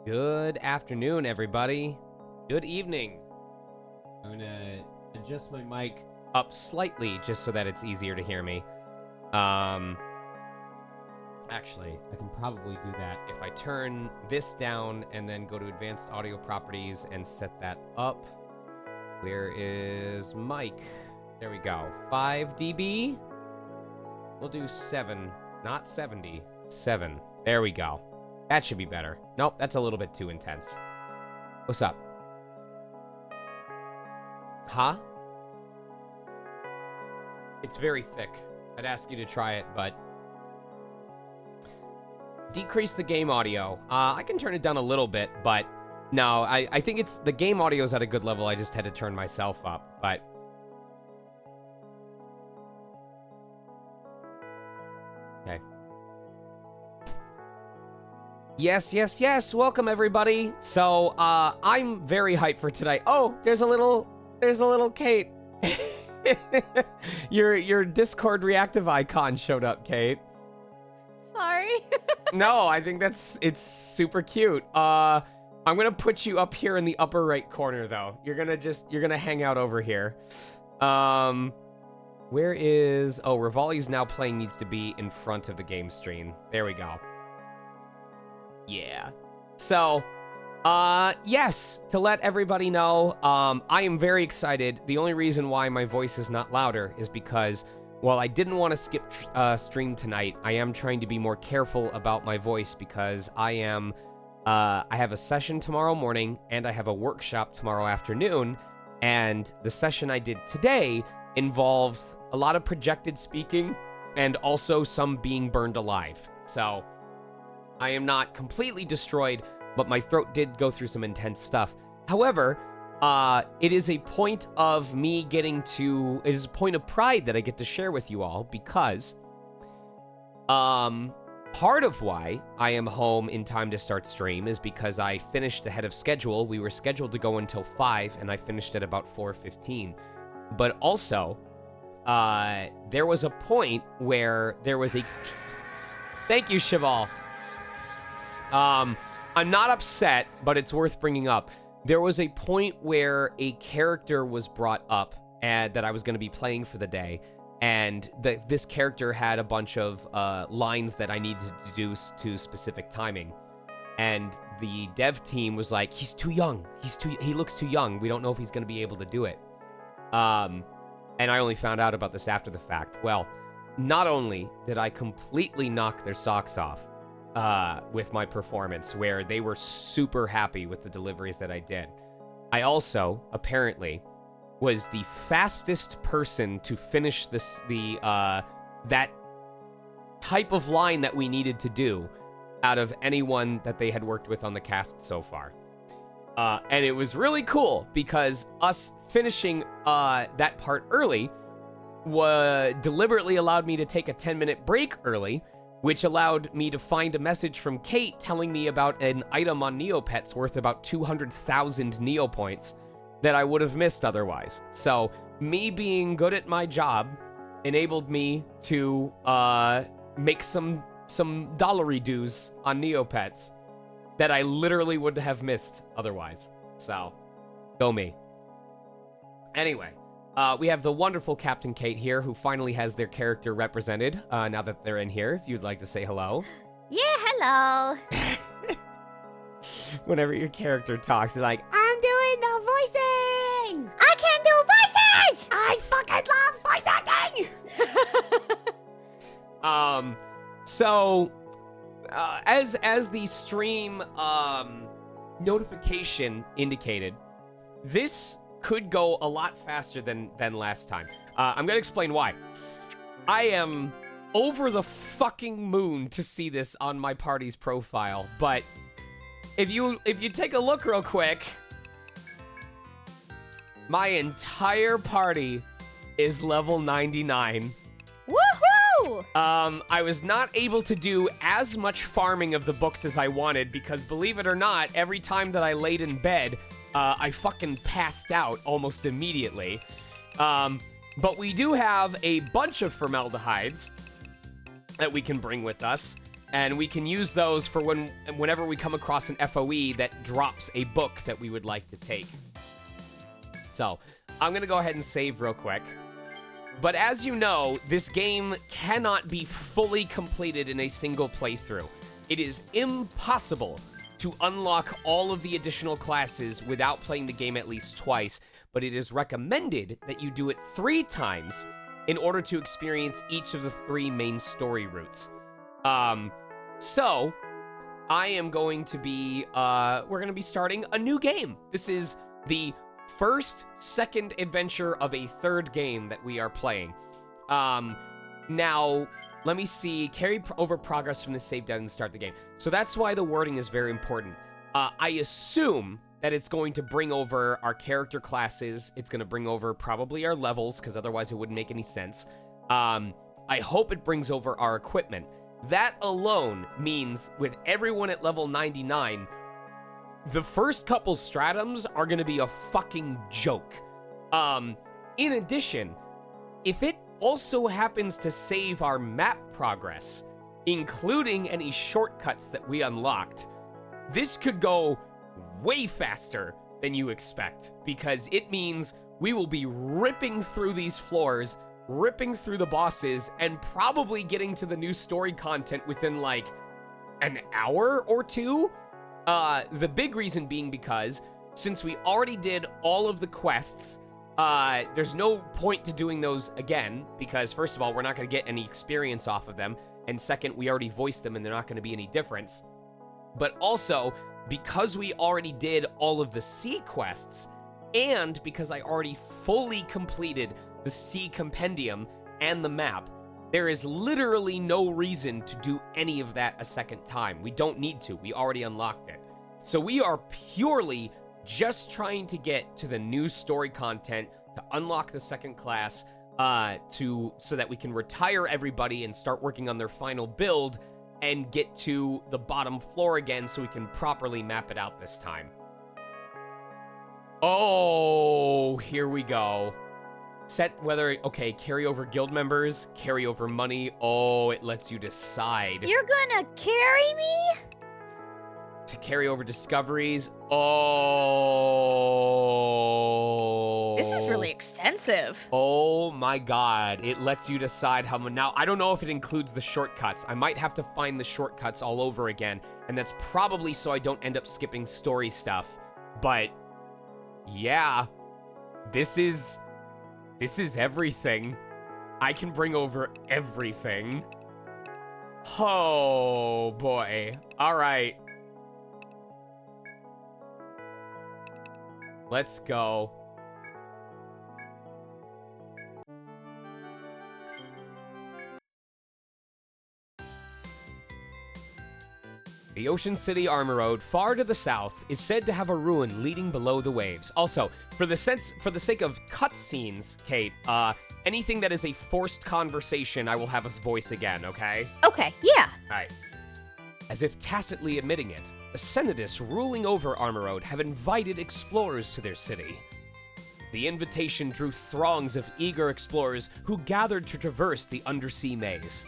Good afternoon, everybody. Good evening. I'm gonna adjust my mic up slightly just so that it's easier to hear me. Actually, I can probably do that if I turn this down and then go to advanced audio properties and set that up. Where is mic? There we go. 5 dB. We'll do 7, not 70. 7. There we go. That should be better. Nope, that's a little bit too intense. What's up? Huh? It's very thick. I'd ask you to try it, but... Decrease the game audio. I can turn it down a little bit, but... No, I think it's... The game audio's at a good level. I just had to turn myself up, but... Okay. Yes. Welcome, everybody. So, I'm very hyped for today. Oh, there's a little Kate. Your Discord reactive icon showed up, Kate. Sorry. No, I think it's super cute. I'm gonna put you up here in the upper right corner, though. You're gonna hang out over here. Where is... Oh, Rivali's now playing needs to be in front of the game stream. There we go. Yeah. So, yes, to let everybody know, I am very excited. The only reason why my voice is not louder is because, while I didn't want to skip stream tonight, I am trying to be more careful about my voice because I have a session tomorrow morning and I have a workshop tomorrow afternoon, and the session I did today involved a lot of projected speaking and also some being burned alive. So, I am not completely destroyed, but my throat did go through some intense stuff. However, it is a point of me it is a point of pride that I get to share with you all, because part of why I am home in time to start stream is because I finished ahead of schedule. We were scheduled to go until 5, and I finished at about 4:15. But also, there was a point where there was a... Thank you, Cheval. I'm not upset, but it's worth bringing up. There was a point where a character was brought up that I was going to be playing for the day, and this character had a bunch of lines that I needed to do to specific timing. And the dev team was like, he's too young. He looks too young. We don't know if he's going to be able to do it. And I only found out about this after the fact. Well, not only did I completely knock their socks off, with my performance, where they were super happy with the deliveries that I did, I also, apparently, was the fastest person to finish that type of line that we needed to do out of anyone that they had worked with on the cast so far. And it was really cool, because us finishing that part early deliberately allowed me to take a 10-minute break early, which allowed me to find a message from Kate telling me about an item on Neopets worth about 200,000 Neo points that I would have missed otherwise. So, me being good at my job enabled me to make some dollary dues on Neopets that I literally would have missed otherwise. So, go me. Anyway. We have the wonderful Captain Kate here, who finally has their character represented, now that they're in here, if you'd like to say hello. Yeah, hello. Whenever your character talks, it's like, I'm doing the voicing! I can do voices! I fucking love voice acting! So, as the stream, notification indicated, this could go a lot faster than last time. I'm gonna explain why. I am over the fucking moon to see this on my party's profile, but if you take a look real quick, my entire party is level 99. Woohoo! I was not able to do as much farming of the books as I wanted, because believe it or not, every time that I laid in bed, I fucking passed out almost immediately. But we do have a bunch of formaldehydes that we can bring with us. And we can use those for whenever we come across an FOE that drops a book that we would like to take. So, I'm going to go ahead and save real quick. But as you know, this game cannot be fully completed in a single playthrough. It is impossible to unlock all of the additional classes without playing the game at least twice, but it is recommended that you do it 3 times in order to experience each of the 3 main story routes. So, I am going to be, we're going to be starting a new game. This is the second adventure of a 3rd game that we are playing. Now, let me see, carry over progress from the save down and start the game. So that's why the wording is very important. I assume that it's going to bring over our character classes. It's going to bring over probably our levels, because otherwise it wouldn't make any sense. I hope it brings over our equipment. That alone means with everyone at level 99, the first couple stratums are going to be a fucking joke. In addition, if it also happens to save our map progress, including any shortcuts that we unlocked, this could go way faster than you expect, because it means we will be ripping through these floors, ripping through the bosses, and probably getting to the new story content within like an hour or 2. The big reason being because since we already did all of the quests, there's no point to doing those again, because first of all, we're not going to get any experience off of them, and second, we already voiced them and they're not going to be any difference. But also, because we already did all of the C quests, and because I already fully completed the C compendium and the map, there is literally no reason to do any of that a second time. We don't need to. We already unlocked it. So we are purely just trying to get to the new story content, to unlock the second class, so that we can retire everybody and start working on their final build and get to the bottom floor again so we can properly map it out this time. Oh, here we go. Set whether, okay, carry over guild members, carry over money. Oh, it lets you decide. You're gonna carry me? To carry over discoveries. Oh. This is really extensive. Oh my god. It lets you decide how much. Now, I don't know if it includes the shortcuts. I might have to find the shortcuts all over again. And that's probably so I don't end up skipping story stuff. But, yeah. This is everything. I can bring over everything. Oh, boy. All right. Let's go. The Ocean City Armor Road, far to the south, is said to have a ruin leading below the waves. Also, for the sake of cutscenes, Kate, anything that is a forced conversation, I will have us voice again, okay? Okay, yeah. Alright. As if tacitly admitting it, the Senators ruling over Armor Road have invited explorers to their city. The invitation drew throngs of eager explorers who gathered to traverse the undersea maze.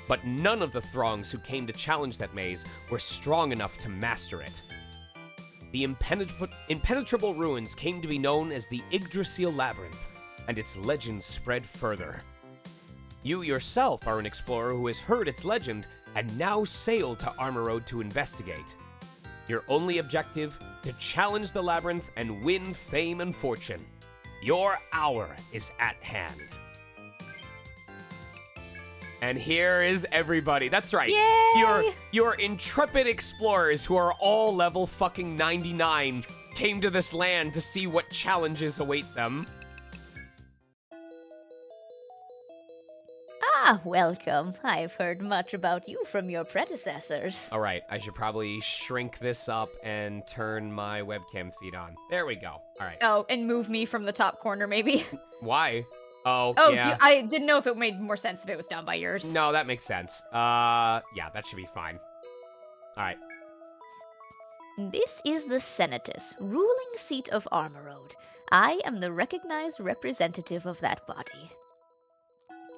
But none of the throngs who came to challenge that maze were strong enough to master it. The impenetrable ruins came to be known as the Yggdrasil Labyrinth, and its legend spread further. You yourself are an explorer who has heard its legend and now sailed to Armor Road to investigate. Your only objective, to challenge the labyrinth and win fame and fortune. Your hour is at hand. And here is everybody. That's right. Yay! Your intrepid explorers who are all level fucking 99 came to this land to see what challenges await them. Ah, welcome. I've heard much about you from your predecessors. All right, I should probably shrink this up and turn my webcam feed on. There we go. All right. Oh, and move me from the top corner, maybe? Why? Oh, Oh, yeah. I didn't know if it made more sense if it was down by yours. No, that makes sense. Yeah, that should be fine. All right. This is the Senatus, ruling seat of Armor Road. I am the recognized representative of that body.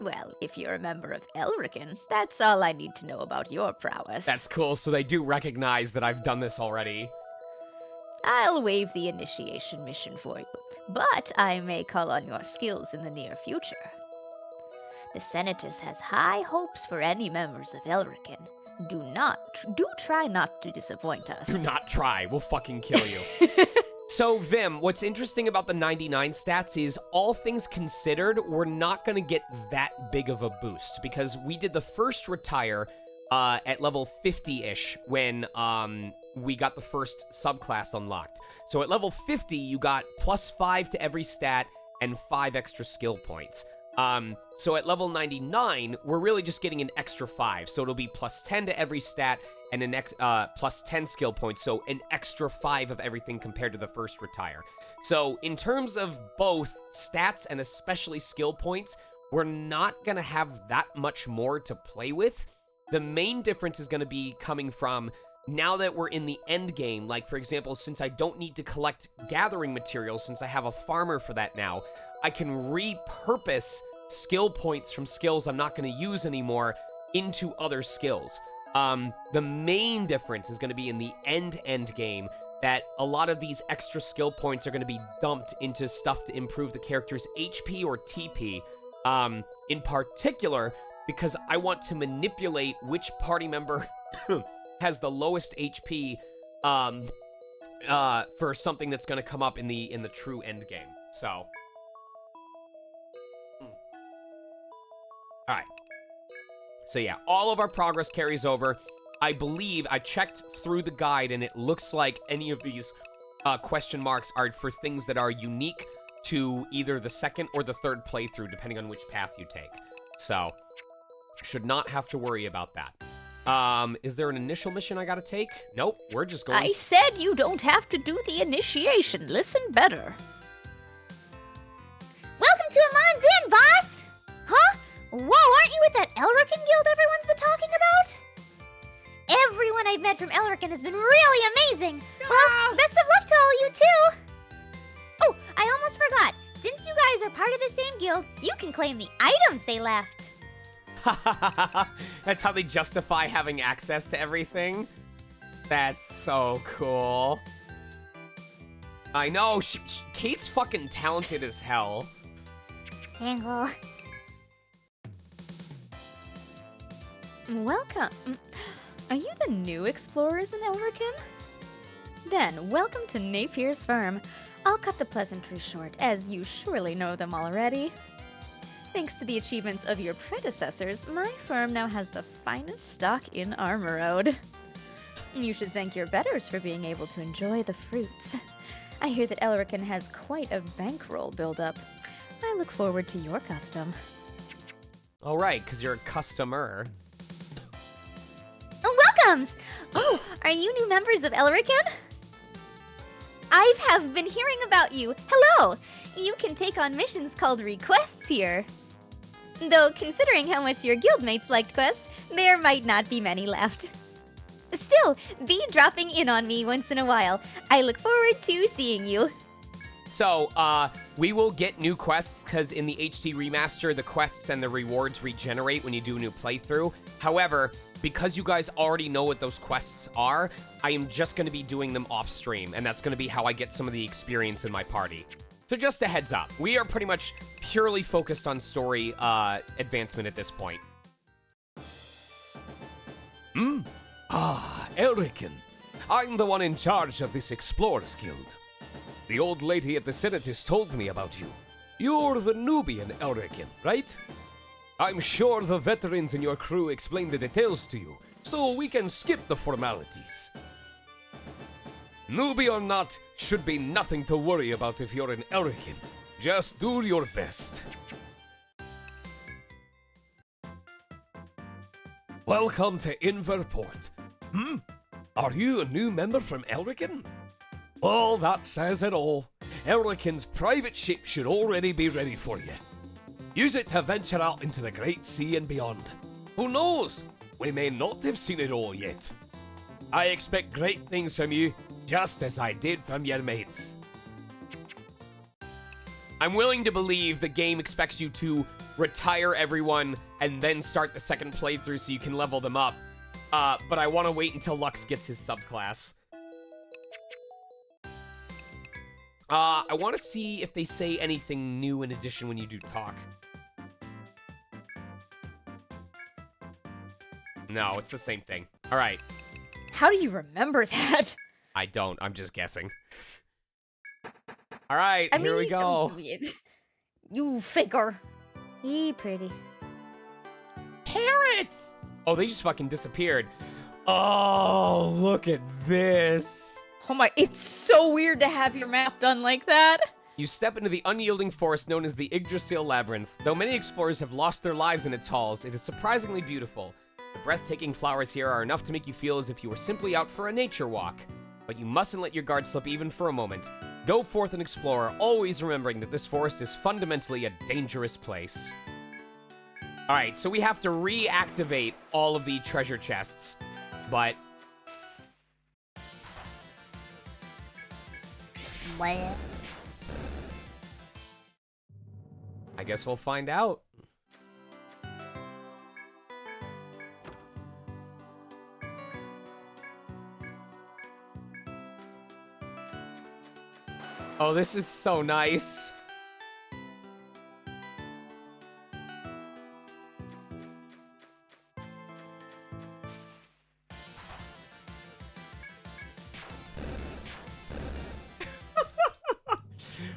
Well, if you're a member of Elrican, that's all I need to know about your prowess. That's cool, so they do recognize that I've done this already. I'll waive the initiation mission for you, but I may call on your skills in the near future. The Senatus has high hopes for any members of Elrican. Do try not to disappoint us. Do not try. We'll fucking kill you. So, Vim, what's interesting about the 99 stats is, all things considered, we're not going to get that big of a boost, because we did the first retire at level 50-ish when we got the first subclass unlocked. So at level 50, you got +5 to every stat and 5 extra skill points. So at level 99, we're really just getting an extra 5. So it'll be +10 to every stat and an +10 skill points. So an extra 5 of everything compared to the first retire. So in terms of both stats and especially skill points, we're not going to have that much more to play with. The main difference is going to be coming from now that we're in the end game. Like, for example, since I don't need to collect gathering materials, since I have a farmer for that now, I can repurpose skill points from skills I'm not going to use anymore into other skills. The main difference is going to be in the end game, that a lot of these extra skill points are going to be dumped into stuff to improve the character's HP or TP. In particular, because I want to manipulate which party member has the lowest HP for something that's going to come up in the true end game. So, all right. So yeah, all of our progress carries over. I believe I checked through the guide, and it looks like any of these question marks are for things that are unique to either the second or the third playthrough, depending on which path you take. So, should not have to worry about that. Is there an initial mission I gotta take? Nope, we're just going... I said you don't have to do the initiation. Listen better. Welcome to Amon's Inn, boss! Huh? Whoa, aren't you with that Elrican guild everyone's been talking about? Everyone I've met from Elrican has been really amazing! Well, best of luck to all you too! Oh, I almost forgot. Since you guys are part of the same guild, you can claim the items they left. That's how they justify having access to everything? That's so cool. I know, Kate's fucking talented as hell. Tangle. Welcome. Are you the new explorers in Elrican? Then, welcome to Napier's firm. I'll cut the pleasantries short, as you surely know them already. Thanks to the achievements of your predecessors, my firm now has the finest stock in Armorode. You should thank your betters for being able to enjoy the fruits. I hear that Elrican has quite a bankroll build-up. I look forward to your custom. All right, because you're a customer. Welcomes! Oh, are you new members of Elrican? I have been hearing about you. Hello! You can take on missions called requests here. Though, considering how much your guildmates liked quests, there might not be many left. Still, be dropping in on me once in a while. I look forward to seeing you. So, we will get new quests, because in the HD remaster, the quests and the rewards regenerate when you do a new playthrough. However, because you guys already know what those quests are, I am just going to be doing them off-stream, and that's going to be how I get some of the experience in my party. So just a heads up, we are pretty much purely focused on story advancement at this point. Elrican. I'm the one in charge of this Explorers Guild. The old lady at the Senatus told me about you. You're the newbie in Elrican, right? I'm sure the veterans in your crew explained the details to you, so we can skip the formalities. Newbie or not, should be nothing to worry about if you're in Elrican. Just do your best. Welcome to Inverport. Are you a new member from Elrican? Well, that says it all. Elrican's private ship should already be ready for you. Use it to venture out into the great sea and beyond. Who knows? We may not have seen it all yet. I expect great things from you, just as I did from your mates. I'm willing to believe the game expects you to retire everyone and then start the second playthrough so you can level them up. But I want to wait until Lux gets his subclass. I want to see if they say anything new in addition when you do talk. No, it's the same thing. All right. How do you remember that? I don't. I'm just guessing. All right, I here we mean, go. You faker. He pretty. Parrots! Oh, they just fucking disappeared. Oh, look at this. Oh my, it's so weird to have your map done like that. You step into the unyielding forest known as the Yggdrasil Labyrinth. Though many explorers have lost their lives in its halls, it is surprisingly beautiful. The breathtaking flowers here are enough to make you feel as if you were simply out for a nature walk. But you mustn't let your guard slip even for a moment. Go forth and explore, always remembering that this forest is fundamentally a dangerous place. Alright, so we have to reactivate all of the treasure chests. But What? I guess we'll find out. Oh, this is so nice.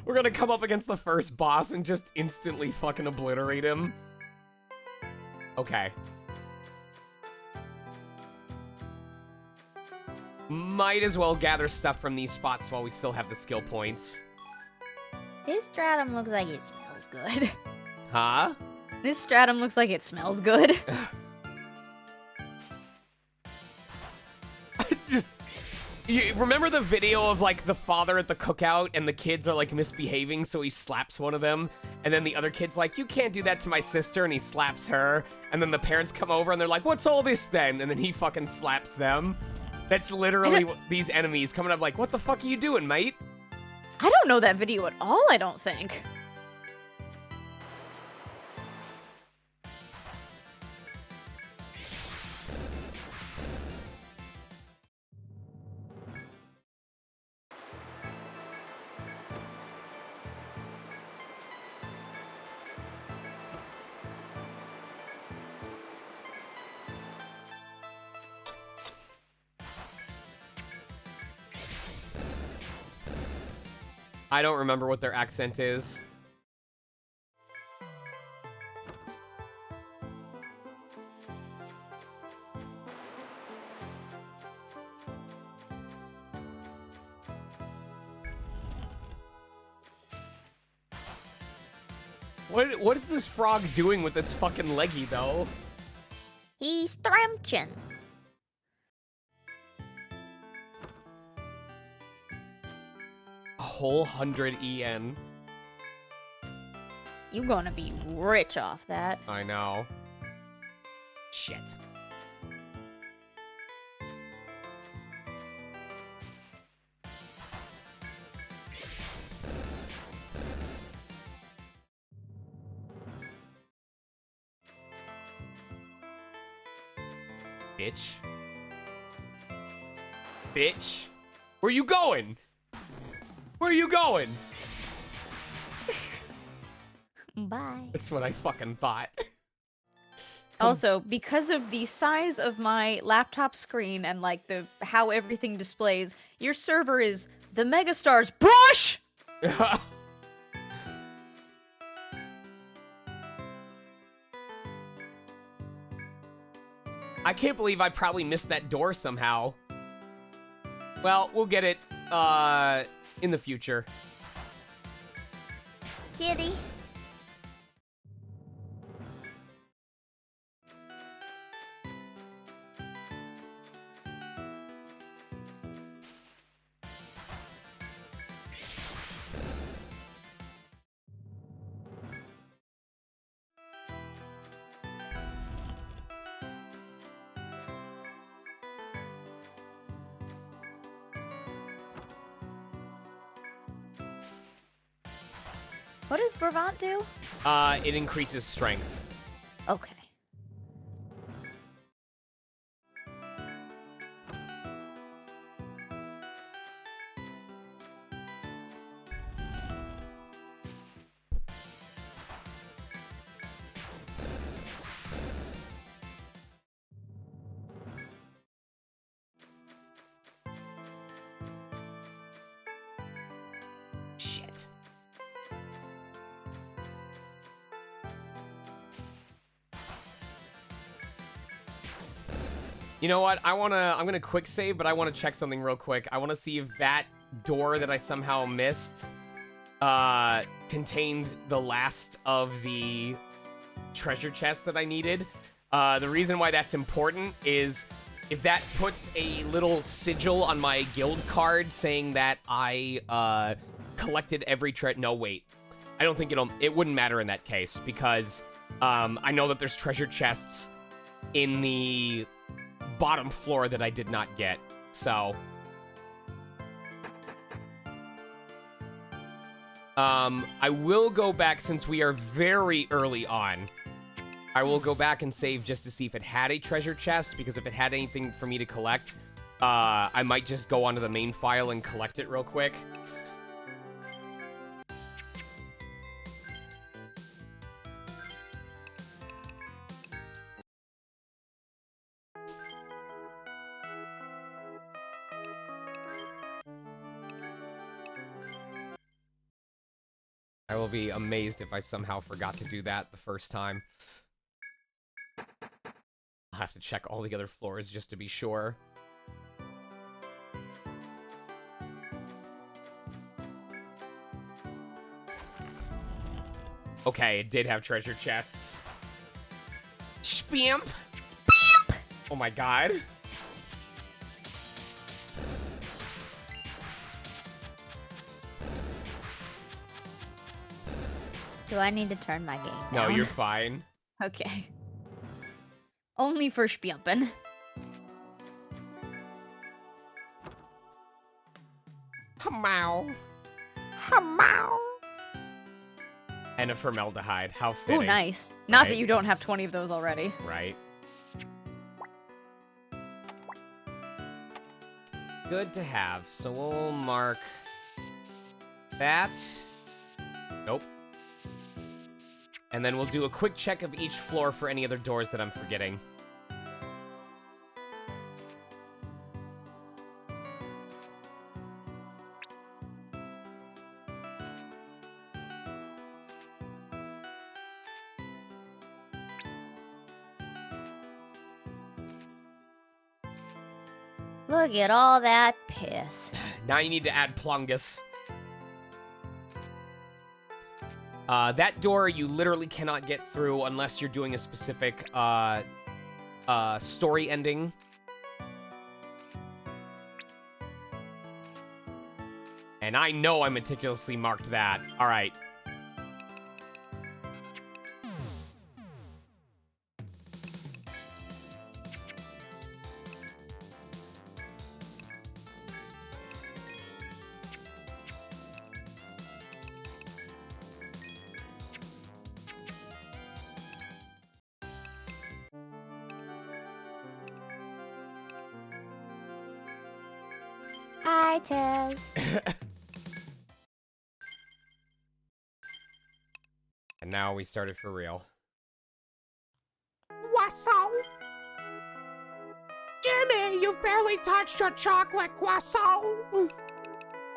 We're gonna come up against the first boss and just instantly fucking obliterate him. Okay. Might as well gather stuff from these spots while we still have the skill points. This stratum looks like it smells good. Huh? This stratum looks like it smells good. Just... You remember the video of, like, the father at the cookout and the kids are, like, misbehaving, so he slaps one of them, and then the other kid's like, you can't do that to my sister, and he slaps her, and then the parents come over and they're like, what's all this then? And then he fucking slaps them. That's literally these enemies coming up like, what the fuck are you doing, mate? I don't know that video at all, I don't think. I don't remember what their accent is. What is this frog doing with its fucking leggy, though? He's stretching. A whole 100 EN. You gonna be rich off that. I know. Shit. Bitch. Bitch. Where you going? Where are you going? Bye. That's what I fucking thought. Also, because of the size of my laptop screen and like the how everything displays, your server is the Megastars brush. I can't believe I probably missed that door somehow. Well, we'll get it in the future. Kitty. What does Brevant do? It increases strength. Okay. Shit. You know what? I'm gonna quick save, but I wanna check something real quick. I wanna see if that door that I somehow missed, contained the last of the treasure chests that I needed. The reason why that's important is if that puts a little sigil on my guild card saying that I, collected every no, wait. I don't think it wouldn't matter in that case because, I know that there's treasure chests in the bottom floor that I did not get, so... I will go back since we are very early on. I will go back and save just to see if it had a treasure chest, because if it had anything for me to collect, I might just go onto the main file and collect it real quick. I will be amazed if I somehow forgot to do that the first time. I'll have to check all the other floors just to be sure. Okay, it did have treasure chests. Spamp! Oh my god. Do I need to turn my game No, down? you're fine. Okay. Only for Spiumpen. Hamow. Hamow. And a formaldehyde. How Oh, fitting. nice. Not Right. that you don't have 20 of those already. Right. Good to have. So we'll mark that. Nope. And then we'll do a quick check of each floor for any other doors that I'm forgetting. Look at all that piss. Now you need to add Plungus. That door you literally cannot get through unless you're doing a specific story ending. And I know I meticulously marked that. All right. Hi, Tez. And now we started for real. Croissant? Jimmy, you've barely touched your chocolate croissant.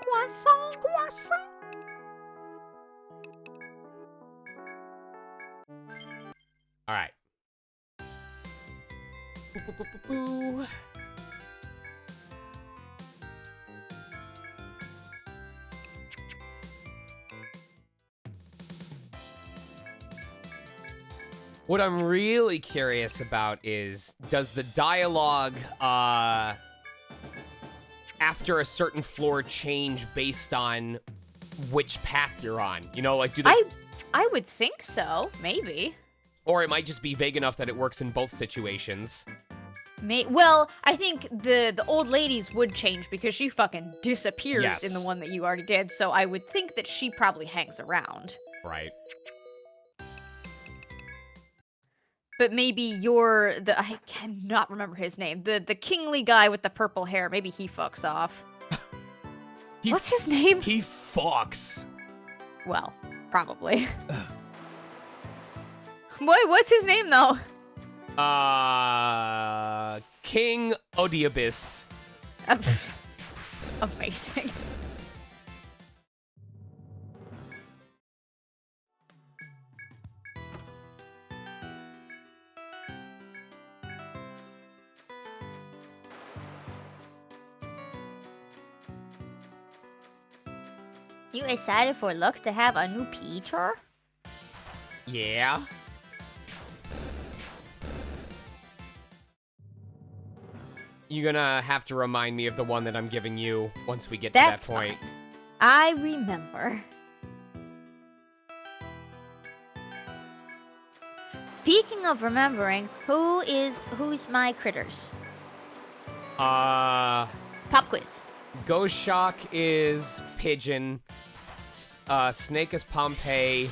Croissant. Croissant? All right. Boo, boo, boo, boo, boo. What I'm really curious about is, does the dialogue after a certain floor change based on which path you're on? You know, like do they... I would think so. Maybe. Or it might just be vague enough that it works in both situations. Well, I think the old ladies would change because she fucking disappears Yes. in the one that you already did, so I would think that she probably hangs around. Right. But maybe you're the I cannot remember his name. The kingly guy with the purple hair. Maybe he fucks off. What's his name? He fucks. Well, probably. Boy, what's his name though? King Odysseys. Amazing. You excited for Lux to have a new teacher? Yeah. You're gonna have to remind me of the one that I'm giving you once we get That's to that point. fine. I remember. Speaking of remembering, who's my critters? Pop quiz. Ghost Shock is Pigeon. Snake is Pompeii.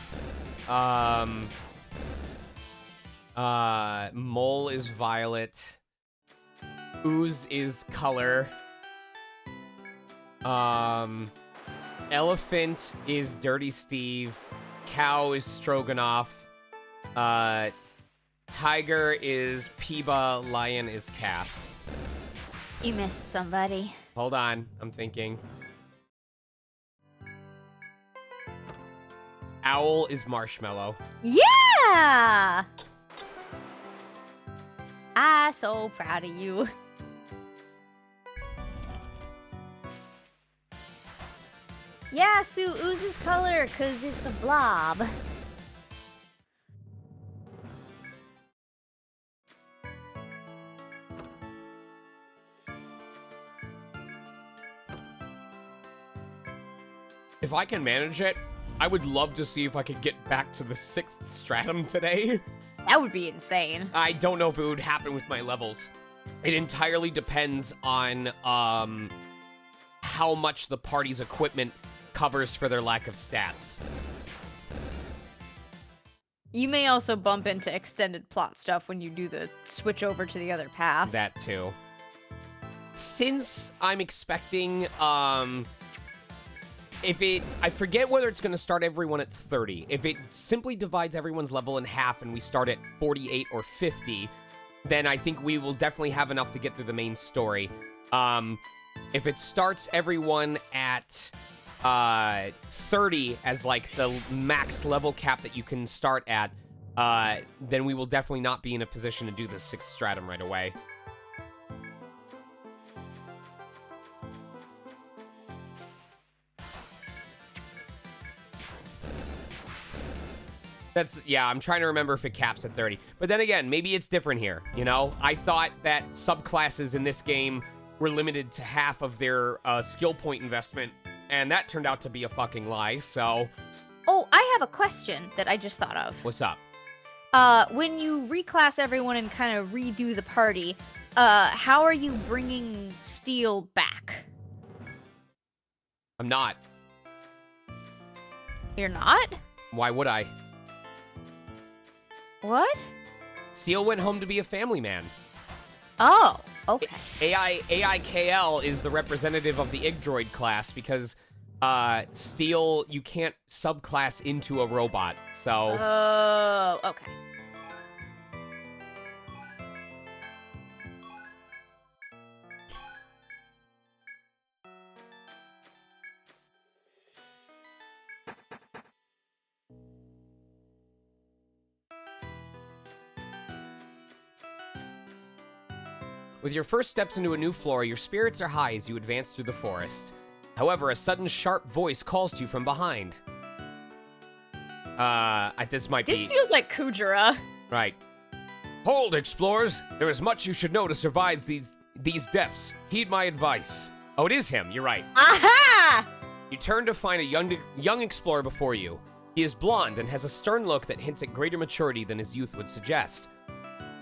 Mole is Violet. Ooze is Color. Elephant is Dirty Steve. Cow is Stroganoff. Tiger is Peeba. Lion is Cass. You missed somebody. Hold on, I'm thinking. Owl is Marshmallow. Yeah! I'm so proud of you. Yeah, Sue oozes color because it's a blob. If I can manage it, I would love to see if I could get back to the 6th stratum today. That would be insane. I don't know if it would happen with my levels. It entirely depends on how much the party's equipment covers for their lack of stats. You may also bump into extended plot stuff when you do the switch over to the other path. That too. Since I'm expecting, I forget whether it's going to start everyone at 30. If it simply divides everyone's level in half and we start at 48 or 50, then I think we will definitely have enough to get through the main story. If it starts everyone at 30 as like the max level cap that you can start at, then we will definitely not be in a position to do the 6th stratum right away. Yeah, I'm trying to remember if it caps at 30. But then again, maybe it's different here, you know? I thought that subclasses in this game were limited to half of their skill point investment, and that turned out to be a fucking lie, so... Oh, I have a question that I just thought of. What's up? When you reclass everyone and kind of redo the party, how are you bringing Steel back? I'm not. You're not? Why would I? What? Steel went home to be a family man. Oh, okay. AIKL is the representative of the Igdroid class because Steel, you can't subclass into a robot, so... Oh, okay. With your first steps into a new floor, your spirits are high as you advance through the forest. However, a sudden sharp voice calls to you from behind. This feels like Kujira. Right. Hold, explorers! There is much you should know to survive these depths. Heed my advice. Oh, it is him, you're right. Aha! You turn to find a young explorer before you. He is blonde and has a stern look that hints at greater maturity than his youth would suggest.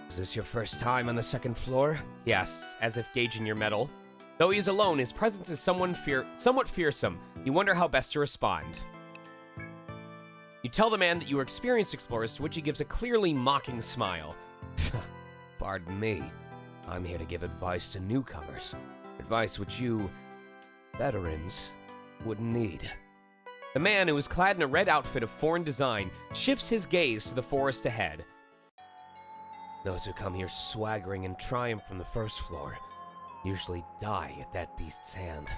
Is this your first time on the 2nd floor? He asks, as if gauging your mettle. Though he is alone, his presence is somewhat fearsome. You wonder how best to respond. You tell the man that you are experienced explorers, to which he gives a clearly mocking smile. Pardon me. I'm here to give advice to newcomers. Advice which you, veterans, would need. The man, who is clad in a red outfit of foreign design, shifts his gaze to the forest ahead. Those who come here swaggering in triumph from the first floor usually die at that beast's hand.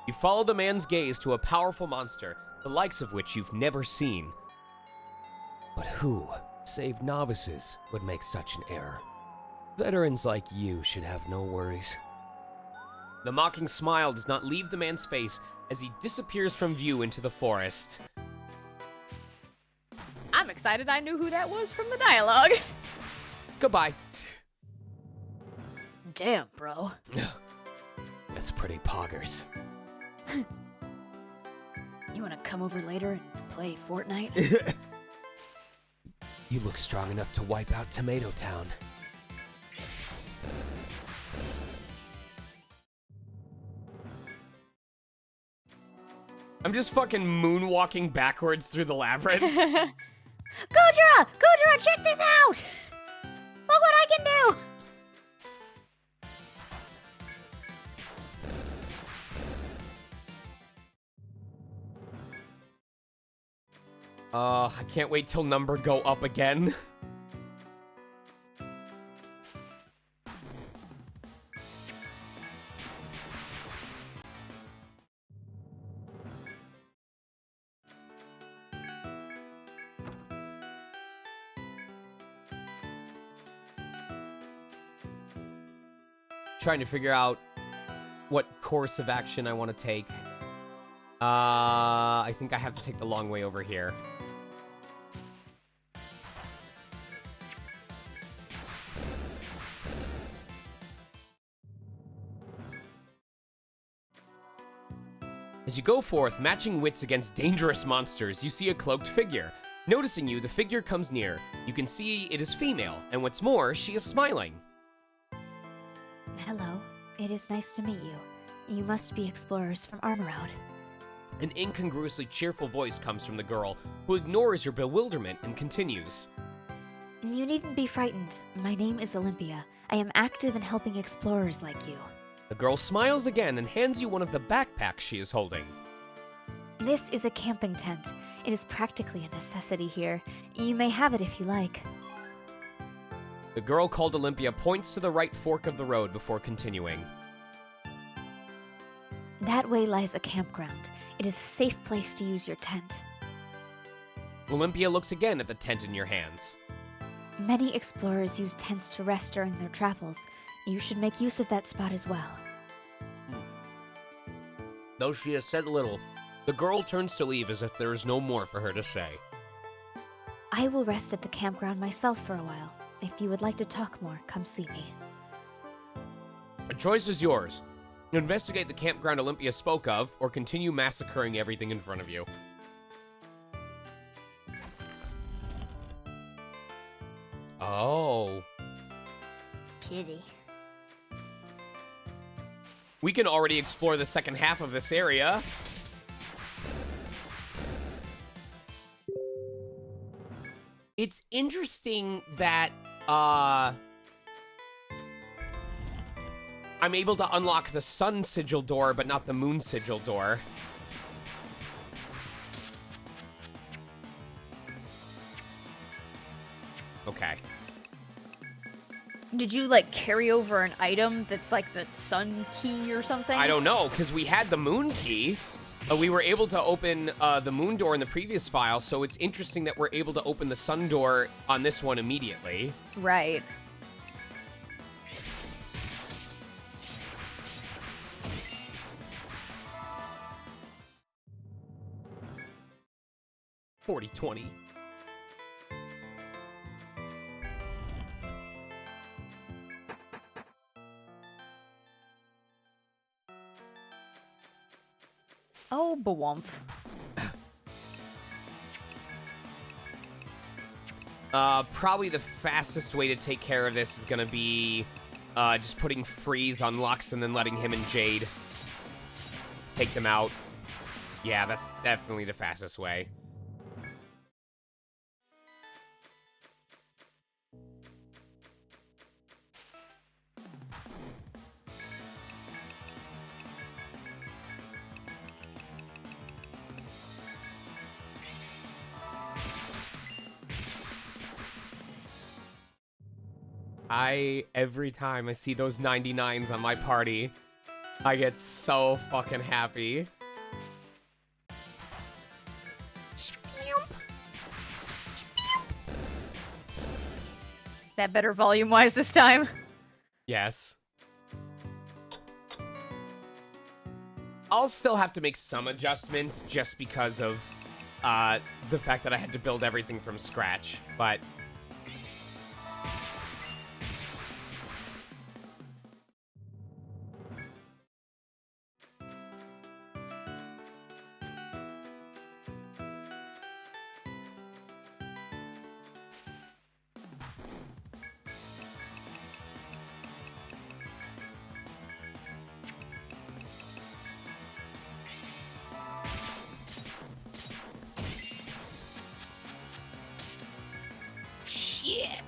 You follow the man's gaze to a powerful monster, the likes of which you've never seen. But who, save novices, would make such an error? Veterans like you should have no worries. The mocking smile does not leave the man's face as he disappears from view into the forest. I'm excited I knew who that was from the dialogue. Goodbye. Damn, bro. That's pretty poggers. You wanna come over later and play Fortnite? You look strong enough to wipe out Tomato Town. I'm just fucking moonwalking backwards through the labyrinth. Gudra! Gudra, check this out! Look what I can do! I can't wait till number go up again. Trying to figure out what course of action I want to take. I think I have to take the long way over here. As you go forth, matching wits against dangerous monsters, you see a cloaked figure. Noticing you, the figure comes near. You can see it is female, and what's more, she is smiling. Hello, it is nice to meet you. You must be explorers from Armorroad. An incongruously cheerful voice comes from the girl, who ignores your bewilderment and continues. You needn't be frightened. My name is Olympia. I am active in helping explorers like you. The girl smiles again and hands you one of the backpacks she is holding. This is a camping tent. It is practically a necessity here. You may have it if you like. The girl called Olympia points to the right fork of the road before continuing. That way lies a campground. It is a safe place to use your tent. Olympia looks again at the tent in your hands. Many explorers use tents to rest during their travels. You should make use of that spot as well. Though she has said little, the girl turns to leave as if there is no more for her to say. I will rest at the campground myself for a while. If you would like to talk more, come see me. The choice is yours. Investigate the campground Olympia spoke of, or continue massacring everything in front of you. Oh. Pity. We can already explore the second half of this area. It's interesting that, I'm able to unlock the sun sigil door, but not the moon sigil door. Okay. Did you, like, carry over an item that's, like, the sun key or something? I don't know, because we had the moon key. We were able to open the moon door in the previous file, so it's interesting that we're able to open the sun door on this one immediately. Right. $40.20. Oh, bawumph. Probably the fastest way to take care of this is gonna be just putting freeze on Lux and then letting him and Jade take them out. Yeah, that's definitely the fastest way. Every time I see those 99s on my party, I get so fucking happy. That better volume-wise this time. Yes. I'll still have to make some adjustments just because of the fact that I had to build everything from scratch, but... Shit!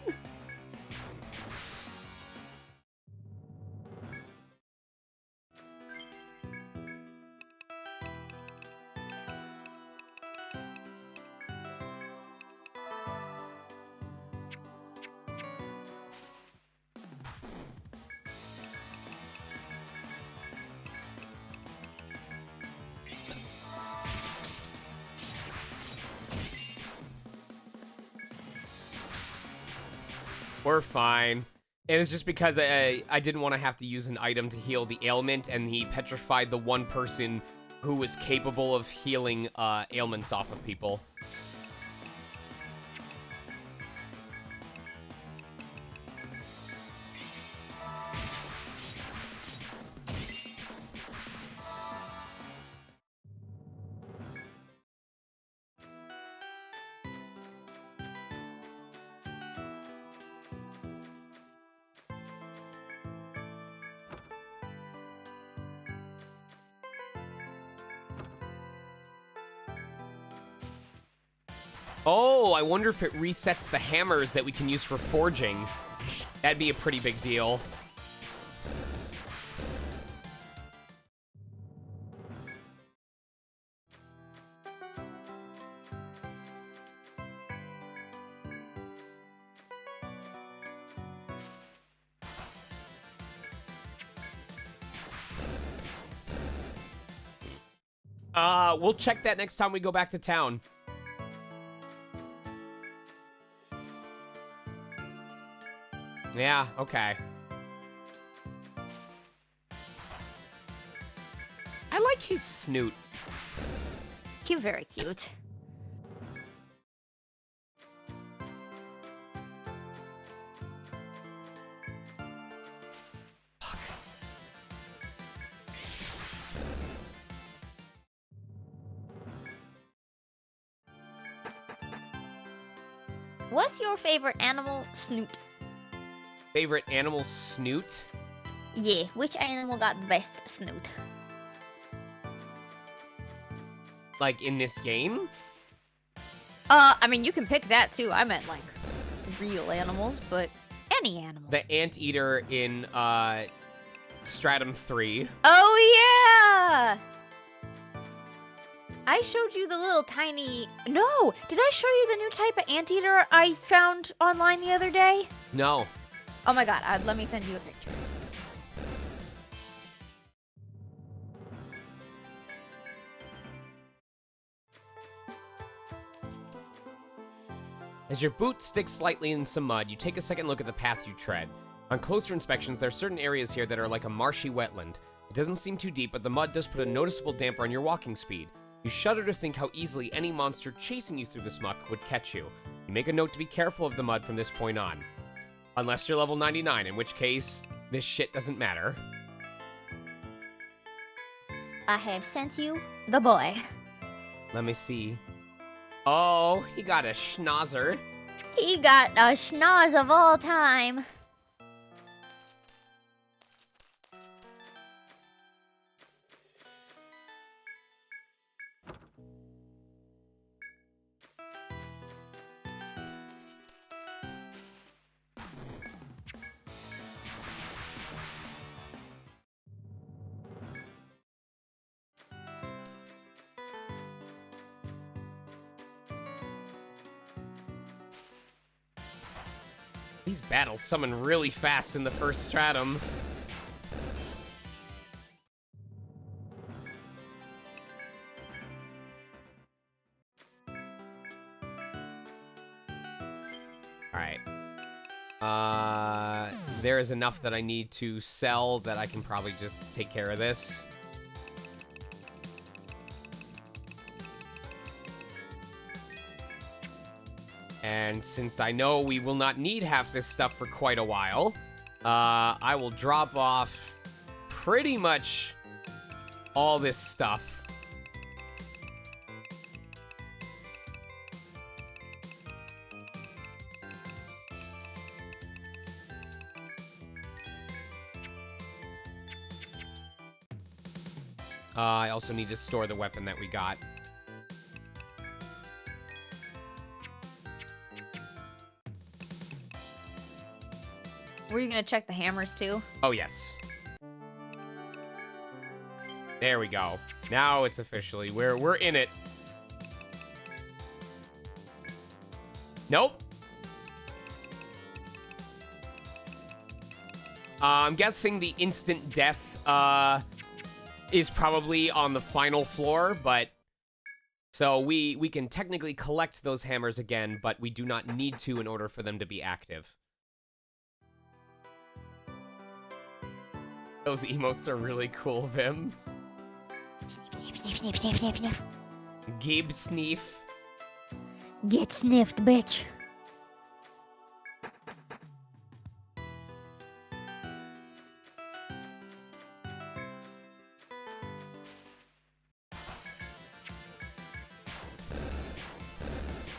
We're fine. It was just because I didn't want to have to use an item to heal the ailment, and he petrified the one person who was capable of healing ailments off of people. Oh, I wonder if it resets the hammers that we can use for forging. That'd be a pretty big deal. We'll check that next time we go back to town. Yeah, okay. I like his snoot. You're very cute. What's your favorite animal? Snoot. Favorite animal snoot? Yeah, which animal got best snoot? Like, in this game? I mean, you can pick that too. I meant, like, real animals, but any animal. The anteater in, Stratum 3. Oh, yeah! I showed you the little tiny... No! Did I show you the new type of anteater I found online the other day? No. Oh my god, let me send you a picture. As your boot sticks slightly in some mud, you take a second look at the path you tread. On closer inspections, there are certain areas here that are like a marshy wetland. It doesn't seem too deep, but the mud does put a noticeable damper on your walking speed. You shudder to think how easily any monster chasing you through this muck would catch you. You make a note to be careful of the mud from this point on. Unless you're level 99, in which case, this shit doesn't matter. I have sent you the boy. Let me see. Oh, he got a schnauzer. He got a schnoz of all time. These battles summon really fast in the first stratum. Alright. There is enough that I need to sell that I can probably just take care of this. And since I know we will not need half this stuff for quite a while, I will drop off pretty much all this stuff. I also need to store the weapon that we got. Were you gonna check the hammers too? Oh, yes. There we go. Now it's officially, we're in it. Nope. I'm guessing the instant death, is probably on the final floor, but... So we can technically collect those hammers again, but we do not need to in order for them to be active. Those emotes are really cool, Vim. Sniff, sniff, sniff, sniff, sniff, sniff. Gib Sneef. Get sniffed, bitch.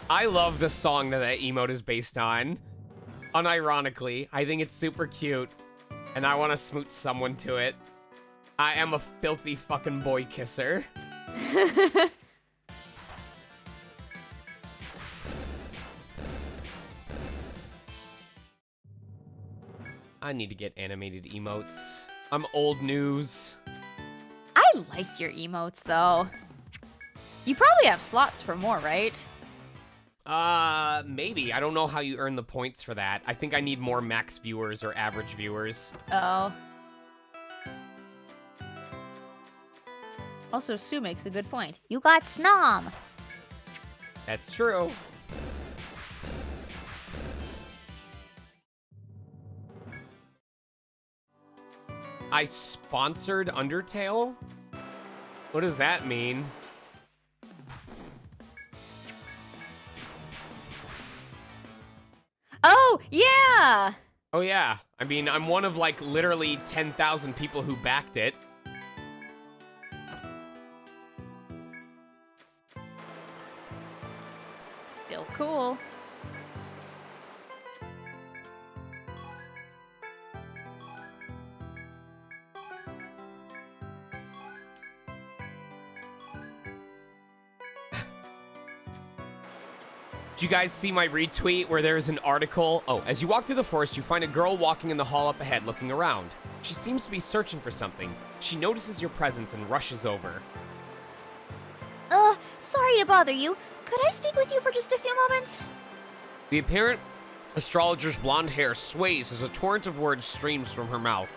I love the song that emote is based on. Unironically, I think it's super cute. And I want to smooch someone to it. I am a filthy fucking boy kisser. I need to get animated emotes. I'm old news. I like your emotes though. You probably have slots for more, right? Maybe. I don't know how you earn the points for that. I think I need more max viewers or average viewers. Oh. Also, Sue makes a good point. You got snom. That's true. I sponsored Undertale? What does that mean? Oh, yeah! Oh yeah, I mean, I'm one of like literally 10,000 people who backed it. Still cool. Did you guys see my retweet where there's an article? Oh, as you walk through the forest, you find a girl walking in the hall up ahead looking around. She seems to be searching for something. She notices your presence and rushes over. Sorry to bother you. Could I speak with you for just a few moments? The apparent astrologer's blonde hair sways as a torrent of words streams from her mouth.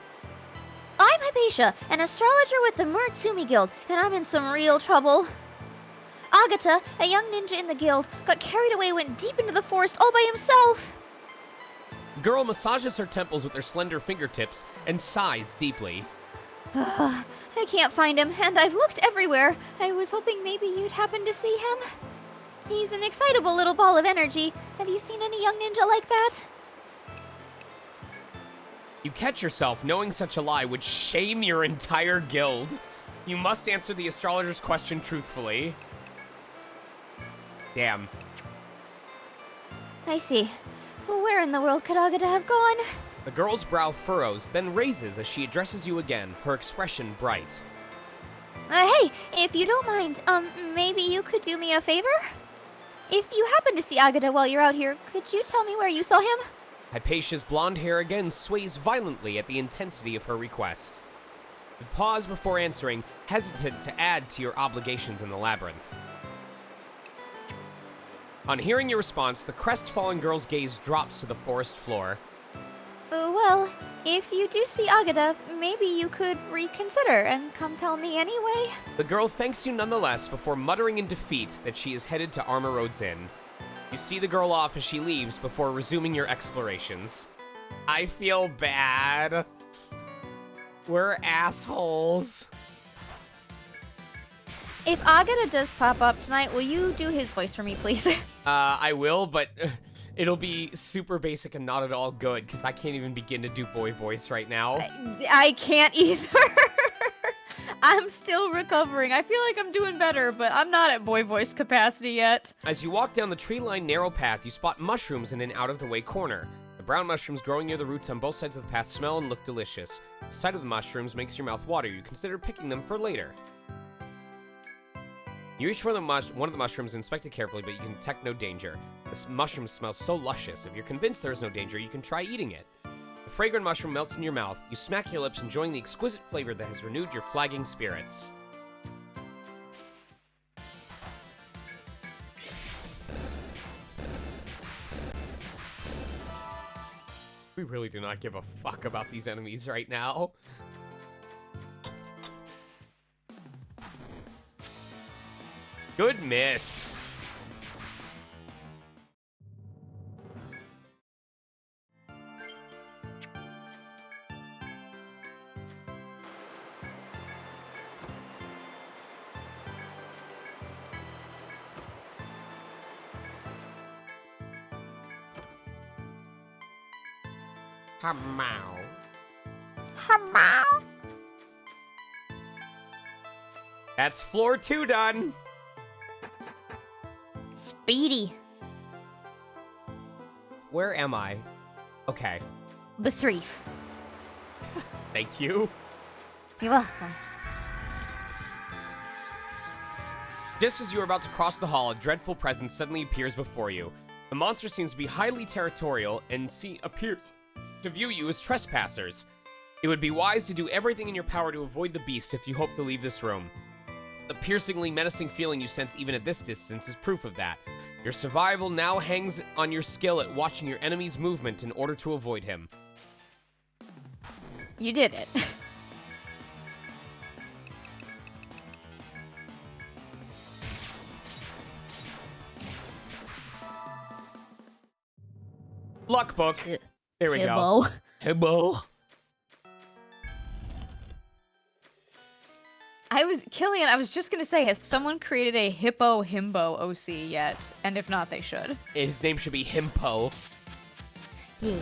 I'm Hypatia, an astrologer with the Murtsumi Guild, and I'm in some real trouble. Agata, a young ninja in the guild, got carried away and went deep into the forest all by himself. The girl massages her temples with her slender fingertips and sighs deeply. I can't find him, and I've looked everywhere. I was hoping maybe you'd happen to see him. He's an excitable little ball of energy. Have you seen any young ninja like that? You catch yourself knowing such a lie would shame your entire guild. You must answer the astrologer's question truthfully. Damn. I see. Well, where in the world could Agata have gone? The girl's brow furrows, then raises as she addresses you again, her expression bright. Hey, if you don't mind, maybe you could do me a favor? If you happen to see Agata while you're out here, could you tell me where you saw him? Hypatia's blonde hair again sways violently at the intensity of her request. You pause before answering, hesitant to add to your obligations in the labyrinth. On hearing your response, the crestfallen girl's gaze drops to the forest floor. Well, if you do see Agata, maybe you could reconsider and come tell me anyway. The girl thanks you nonetheless before muttering in defeat that she is headed to Armor Road's Inn. You see the girl off as she leaves before resuming your explorations. I feel bad. We're assholes. If Agata does pop up tonight, will you do his voice for me, please? I will, but it'll be super basic and not at all good, because I can't even begin to do boy voice right now. I can't either. I'm still recovering. I feel like I'm doing better, but I'm not at boy voice capacity yet. As you walk down the tree-lined narrow path, you spot mushrooms in an out-of-the-way corner. The brown mushrooms growing near the roots on both sides of the path smell and look delicious. The sight of the mushrooms makes your mouth water. You consider picking them for later. You reach for one of the mushrooms and inspect it carefully, but you can detect no danger. This mushroom smells so luscious. If you're convinced there is no danger, you can try eating it. The fragrant mushroom melts in your mouth. You smack your lips, enjoying the exquisite flavor that has renewed your flagging spirits. We really do not give a fuck about these enemies right now. Good miss. Hamow. Hamow. That's floor 2 done. Speedy. Where am I? Okay. Basreef. Thank you. You're welcome. Just as you are about to cross the hall, a dreadful presence suddenly appears before you. The monster seems to be highly territorial and appears to view you as trespassers. It would be wise to do everything in your power to avoid the beast if you hope to leave this room. The piercingly menacing feeling you sense even at this distance is proof of that. Your survival now hangs on your skill at watching your enemy's movement in order to avoid him. You did it. Luck book. There we go. Hibbo. Hibbo. Killian, I was just gonna say, has someone created a Hippo Himbo OC yet? And if not, they should. His name should be Himpo. Yeah.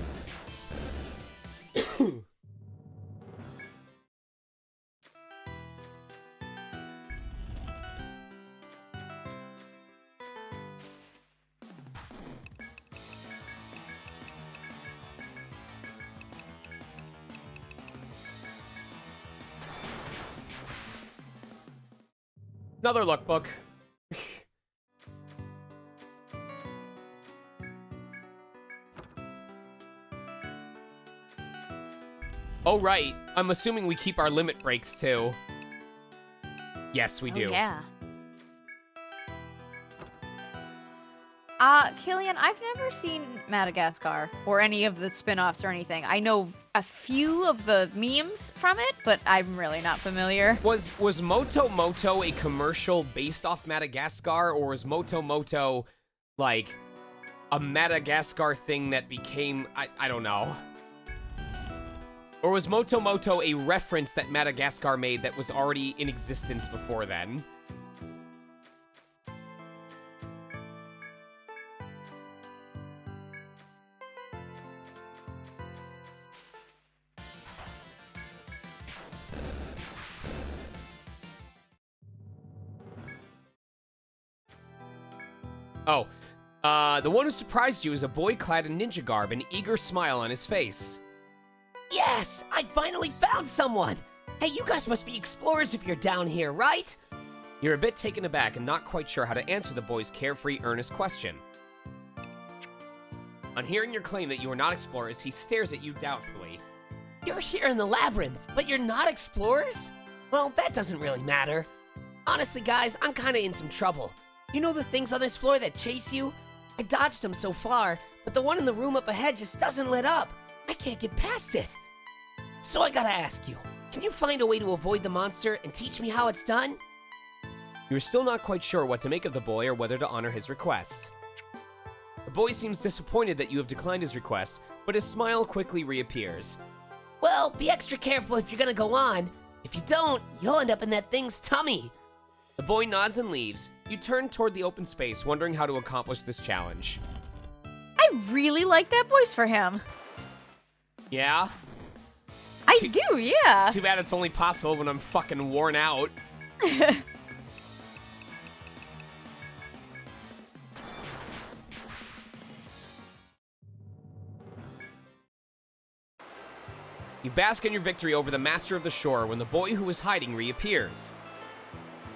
Another luck book. Oh, right. I'm assuming we keep our limit breaks, too. Yes, we do. Oh, yeah. Killian, I've never seen Madagascar or any of the spin-offs or anything. I know a few of the memes from it, but I'm really not familiar. Was Moto Moto a commercial based off Madagascar, or was Moto Moto, like, a Madagascar thing that became... I don't know. Or was Moto Moto a reference that Madagascar made that was already in existence before then? Oh, the one who surprised you is a boy clad in ninja garb, an eager smile on his face. Yes, I finally found someone! Hey, you guys must be explorers if you're down here, right? You're a bit taken aback and not quite sure how to answer the boy's carefree, earnest question. On hearing your claim that you are not explorers, he stares at you doubtfully. You're here in the labyrinth, but you're not explorers? Well, that doesn't really matter. Honestly, guys, I'm kinda in some trouble. You know the things on this floor that chase you? I dodged him so far, but the one in the room up ahead just doesn't let up. I can't get past it. So I gotta ask you, can you find a way to avoid the monster and teach me how it's done? You're still not quite sure what to make of the boy or whether to honor his request. The boy seems disappointed that you have declined his request, but his smile quickly reappears. Well, be extra careful if you're gonna go on. If you don't, you'll end up in that thing's tummy. The boy nods and leaves. You turn toward the open space, wondering how to accomplish this challenge. I really like that voice for him. Yeah? I do, yeah. Too bad it's only possible when I'm fucking worn out. You bask in your victory over the master of the shore when the boy who was hiding reappears.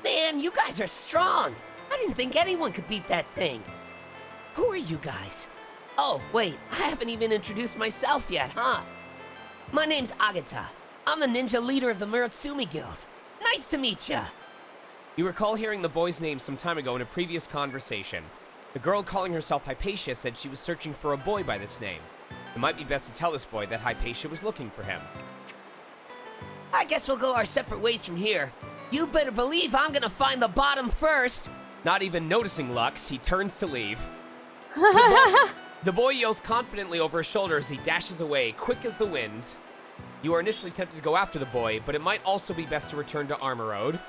Man, you guys are strong. I didn't think anyone could beat that thing. Who are you guys? Oh, wait, I haven't even introduced myself yet, huh? My name's Agata. I'm the ninja leader of the Muratsumi Guild. Nice to meet ya. You recall hearing the boy's name some time ago in a previous conversation. The girl calling herself Hypatia said she was searching for a boy by this name. It might be best to tell this boy that Hypatia was looking for him. I guess we'll go our separate ways from here. You better believe I'm gonna find the bottom first. Not even noticing Lux, he turns to leave. The boy yells confidently over his shoulder as he dashes away, quick as the wind. You are initially tempted to go after the boy, but it might also be best to return to Armor Road.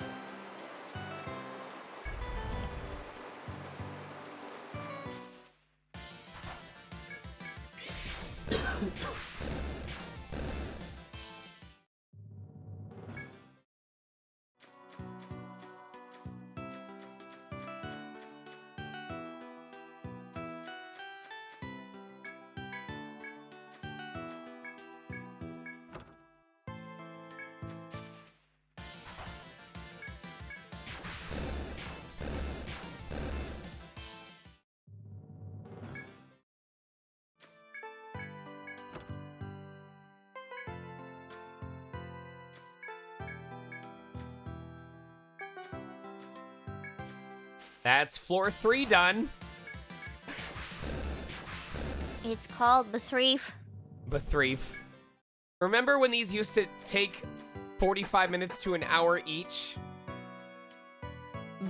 That's floor 3 done. It's called the Threef. Bethreef. Remember when these used to take 45 minutes to an hour each?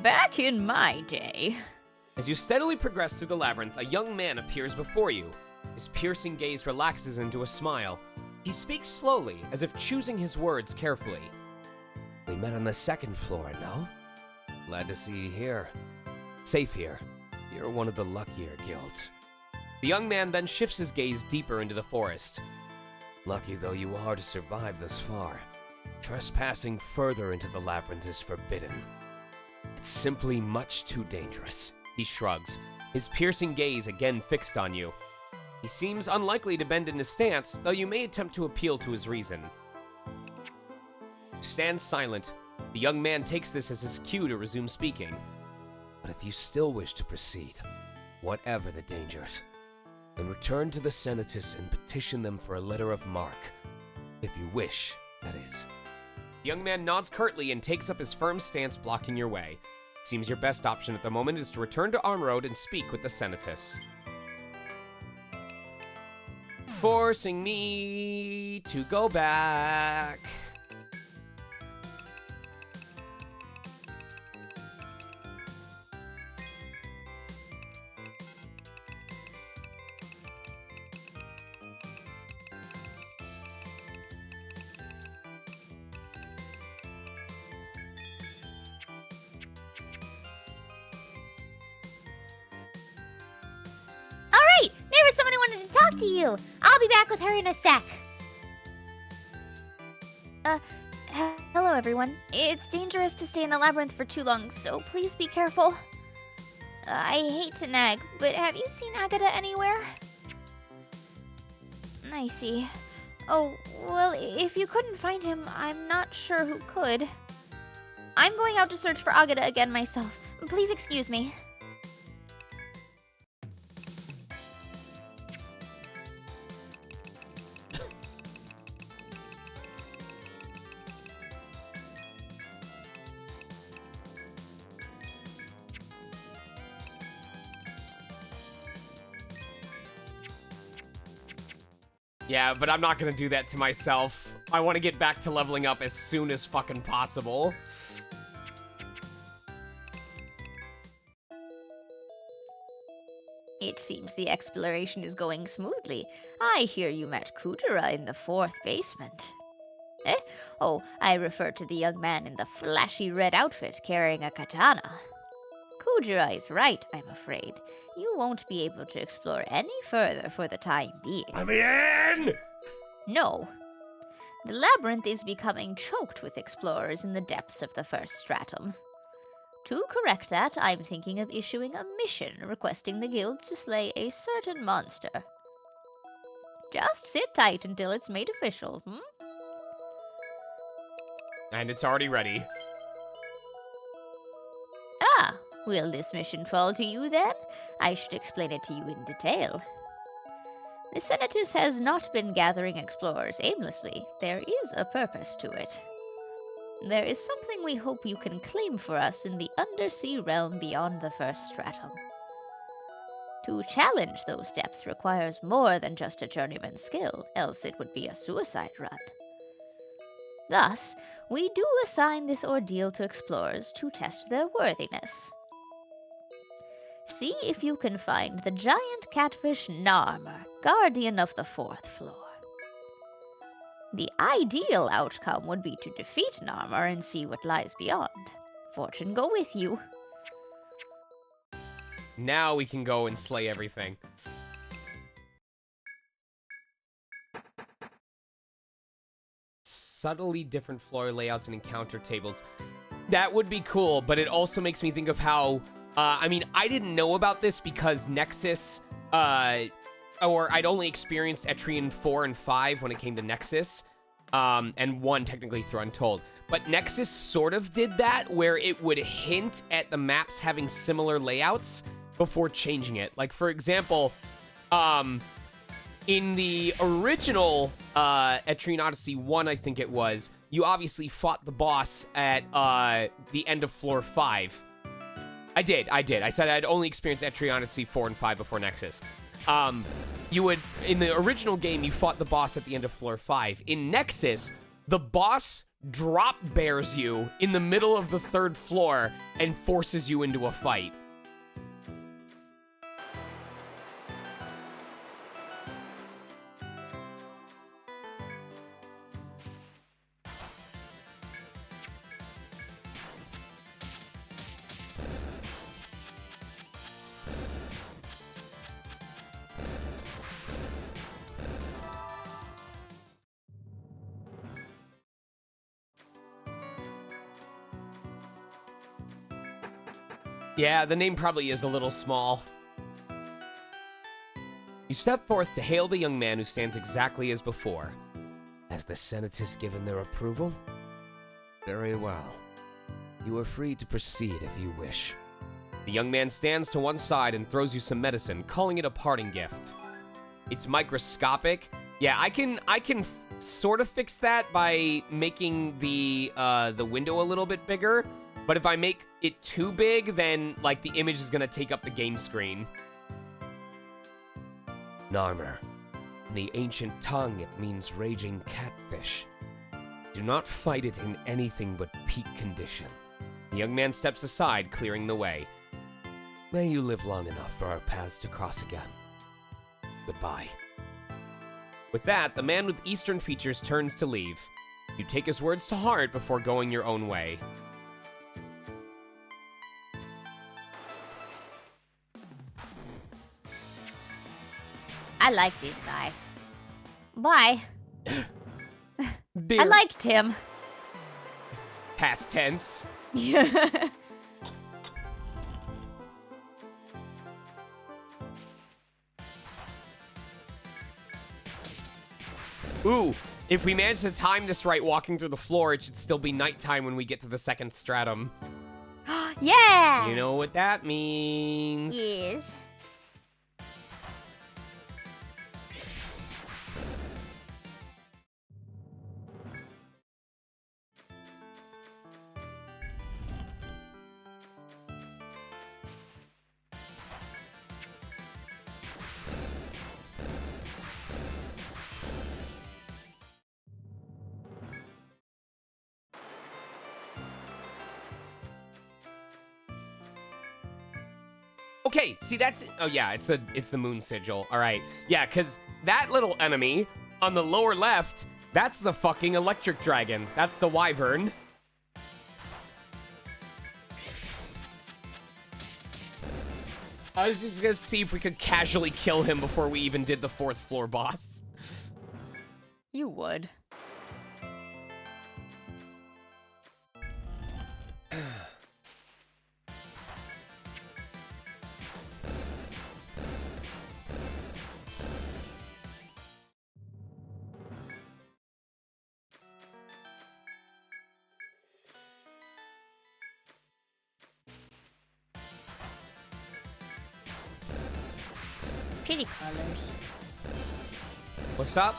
Back in my day. As you steadily progress through the labyrinth, a young man appears before you. His piercing gaze relaxes into a smile. He speaks slowly, as if choosing his words carefully. We met on the 2nd floor, no? Glad to see you here. Safe here. You're one of the luckier guilds. The young man then shifts his gaze deeper into the forest. Lucky though you are to survive this far, trespassing further into the labyrinth is forbidden. It's simply much too dangerous. He shrugs, his piercing gaze again fixed on you. He seems unlikely to bend in his stance, though you may attempt to appeal to his reason. You stand silent. The young man takes this as his cue to resume speaking. But if you still wish to proceed, whatever the dangers, then return to the Senatus and petition them for a letter of marque. If you wish, that is. The young man nods curtly and takes up his firm stance, blocking your way. Seems your best option at the moment is to return to Arm Road and speak with the Senatus. Forcing me to go back. Alright, there was someone who wanted to talk to you. I'll be back with her in a sec. Hello everyone. It's dangerous to stay in the labyrinth for too long, so please be careful. I hate to nag, but have you seen Agata anywhere? I see. Oh, well, if you couldn't find him, I'm not sure who could. I'm going out to search for Agata again myself. Please excuse me. Yeah, but I'm not gonna do that to myself. I want to get back to leveling up as soon as fucking possible. It seems the exploration is going smoothly. I hear you met Kudera in the 4th basement. Eh? Oh, I refer to the young man in the flashy red outfit carrying a katana. Kudera is right, I'm afraid. You won't be able to explore any further for the time being. Let me in! No. The labyrinth is becoming choked with explorers in the depths of the 1st stratum. To correct that, I'm thinking of issuing a mission requesting the guild to slay a certain monster. Just sit tight until it's made official, And it's already ready. Ah, will this mission fall to you then? I should explain it to you in detail. The Senatus has not been gathering explorers aimlessly. There is a purpose to it. There is something we hope you can claim for us in the undersea realm beyond the 1st stratum. To challenge those depths requires more than just a journeyman's skill, else it would be a suicide run. Thus, we do assign this ordeal to explorers to test their worthiness. See if you can find the giant catfish Narmer, guardian of the 4th floor. The ideal outcome would be to defeat Narmer and see what lies beyond. Fortune go with you. Now we can go and slay everything. Subtly different floor layouts and encounter tables. That would be cool, but it also makes me think of how... I mean, I didn't know about this because Nexus... or I'd only experienced ETRIAN 4 and 5 when it came to Nexus. And 1 technically through Untold. But Nexus sort of did that, where it would hint at the maps having similar layouts before changing it. Like, for example, in the original ETRIAN Odyssey 1, I think it was, you obviously fought the boss at the end of floor 5. I did. I said I'd only experienced ETRIAN Odyssey 4 and 5 before Nexus. You would, in the original game, you fought the boss at the end of floor 5. In Nexus, the boss drop bears you in the middle of the 3rd floor and forces you into a fight. Yeah, the name probably is a little small. You step forth to hail the young man who stands exactly as before. Has the Senatus given their approval? Very well. You are free to proceed if you wish. The young man stands to one side and throws you some medicine, calling it a parting gift. It's microscopic. Yeah, I can sort of fix that by making the window a little bit bigger. But if I make it too big, then, like, the image is going to take up the game screen. Narmer. In the ancient tongue, it means raging catfish. Do not fight it in anything but peak condition. The young man steps aside, clearing the way. May you live long enough for our paths to cross again. Goodbye. With that, the man with Eastern features turns to leave. You take his words to heart before going your own way. I like this guy. Bye. Dear I liked him. past tense. Yeah. Ooh, if we manage to time this right walking through the floor, it should still be nighttime when we get to the 2nd stratum. Yeah. You know what that means. Yes. Okay, see that's oh yeah, it's the moon sigil. All right. Yeah, cuz that little enemy on the lower left, that's the fucking electric dragon. That's the wyvern. I was just going to see if we could casually kill him before we even did the 4th floor boss. You would. Pretty colors. What's up?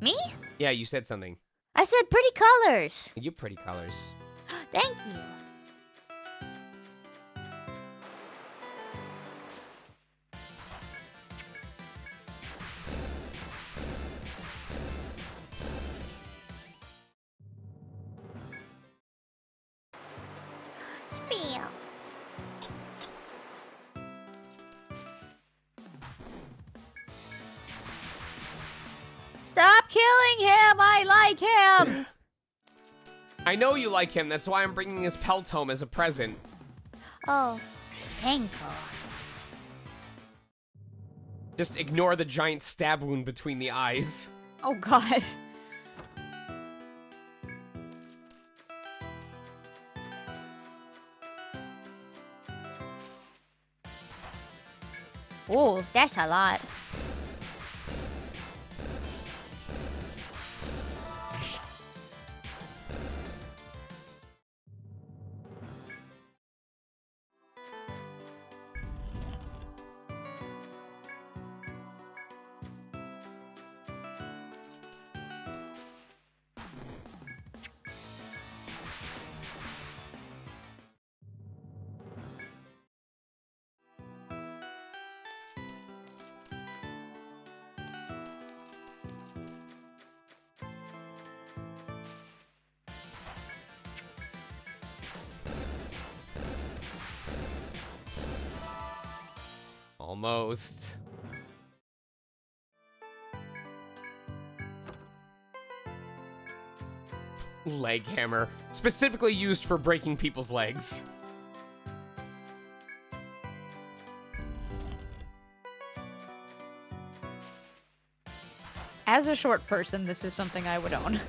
Me? Yeah, you said something. I said pretty colors. You pretty colors. Thank you. Spiel. Stop killing him! I like him! I know you like him. That's why I'm bringing his pelt home as a present. Oh, thank you. Just ignore the giant stab wound between the eyes. Oh god. Oh, that's a lot. Almost. Leg hammer. Specifically used for breaking people's legs. As a short person, this is something I would own.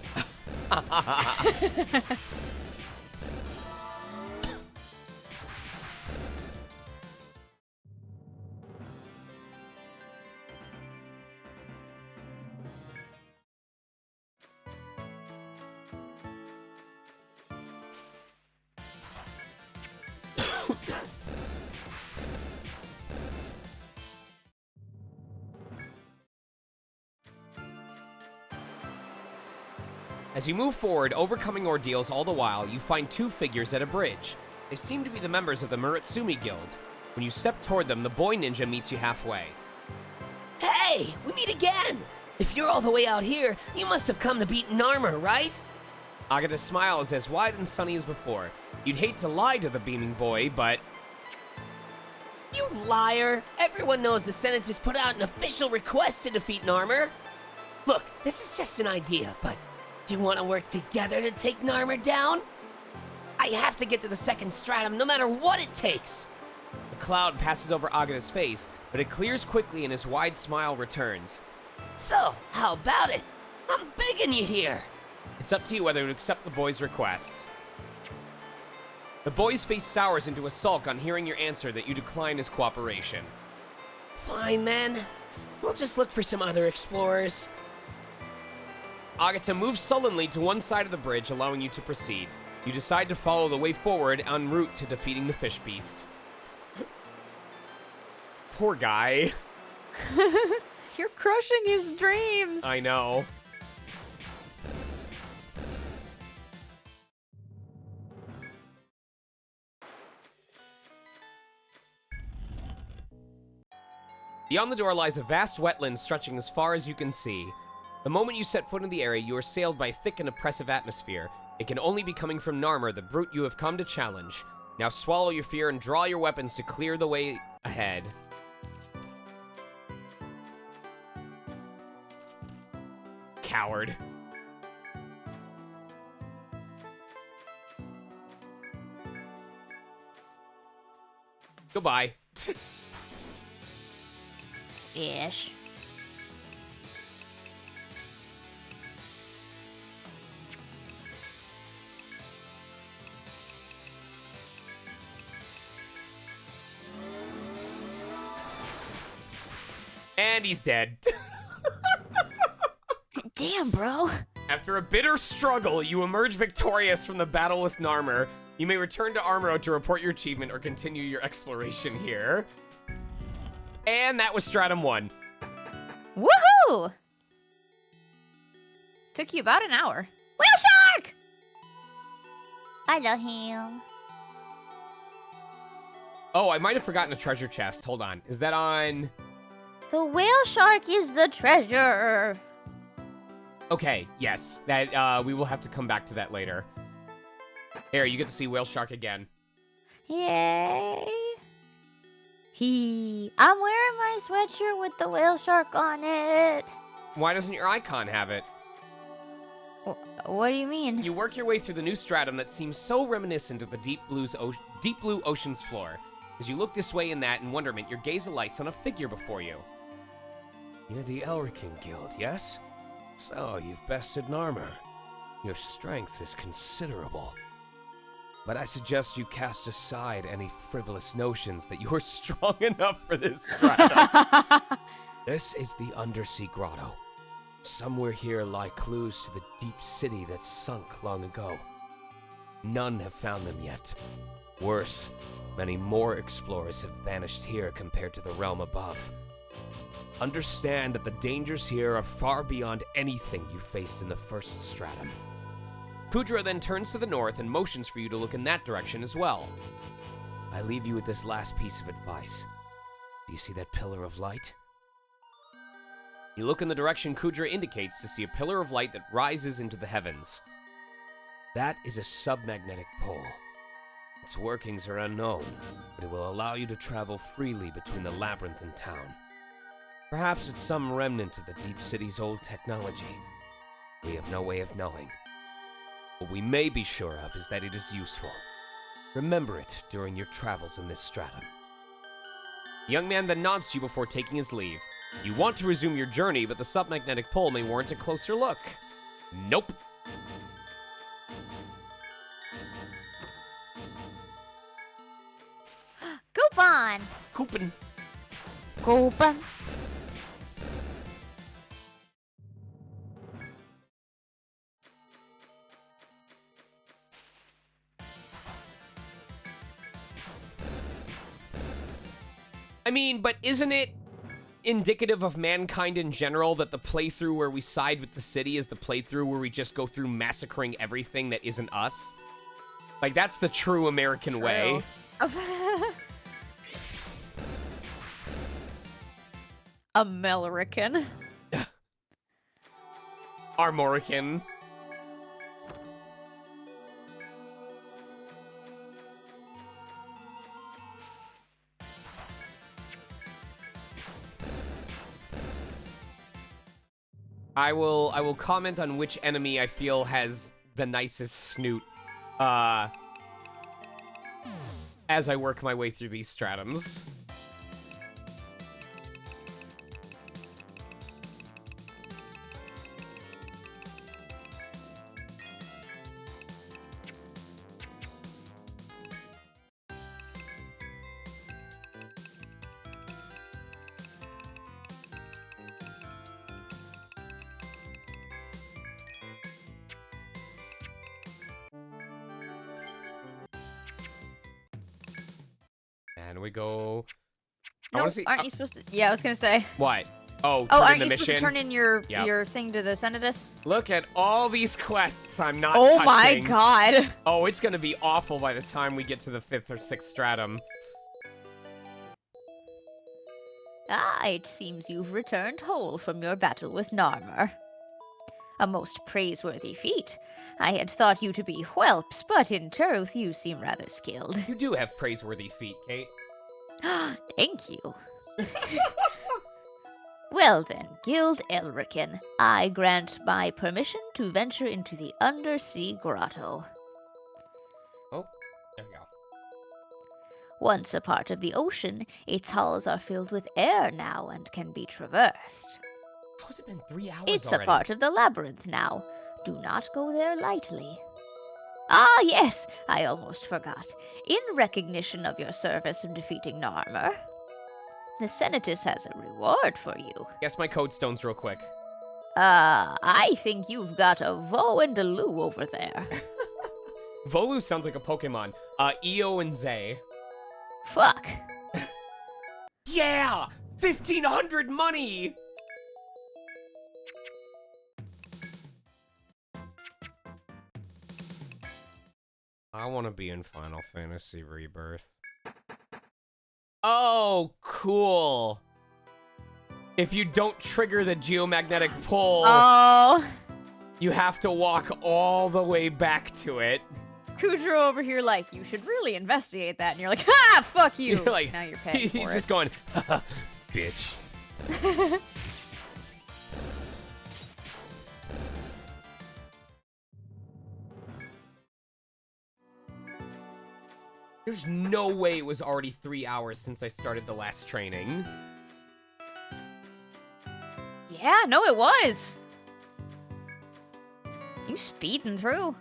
As you move forward, overcoming ordeals all the while, you find two figures at a bridge. They seem to be the members of the Murutsumi Guild. When you step toward them, the boy ninja meets you halfway. Hey, we meet again! If you're all the way out here, you must have come to beat Narmer, right? Agata's smile is as wide and sunny as before. You'd hate to lie to the beaming boy, but... You liar! Everyone knows the Senate has put out an official request to defeat Narmer. Look, this is just an idea, but do you want to work together to take Narmer down? I have to get to the second stratum no matter what it takes. The cloud passes over Agata's face, but it clears quickly and his wide smile returns. So, how about it? I'm begging you here. It's up to you whether to accept the boy's request. The boy's face sours into a sulk on hearing your answer that you decline his cooperation. Fine, then. We'll just look for some other explorers. Agata moves sullenly to one side of the bridge, allowing you to proceed. You decide to follow the way forward en route to defeating the fish beast. Poor guy. You're crushing his dreams. I know. Beyond the door lies a vast wetland stretching as far as you can see. The moment you set foot in the area, you are assailed by thick and oppressive atmosphere. It can only be coming from Narmer, the brute you have come to challenge. Now swallow your fear and draw your weapons to clear the way ahead. Coward. Goodbye. Ish. And he's dead. Damn, bro. After a bitter struggle, you emerge victorious from the battle with Narmer. You may return to Armoro to report your achievement or continue your exploration here. And that was Stratum 1. Woohoo! Took you about an hour. Whale shark! I love him. Oh, I might have forgotten a treasure chest. Hold on. Is that on... The whale shark is the treasure. Okay, yes. That we will have to come back to that later. Here, you get to see Whale Shark again. Yay. I'm wearing my sweatshirt with the whale shark on it. Why doesn't your icon have it? What do you mean? You work your way through the new stratum that seems so reminiscent of the deep blue ocean's floor. As you look this way and that in wonderment, your gaze alights on a figure before you. You're the Elrican Guild, yes? So, you've bested Narmer. Your strength is considerable. But I suggest you cast aside any frivolous notions that You're strong enough for this stratum. This is the Undersea Grotto. Somewhere here lie clues to the deep city that sunk long ago. None have found them yet. Worse, many more explorers have vanished here compared to the realm above. Understand that the dangers here are far beyond anything you faced in the first stratum. Kudra then turns to the north and motions for you to look in that direction as well. I leave you with this last piece of advice. Do you see that pillar of light? You look in the direction Kudra indicates to see a pillar of light that rises into the heavens. That is a submagnetic pole. Its workings are unknown, but it will allow you to travel freely between the labyrinth and town. Perhaps it's some remnant of the deep city's old technology. We have no way of knowing. What we may be sure of is that it is useful. Remember it during your travels in this stratum. The young man then nods to you before taking his leave. You want to resume your journey, but the submagnetic pole may warrant a closer look. Nope. Coupon. Coupon. Coupon. I mean, but isn't it indicative of mankind in general that the playthrough where we side with the city is the playthrough where we just go through massacring everything that isn't us? Like, that's the true American way. American. Armorican. I will comment on which enemy I feel has the nicest snoot as I work my way through these stratums. And we go. I No, wanna see. aren't you supposed to? Yeah, I was gonna say. What? Oh, Oh, turn in aren't the you mission. supposed to turn in your Yep. thing to the Senatus? Look at all these quests I'm not Oh touching. my god. Oh, it's gonna be awful by the time we get to the 5th or 6th stratum. Ah, it seems you've returned whole from your battle with Narmer. A most praiseworthy feat. I had thought you to be whelps, but in truth, you seem rather skilled. You do have praiseworthy feet, Kate. Thank you. Well then, Guild Elrican, I grant my permission to venture into the undersea grotto. Oh, there we go. Once a part of the ocean, its halls are filled with air now and can be traversed. How has it been 3 hours It's already? a part of the labyrinth now. Do not go there lightly. Ah, yes, I almost forgot. In recognition of your service in defeating Narmer, the Senatus has a reward for you. Guess my code stones real quick. I think you've got a Vo and a Lu over there. Volu sounds like a Pokemon. EO and Zay. Fuck. Yeah! 1,500 money! I want to be in Final Fantasy Rebirth. Oh, cool. If you don't trigger the geomagnetic pull, Oh. you have to walk all the way back to it. Kudro over here like, you should really investigate that. And you're like, ha, fuck you. You're like, now you're paying he's for just it. going, bitch. There's no way it was already 3 hours since I started the last training. Yeah, no, it was. You speeding through.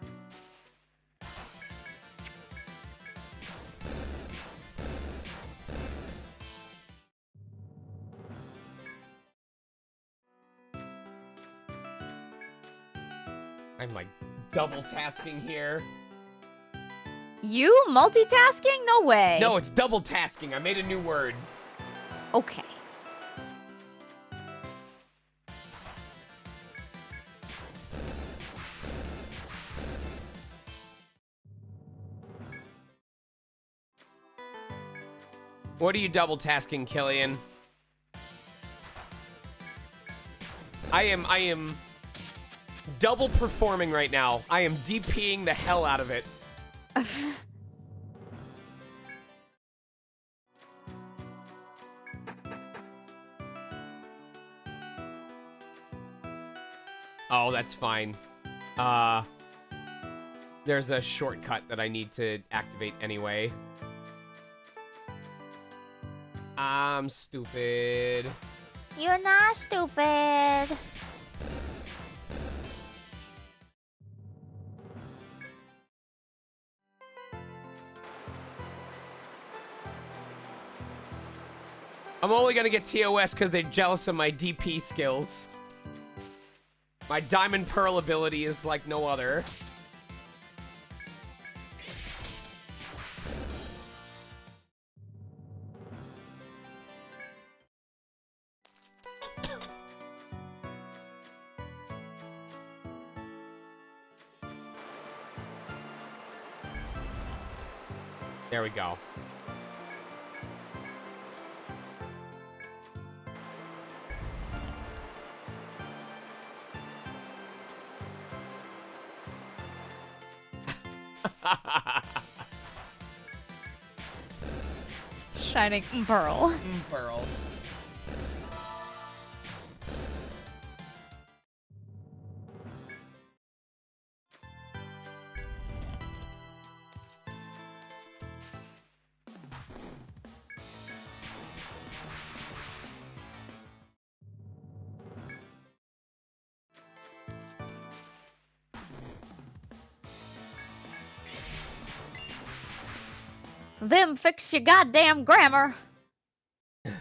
I'm like double tasking here. You multitasking? No way. No, it's double tasking. I made a new word. Okay. What are you double tasking, Killian? I am double performing right now. I am DPing the hell out of it. Oh, that's fine. There's a shortcut that I need to activate anyway. I'm stupid. You're not stupid. I'm only gonna get TOS because they're jealous of my DP skills. My Diamond Pearl ability is like no other. There we go. Shining Pearl. Pearl. Vim, fix your goddamn grammar. All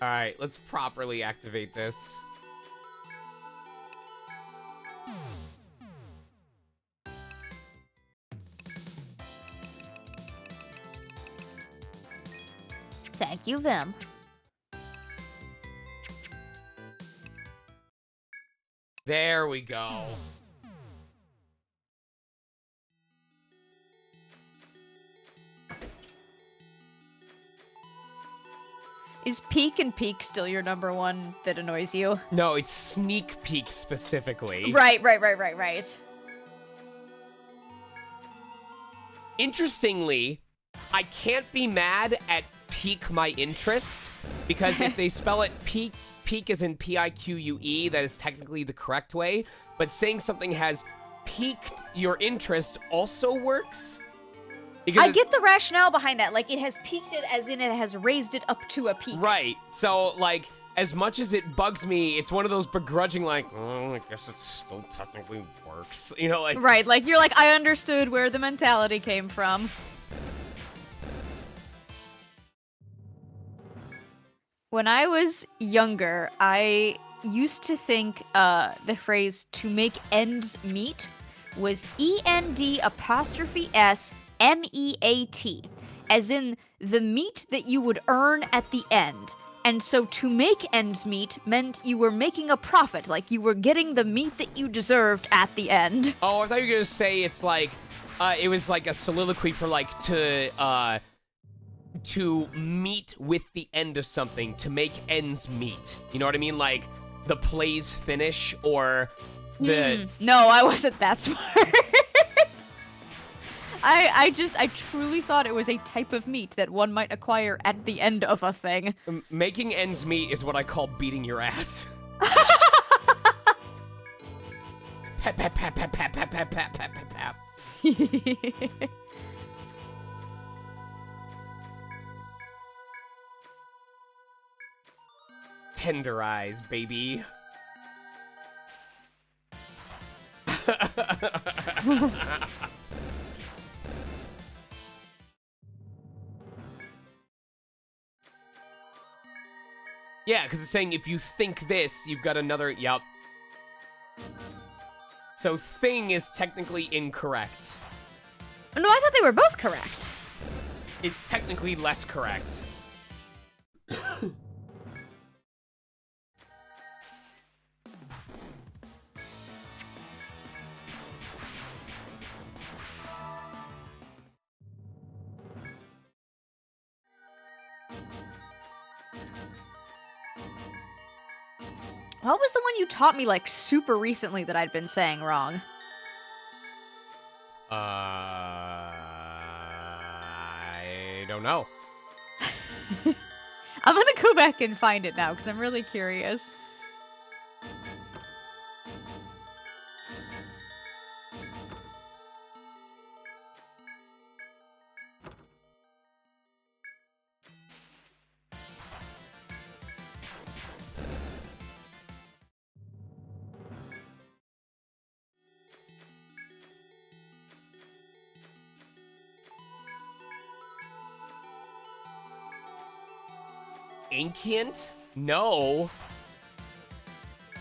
right, let's properly activate this. Thank you, Vim. There we go. Is peek and peek still your number one that annoys you? No, it's sneak peek specifically. Right. Interestingly, I can't be mad at pique my interest, because if they spell it peak as in Pique, that is technically the correct way, but saying something has piqued your interest also works. Because I get the rationale behind that. Like, it has peaked it as in it has raised it up to a peak. Right. So, like, as much as it bugs me, it's one of those begrudging, like, oh, I guess it still technically works. You know, like... Right, like, you're like, I understood where the mentality came from. When I was younger, I used to think the phrase "to make ends meet" was END''S''MEAT, as in the meat that you would earn at the end. And so to make ends meet meant you were making a profit, like you were getting the meat that you deserved at the end. Oh, I thought you were gonna say it's like, it was like a soliloquy for like to meet with the end of something, to make ends meet. You know what I mean? Like the play's finish or the... No, I wasn't that smart. I truly thought it was a type of meat that one might acquire at the end of a thing. Making ends meet is what I call beating your ass. Pap, pap, pap, pap, pap, pap, pap, pap, pap, pap, pap. Tenderize, baby. Yeah, because it's saying if you think this, you've got another... Yup. So thing is technically incorrect. No, I thought they were both correct. It's technically less correct. What was the one you taught me, like, super recently that I'd been saying wrong? I don't know. I'm gonna go back and find it now, because I'm really curious. Ancient? No.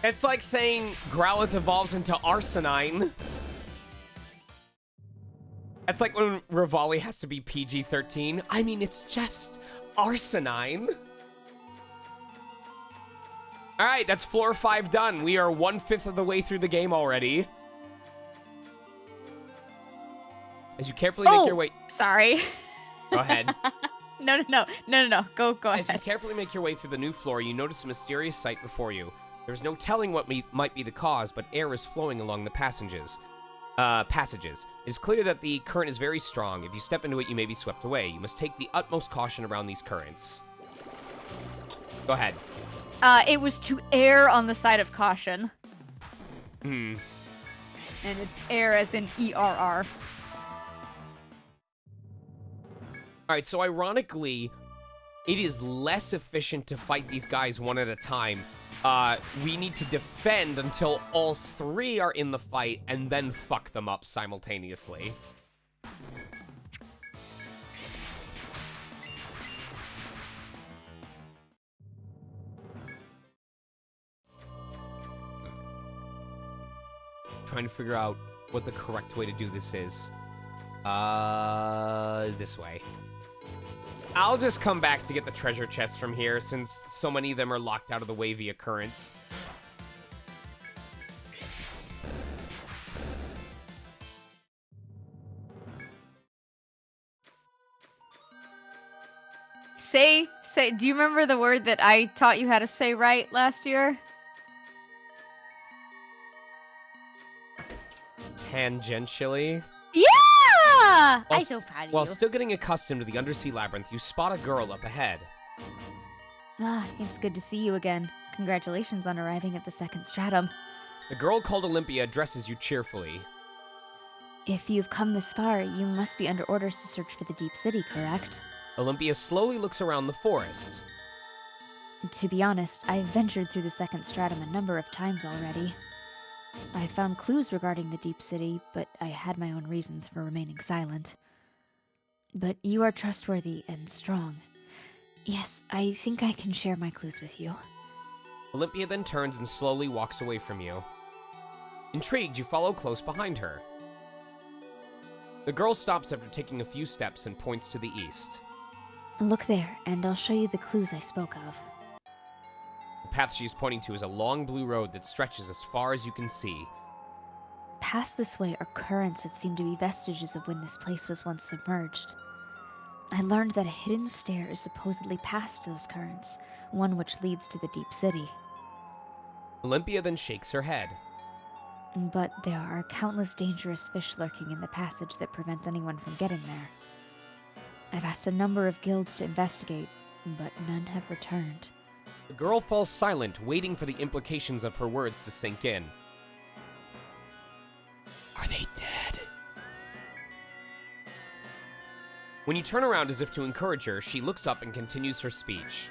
It's like saying Growlithe evolves into Arsenine. That's like when Rivali has to be PG-13. I mean, it's just Arsenine. Alright, that's floor 5 done. We are 1/5 of the way through the game already. As you carefully make your way... Sorry. Go ahead. No. Go As you ahead. carefully make your way through the new floor, you notice a mysterious sight before you. There's no telling what might be the cause, but air is flowing along the passages. It is clear that the current is very strong. If you step into it, you may be swept away. You must take the utmost caution around these currents. Go ahead. It was to err on the side of caution. Hmm. And it's air as in ERR. Alright, so ironically, it is less efficient to fight these guys one at a time. We need to defend until all 3 are in the fight, and then fuck them up simultaneously. Trying to figure out what the correct way to do this is. This way. I'll just come back to get the treasure chests from here, since so many of them are locked out of the way via currents. Say, do you remember the word that I taught you how to say right last year? Tangentially. Yeah! While I'm so proud of While you. still getting accustomed to the undersea labyrinth, you spot a girl up ahead. Ah, it's good to see you again. Congratulations on arriving at the second stratum. The girl called Olympia addresses you cheerfully. If you've come this far, you must be under orders to search for the Deep City, correct? Olympia slowly looks around the forest. To be honest, I've ventured through the second stratum a number of times already. I found clues regarding the Deep City, but I had my own reasons for remaining silent. But you are trustworthy and strong. Yes, I think I can share my clues with you. Olympia then turns and slowly walks away from you. Intrigued, you follow close behind her. The girl stops after taking a few steps and points to the east. Look there, and I'll show you the clues I spoke of. The path she's pointing to is a long blue road that stretches as far as you can see. Past this way are currents that seem to be vestiges of when this place was once submerged. I learned that a hidden stair is supposedly past those currents, one which leads to the Deep City. Olympia then shakes her head. But there are countless dangerous fish lurking in the passage that prevent anyone from getting there. I've asked a number of guilds to investigate, but none have returned. The girl falls silent, waiting for the implications of her words to sink in. Are they dead? When you turn around as if to encourage her, she looks up and continues her speech.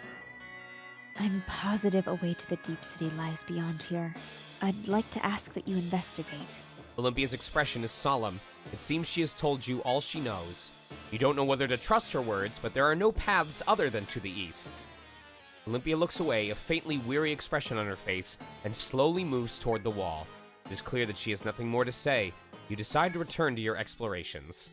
I'm positive a way to the Deep City lies beyond here. I'd like to ask that you investigate. Olympia's expression is solemn. It seems she has told you all she knows. You don't know whether to trust her words, but there are no paths other than to the east. Olympia looks away, a faintly weary expression on her face, and slowly moves toward the wall. It is clear that she has nothing more to say. You decide to return to your explorations.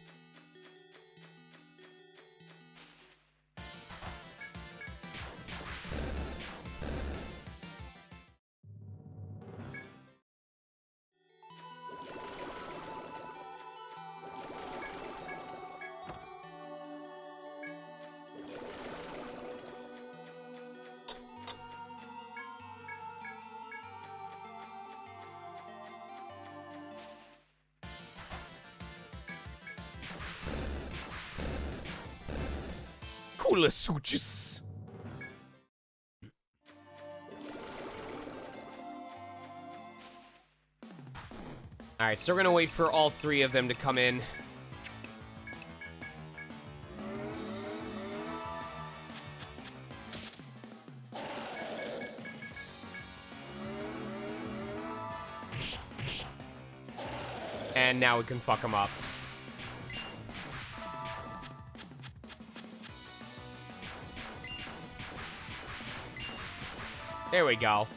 Cooler switches. Alright, so we're gonna wait for all three of them to come in. And now we can fuck them up. There we go.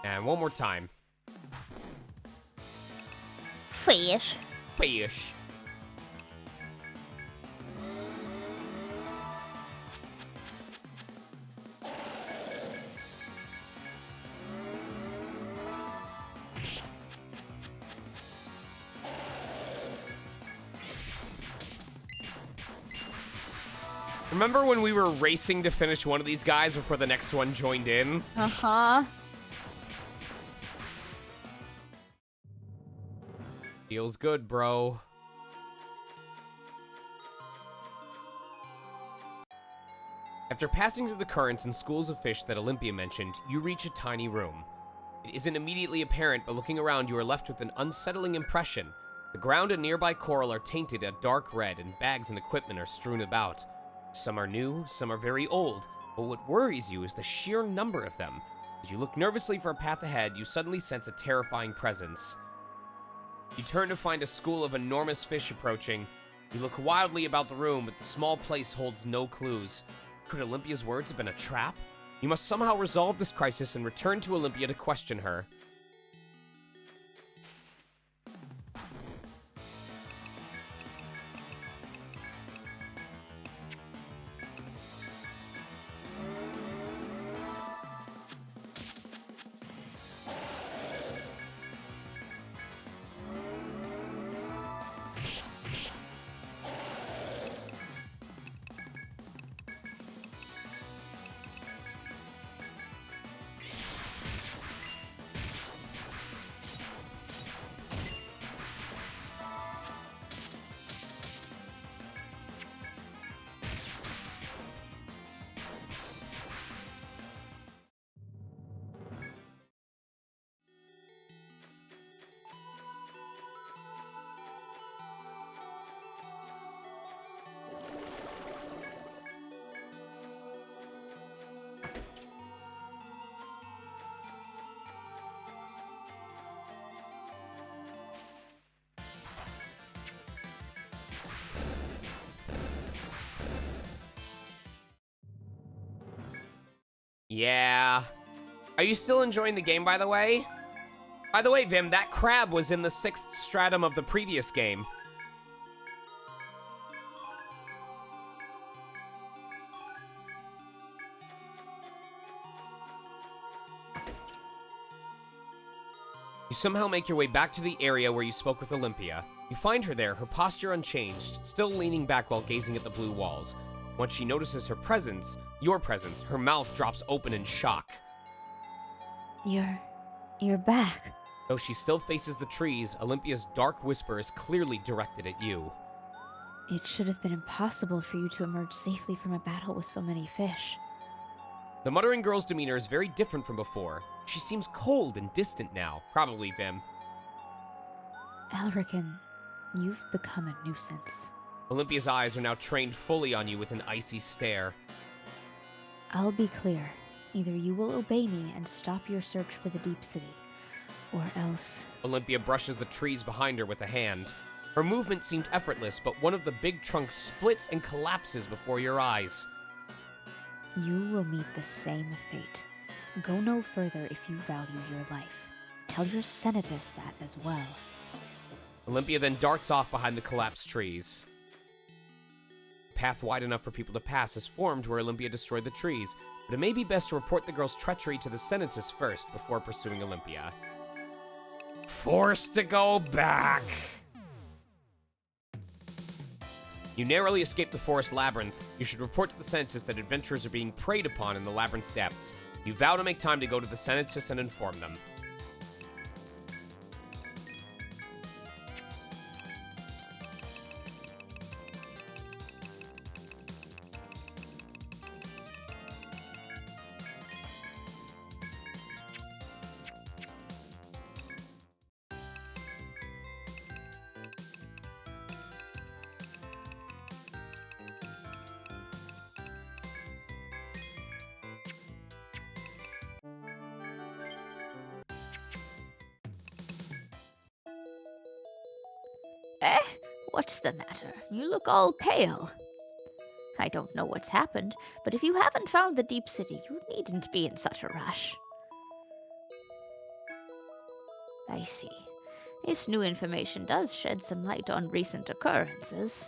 And one more time. Fish. Fish. Remember when we were racing to finish one of these guys before the next one joined in? Uh-huh. Feels good, bro. After passing through the currents and schools of fish that Olympia mentioned, you reach a tiny room. It isn't immediately apparent, but looking around you are left with an unsettling impression. The ground and nearby coral are tainted a dark red, and bags and equipment are strewn about. Some are new, some are very old, but what worries you is the sheer number of them. As you look nervously for a path ahead, you suddenly sense a terrifying presence. You turn to find a school of enormous fish approaching. You look wildly about the room, but the small place holds no clues. Could Olympia's words have been a trap? You must somehow resolve this crisis and return to Olympia to question her. Yeah. Are you still enjoying the game, by the way? By the way, Vim, that crab was in the 6th stratum of the previous game. You somehow make your way back to the area where you spoke with Olympia. You find her there, her posture unchanged, still leaning back while gazing at the blue walls. Once she notices her presence, your presence, her mouth drops open in shock. You're back. Though she still faces the trees, Olympia's dark whisper is clearly directed at you. It should have been impossible for you to emerge safely from a battle with so many fish. The muttering girl's demeanor is very different from before. She seems cold and distant now. Probably, Vim. Elrican, you've become a nuisance. Olympia's eyes are now trained fully on you with an icy stare. I'll be clear. Either you will obey me and stop your search for the Deep City, or else... Olympia brushes the trees behind her with a hand. Her movement seemed effortless, but one of the big trunks splits and collapses before your eyes. You will meet the same fate. Go no further if you value your life. Tell your Senatus that as well. Olympia then darts off behind the collapsed trees. A path wide enough for people to pass is formed where Olympia destroyed the trees, but it may be best to report the girl's treachery to the Senatus first before pursuing Olympia. Forced to go back! You narrowly escape the forest labyrinth. You should report to the Senatus that adventurers are being preyed upon in the labyrinth's depths. You vow to make time to go to the Senatus and inform them. What's the matter? You look all pale. I don't know what's happened, but if you haven't found the Deep City, you needn't be in such a rush. I see. This new information does shed some light on recent occurrences.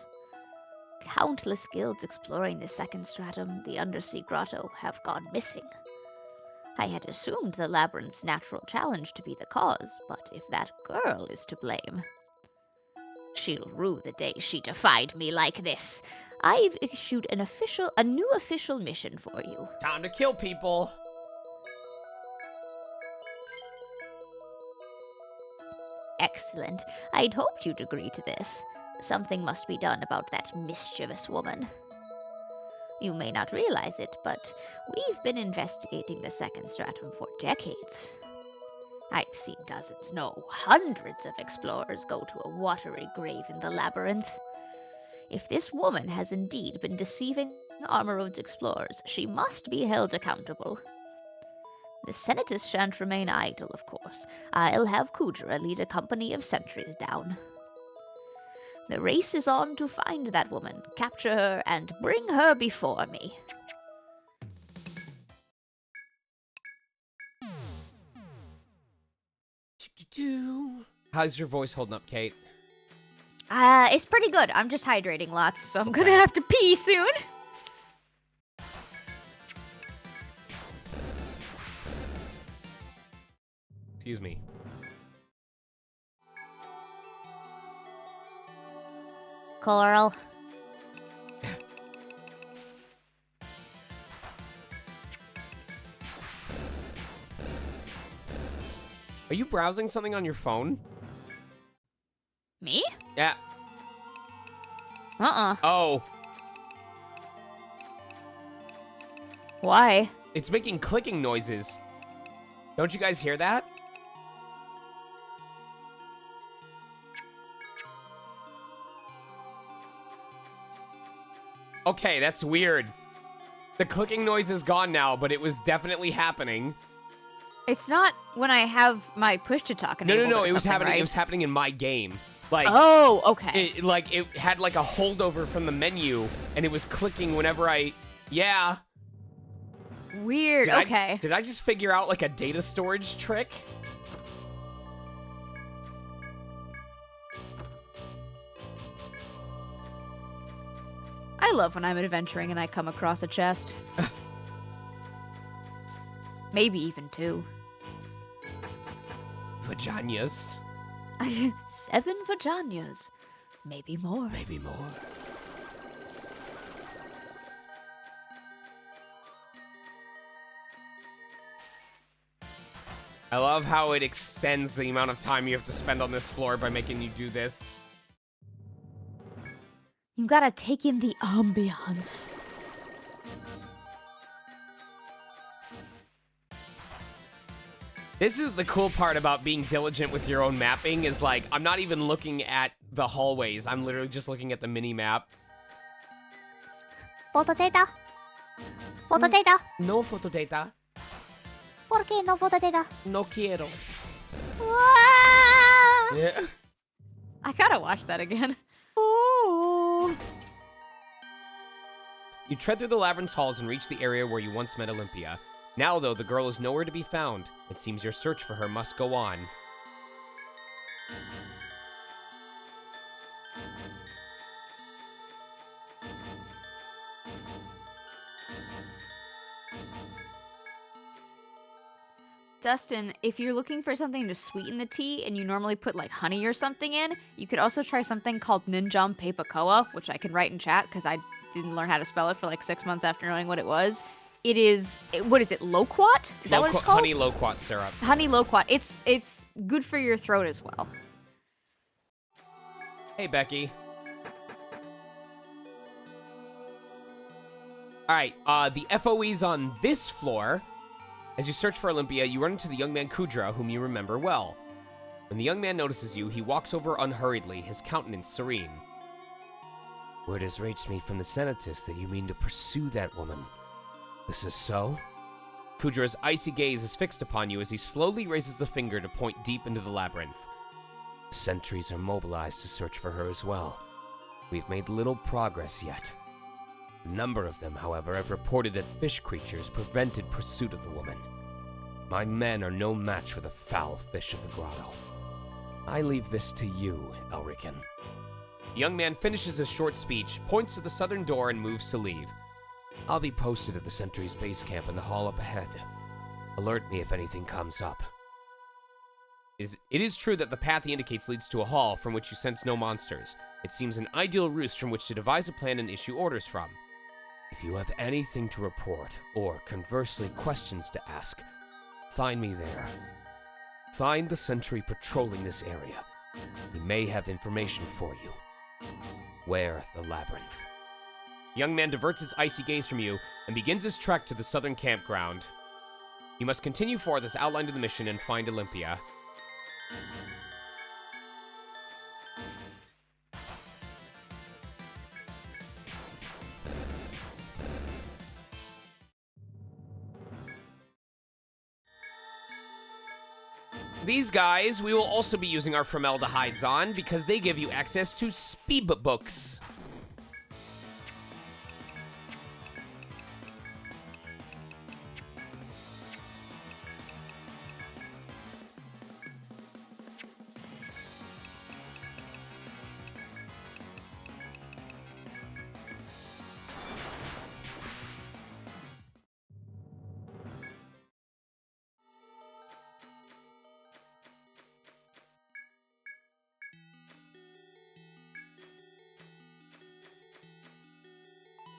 Countless guilds exploring the second stratum, the undersea grotto, have gone missing. I had assumed the labyrinth's natural challenge to be the cause, but if that girl is to blame... She'll rue the day she defied me like this. I've issued a new official mission for you. Time to kill people! Excellent. I'd hoped you'd agree to this. Something must be done about that mischievous woman. You may not realize it, but we've been investigating the second stratum for decades. I've seen dozens, no, hundreds of explorers go to a watery grave in the labyrinth. If this woman has indeed been deceiving Armor Road's explorers, she must be held accountable. The Senatus shan't remain idle, of course. I'll have Kudra lead a company of sentries down. The race is on to find that woman, capture her, and bring her before me. How's your voice holding up, Kate? It's pretty good. I'm just hydrating lots, so I'm gonna have to pee soon. Excuse me. Coral. Are you browsing something on your phone? Me? Yeah. Oh. Why? It's making clicking noises. Don't you guys hear that? Okay, that's weird. The clicking noise is gone now, but it was definitely happening. It's not when I have my push to talk enabled. No, or it was happening. right? It was happening in my game. Like, oh, okay. it had like a holdover from the menu, and it was clicking whenever I. Yeah. Weird. Okay. Did I just figure out like a data storage trick? I love when I'm adventuring and I come across a chest. Maybe even 2. Vaginas. 7 vaginas. Maybe more. Maybe more. I love how it extends the amount of time you have to spend on this floor by making you do this. You gotta take in the ambiance. This is the cool part about being diligent with your own mapping is like, I'm not even looking at the hallways. I'm literally just looking at the mini map. Photo data. Photo data. No photo data. ¿Por qué no photo data? No quiero. Ah! Yeah. I gotta watch that again. You tread through the labyrinth's halls and reach the area where you once met Olympia. Now, though, the girl is nowhere to be found. It seems your search for her must go on. Dustin, if you're looking for something to sweeten the tea and you normally put like honey or something in, you could also try something called Ninjam Papakoa, which I can write in chat because I didn't learn how to spell it for like 6 months after knowing what it was. It is, what is it, loquat? Is that what it's called? Honey loquat syrup. Honey loquat. It's good for your throat as well. Hey, Becky. Alright, the FOE's on this floor. As you search for Olympia, you run into the young man Kudra, whom you remember well. When the young man notices you, he walks over unhurriedly, his countenance serene. Word has reached me from the Senatist that you mean to pursue that woman. This is so? Kudra's icy gaze is fixed upon you as he slowly raises the finger to point deep into the labyrinth. Sentries are mobilized to search for her as well. We've made little progress yet. A number of them, however, have reported that fish creatures prevented pursuit of the woman. My men are no match for the foul fish of the grotto. I leave this to you, Elrican. The young man finishes his short speech, points to the southern door, and moves to leave. I'll be posted at the sentry's base camp in the hall up ahead. Alert me if anything comes up. It is true that the path he indicates leads to a hall from which you sense no monsters. It seems an ideal roost from which to devise a plan and issue orders from. If you have anything to report, or conversely questions to ask, find me there. Find the sentry patrolling this area. He may have information for you. Where the labyrinth? The young man diverts his icy gaze from you and begins his trek to the southern campground. You must continue forth as outlined in the mission and find Olympia. These guys, we will also be using our formaldehydes on because they give you access to speed books.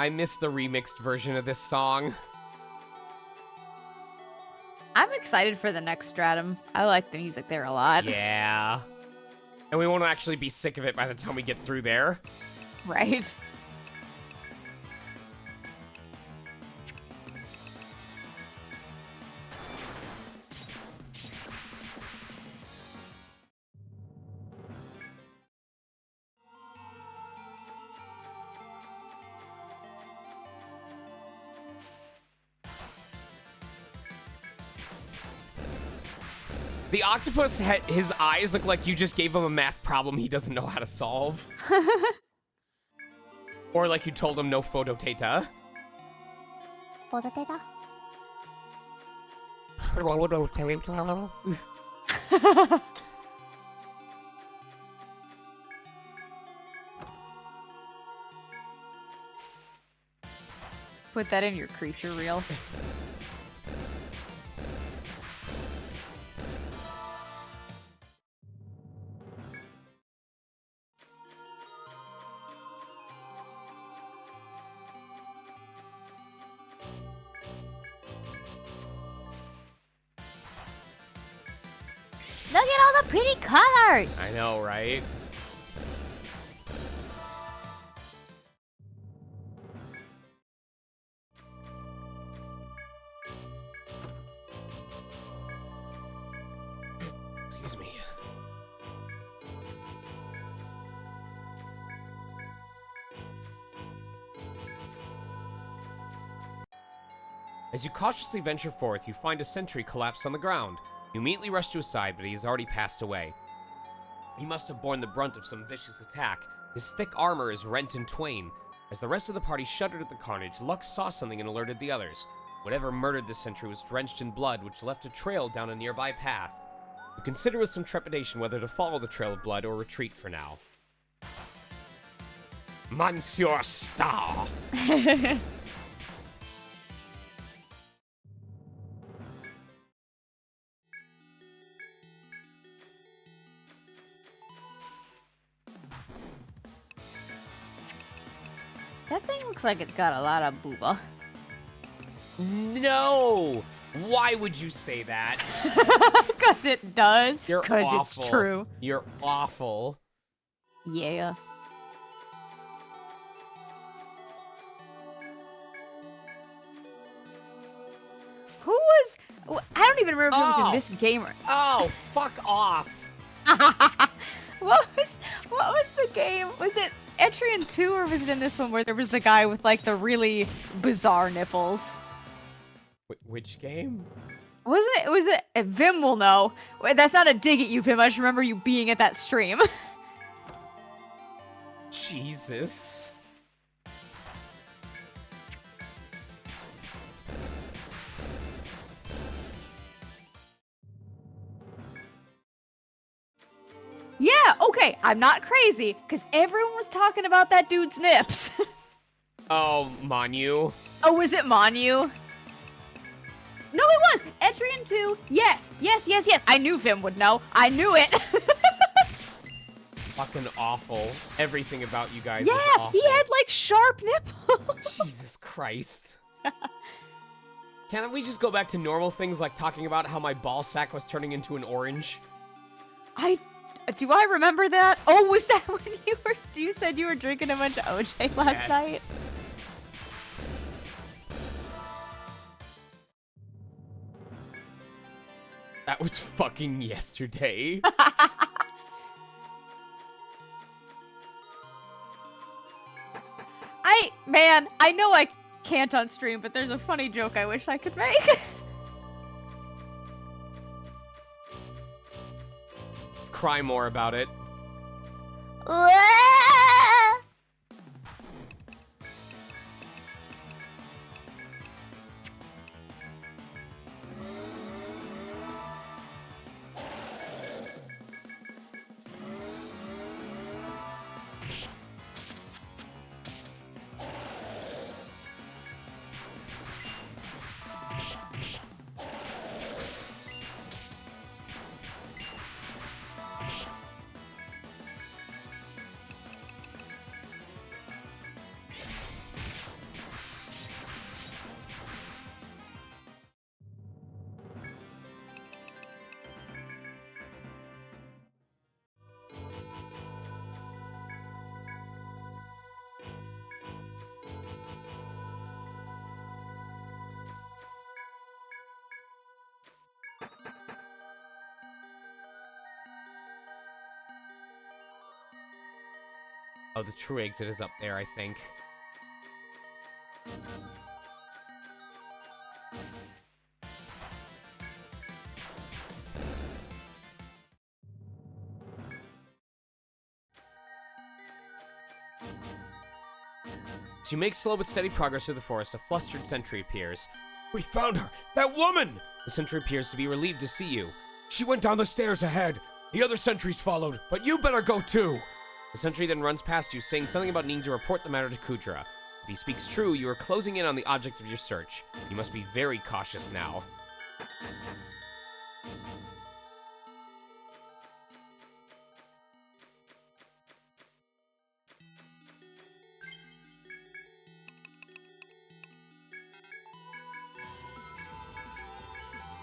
I miss the remixed version of this song. I'm excited for the next stratum. I like the music there a lot. Yeah. And we won't actually be sick of it by the time we get through there. Right? The octopus, his eyes look like you just gave him a math problem he doesn't know how to solve. Or like you told him no photo data. Photo data. Put that in your creature reel. Look at all the pretty colors! I know, right? Excuse me. As you cautiously venture forth, you find a sentry collapsed on the ground. You immediately rush to his side, but he has already passed away. He must have borne the brunt of some vicious attack. His thick armor is rent in twain. As the rest of the party shuddered at the carnage, Lux saw something and alerted the others. Whatever murdered the sentry was drenched in blood, which left a trail down a nearby path. You consider with some trepidation whether to follow the trail of blood or retreat for now. Monsieur Star! That thing looks like it's got a lot of booba. No! Why would you say that? Because it does. You're Because awful. it's true. You're awful. Yeah. Who was... I don't even remember if it was in this game or... Oh, fuck off. What was the game? Was it ETRIAN 2 or was it in this one where there was the guy with like the really bizarre nipples? Which game? Wasn't it? Was it? Vim will know. Wait, that's not a dig at you, Vim. I just remember you being at that stream. Jesus. Yeah, okay, I'm not crazy, because everyone was talking about that dude's nips. Oh, Manu. Oh, was it Manu? No, it was! ETRIAN 2, yes, yes, yes, yes. I knew Vim would know. I knew it. Fucking awful. Everything about you guys is Yeah, awful. he had like sharp nipples. Jesus Christ. Can't we just go back to normal things like talking about how my ball sack was turning into an orange? Do I remember that? Oh, was that when you said you were drinking a bunch of OJ last night? Yes. That was fucking yesterday. Man, I know I can't on stream, but there's a funny joke I wish I could make. Cry more about it. Oh, the true exit is up there, I think. As you make slow but steady progress through the forest, a flustered sentry appears. We found her! That woman! The sentry appears to be relieved to see you. She went down the stairs ahead. The other sentries followed, but you better go too. The sentry then runs past you, saying something about needing to report the matter to Kudra. If he speaks true, you are closing in on the object of your search. You must be very cautious now.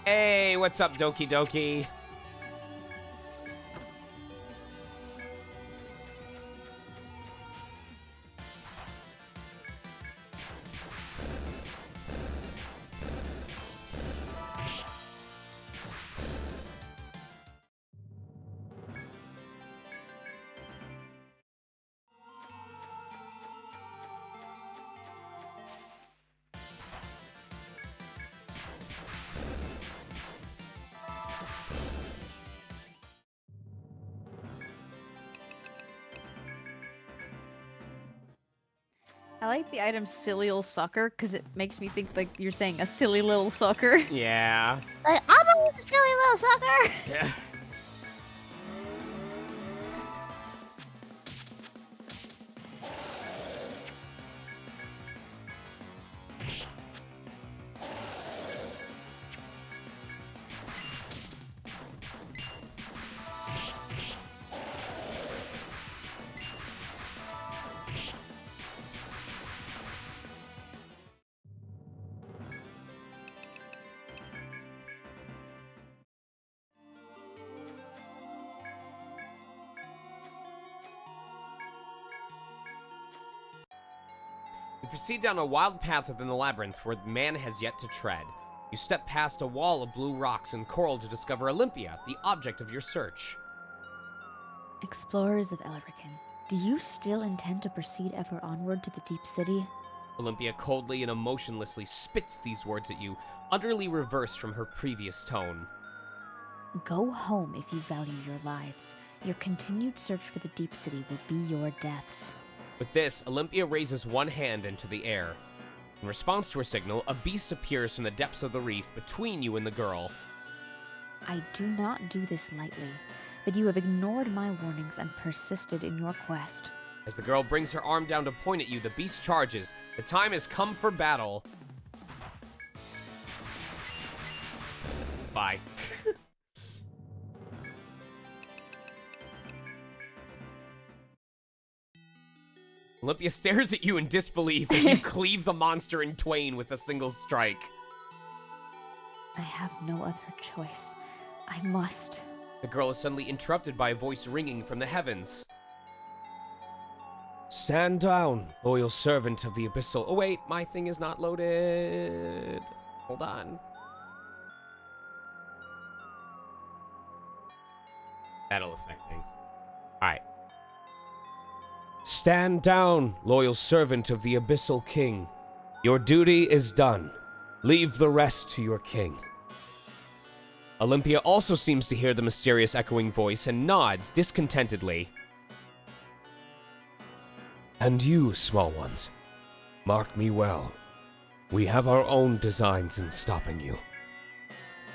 Hey, what's up, Doki Doki? I like the item silly little sucker because it makes me think like you're saying a silly little sucker. Yeah. Like, I'm a silly little sucker. Yeah. You proceed down a wild path within the labyrinth where man has yet to tread. You step past a wall of blue rocks and coral to discover Olympia, the object of your search. Explorers of Elrican, do you still intend to proceed ever onward to the Deep City? Olympia coldly and emotionlessly spits these words at you, utterly reversed from her previous tone. Go home if you value your lives. Your continued search for the Deep City will be your deaths. With this, Olympia raises one hand into the air. In response to her signal, a beast appears from the depths of the reef between you and the girl. I do not do this lightly, but you have ignored my warnings and persisted in your quest. As the girl brings her arm down to point at you, the beast charges. The time has come for battle. Bye. Olympia stares at you in disbelief as you cleave the monster in twain with a single strike. I have no other choice. I must. The girl is suddenly interrupted by a voice ringing from the heavens. Stand down, loyal servant of the abyssal. Oh wait, my thing is not loaded. Hold on. That'll affect things. Alright. Stand down, loyal servant of the abyssal king. Your duty is done. Leave the rest to your king. Olympia also seems to hear the mysterious echoing voice and nods discontentedly. And you, small ones, mark me well. We have our own designs in stopping you.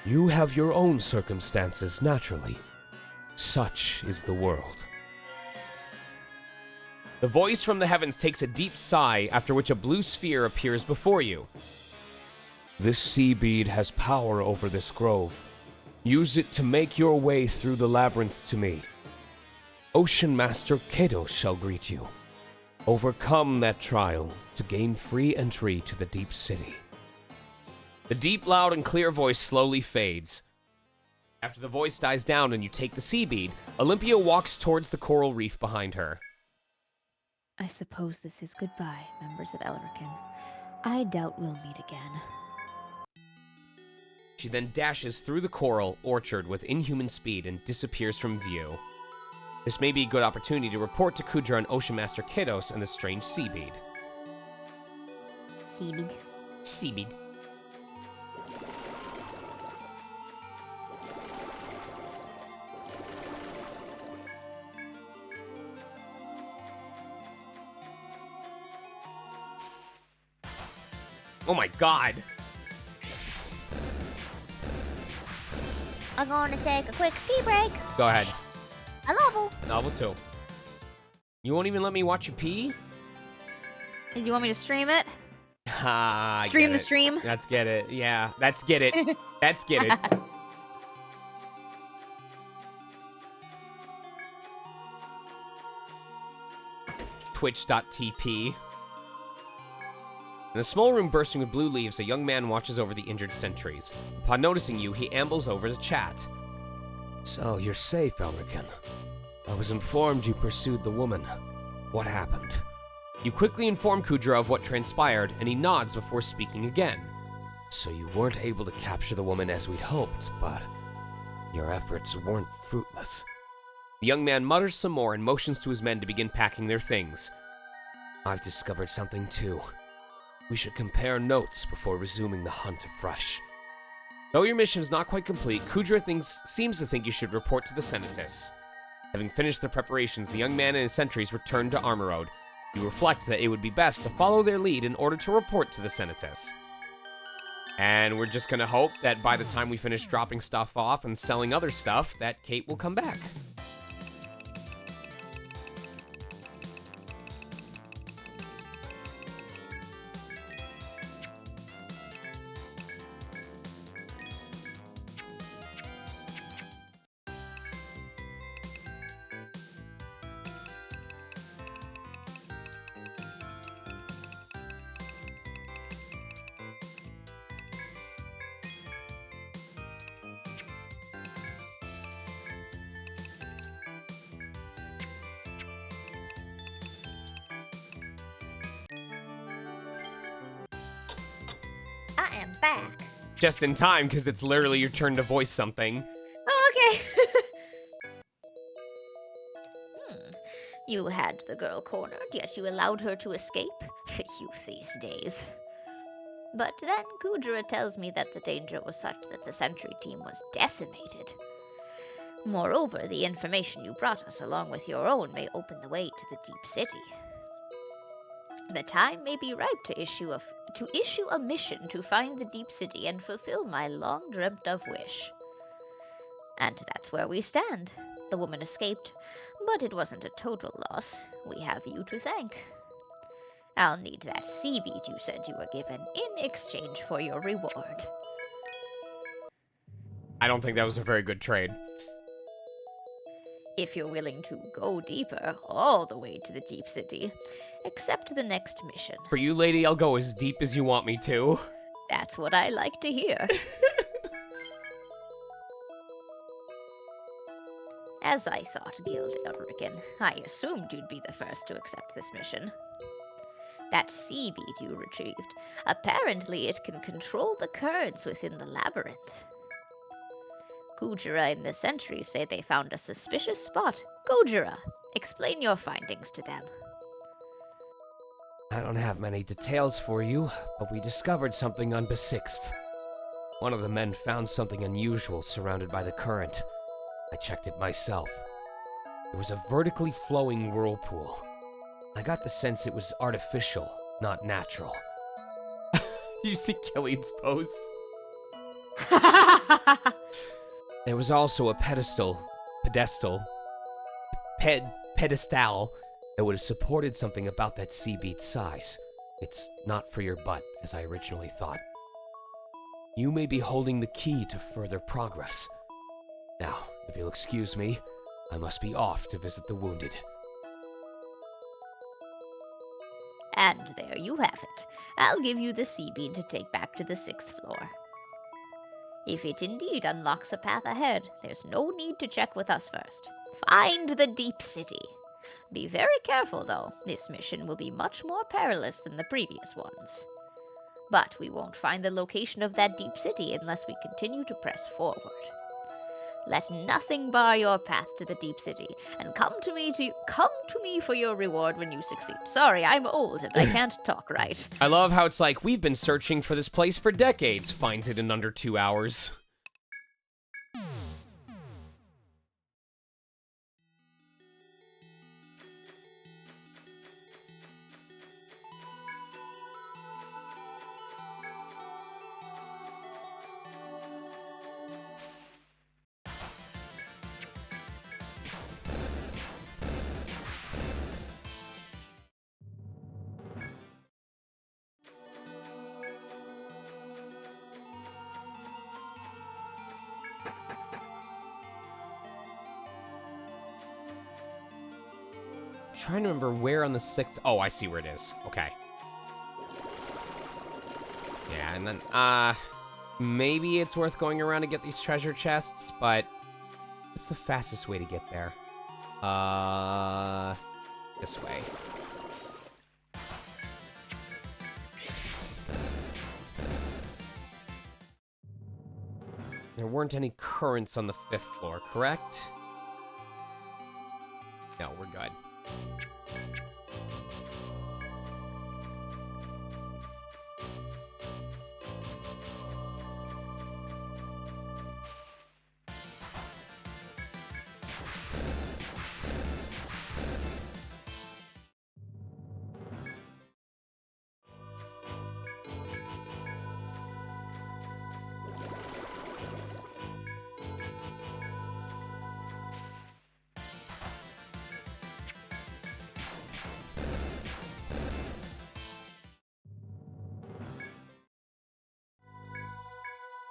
You have your own circumstances, naturally. Such is the world. The voice from the heavens takes a deep sigh, after which a blue sphere appears before you. This sea bead has power over this grove. Use it to make your way through the labyrinth to me. Ocean Master Kados shall greet you. Overcome that trial to gain free entry to the Deep City. The deep, loud, and clear voice slowly fades. After the voice dies down and you take the sea bead, Olympia walks towards the coral reef behind her. I suppose this is goodbye, members of Elrican. I doubt we'll meet again. She then dashes through the coral orchard with inhuman speed and disappears from view. This may be a good opportunity to report to Kudra and Ocean Master Kados and the strange sea bead. Seabed. Sea bead. Oh my god! are going to take a quick pee break. Go ahead. A level. Novel 2. You won't even let me watch you pee? Do you want me to stream it? Ah, I Stream get the it. stream? Let's get it. Yeah, let's get it. Let's get it. Twitch.tp. In a small room bursting with blue leaves, a young man watches over the injured sentries. Upon noticing you, he ambles over to chat. So, you're safe, Elrican. I was informed you pursued the woman. What happened? You quickly inform Kudra of what transpired, and he nods before speaking again. So you weren't able to capture the woman as we'd hoped, but your efforts weren't fruitless. The young man mutters some more and motions to his men to begin packing their things. I've discovered something too. We should compare notes before resuming the hunt afresh. Though your mission is not quite complete, Kudra seems to think you should report to the Senatus. Having finished their preparations, the young man and his sentries return to Armor Road. You reflect that it would be best to follow their lead in order to report to the Senatus. And we're just gonna hope that by the time we finish dropping stuff off and selling other stuff, that Kate will come back. I am back. Just in time, because it's literally your turn to voice something. Oh, okay. You had the girl cornered, yet you allowed her to escape? Youth these days. But then Kudra tells me that the danger was such that the sentry team was decimated. Moreover, the information you brought us along with your own may open the way to the deep city. The time may be ripe to issue a mission to find the deep city and fulfill my long dreamt of wish. And that's where we stand. The woman escaped, but it wasn't a total loss. We have you to thank. I'll need that sea bead you said you were given in exchange for your reward. I don't think that was a very good trade. If you're willing to go deeper, all the way to the deep city, accept the next mission. For you, lady, I'll go as deep as you want me to. That's what I like to hear. As I thought, Guild Elrican, I assumed you'd be the first to accept this mission. That sea bead you retrieved, apparently it can control the currents within the labyrinth. Kujira and the sentries say they found a suspicious spot. Kujira, explain your findings to them. I don't have many details for you, but we discovered something on Besixth. One of the men found something unusual surrounded by the current. I checked it myself. It was a vertically flowing whirlpool. I got the sense it was artificial, not natural. You see Killian's post? There was also a pedestal that would have supported something about that sea bead's size. It's not for your butt, as I originally thought. You may be holding the key to further progress. Now, if you'll excuse me, I must be off to visit the wounded. And there you have it. I'll give you the sea bead to take back to the 6th floor. If it indeed unlocks a path ahead, there's no need to check with us first. Find the deep city. Be very careful, though. This mission will be much more perilous than the previous ones. But we won't find the location of that deep city unless we continue to press forward. Let nothing bar your path to the deep city, and come to me for your reward when you succeed. Sorry, I'm old and I can't talk right. I love how it's like, we've been searching for this place for decades, finds it in under 2 hours. trying to remember where on the 6th... Oh, I see where it is. Okay. Yeah, and then, maybe it's worth going around to get these treasure chests, but what's the fastest way to get there? This way. There weren't any currents on the 5th floor, correct? No, we're good.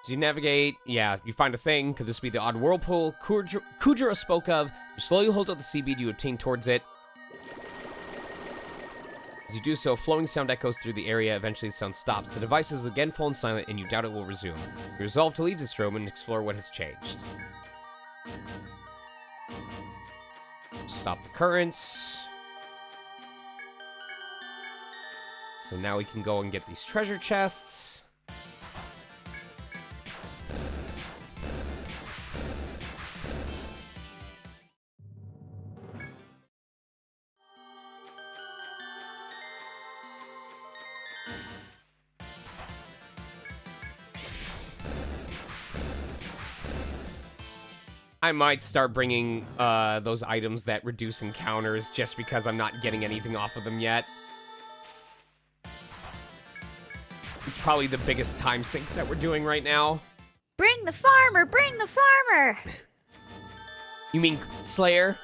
So you navigate, yeah, you find a thing. Could this be the odd whirlpool Kujiro spoke of? You slowly hold out the sea bead you obtain towards it. As you do so, flowing sound echoes through the area. Eventually the sound stops. The device has again fallen silent, and you doubt it will resume. You resolve to leave this room and explore what has changed. Stop the currents. So now we can go and get these treasure chests. I might start bringing those items that reduce encounters just because I'm not getting anything off of them yet. It's probably the biggest time sink that we're doing right now. Bring the farmer! Bring the farmer! You mean Slayer?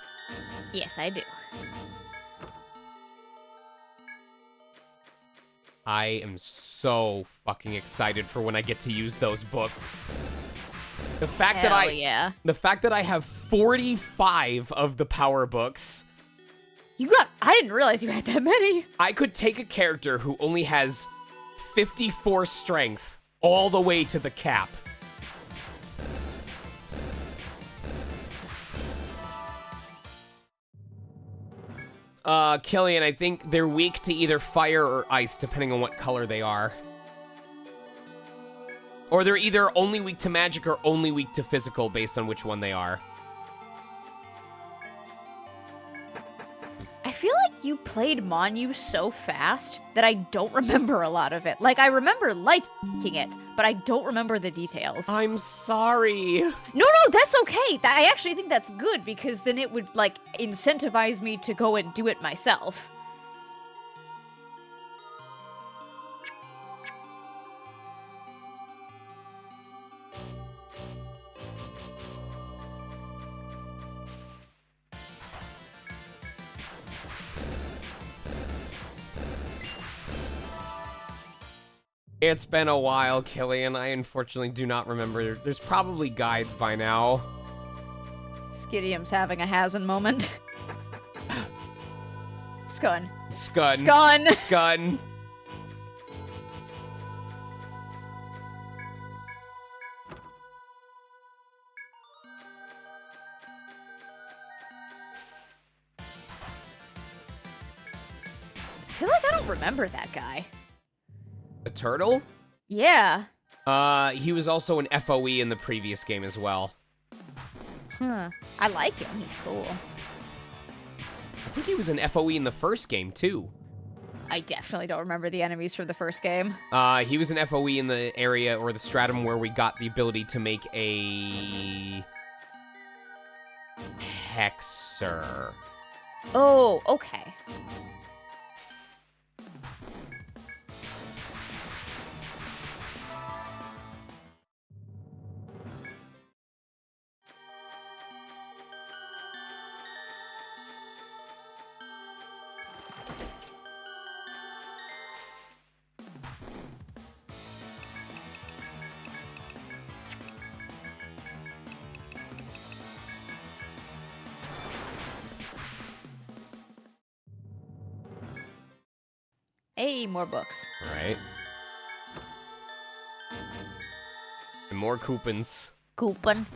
Yes, I do. I am so fucking excited for when I get to use those books. The fact yeah. The fact that I have 45 of the power books. I didn't realize you had that many. I could take a character who only has 54 strength all the way to the cap. Killian, I think they're weak to either fire or ice, depending on what color they are. Or they're either only weak to magic or only weak to physical, based on which one they are. I feel like you played Monu so fast that I don't remember a lot of it. Like, I remember liking it, but I don't remember the details. I'm sorry. No, that's okay. I actually think that's good, because then it would, like, incentivize me to go and do it myself. It's been a while, Killian. I unfortunately do not remember. There's probably guides by now. Skidium's having a Hazen moment. Scun. Scun. Scun! Scun. I feel like I don't remember that guy. A turtle? Yeah. He was also an FOE in the previous game as well. Huh. I like him. He's cool. I think he was an FOE in the first game, too. I definitely don't remember the enemies from the first game. He was an FOE in the area, or the stratum, where we got the ability to make a... hexer. Oh, okay. Hey, more books. All right. And more coupons. Coupon.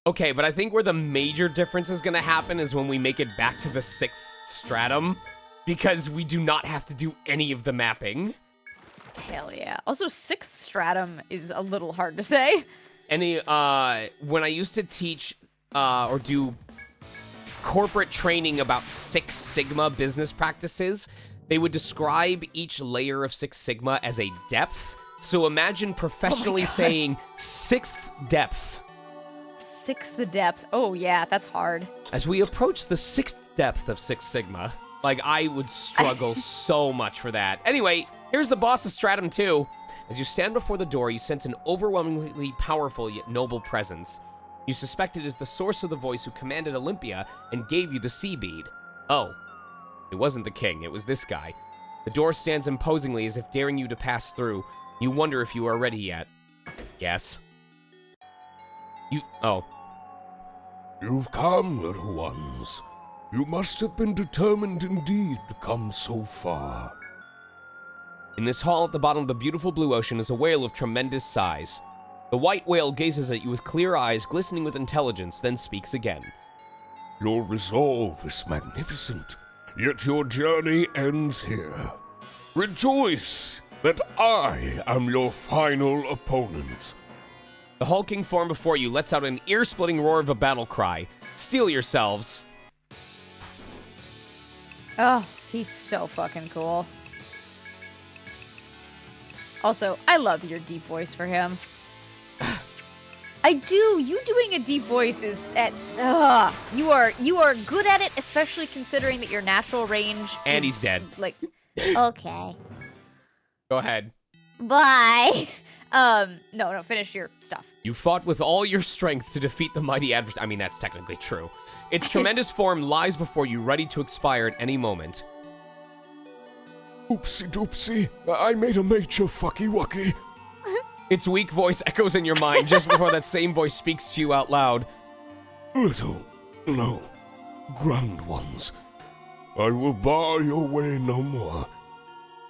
Okay, but I think where the major difference is going to happen is when we make it back to the 6th stratum, because we do not have to do any of the mapping. Hell yeah. Also, 6th stratum is a little hard to say. When I used to teach or do corporate training about Six Sigma business practices, they would describe each layer of Six Sigma as a depth. So imagine professionally saying 6th depth. 6th depth. Oh, yeah, that's hard. As we approach the 6th depth of Six Sigma, like, I would struggle so much for that. Anyway, here's the boss of Stratum 2. As you stand before the door, you sense an overwhelmingly powerful yet noble presence. You suspect it is the source of the voice who commanded Olympia and gave you the sea bead. Oh, it wasn't the king, it was this guy. The door stands imposingly as if daring you to pass through. You wonder if you are ready yet. Yes. You've come, little ones. You must have been determined indeed to come so far. In this hall at the bottom of the beautiful blue ocean is a whale of tremendous size. The white whale gazes at you with clear eyes, glistening with intelligence, then speaks again. Your resolve is magnificent, yet your journey ends here. Rejoice that I am your final opponent. The hulking form before you lets out an ear-splitting roar of a battle cry. Steel yourselves. Oh, he's so fucking cool. Also, I love your deep voice for him. I do. You doing a deep voice is at. You are good at it, especially considering that your natural range. And is, he's dead. Like, Okay. Go ahead. Bye. no, finish your stuff. You fought with all your strength to defeat the mighty adversary. I mean, that's technically true. Its tremendous form lies before you, ready to expire at any moment. Oopsie doopsie, I made a major fucky wucky. Its weak voice echoes in your mind just before that same voice speaks to you out loud. Grand ones. I will bar your way no more.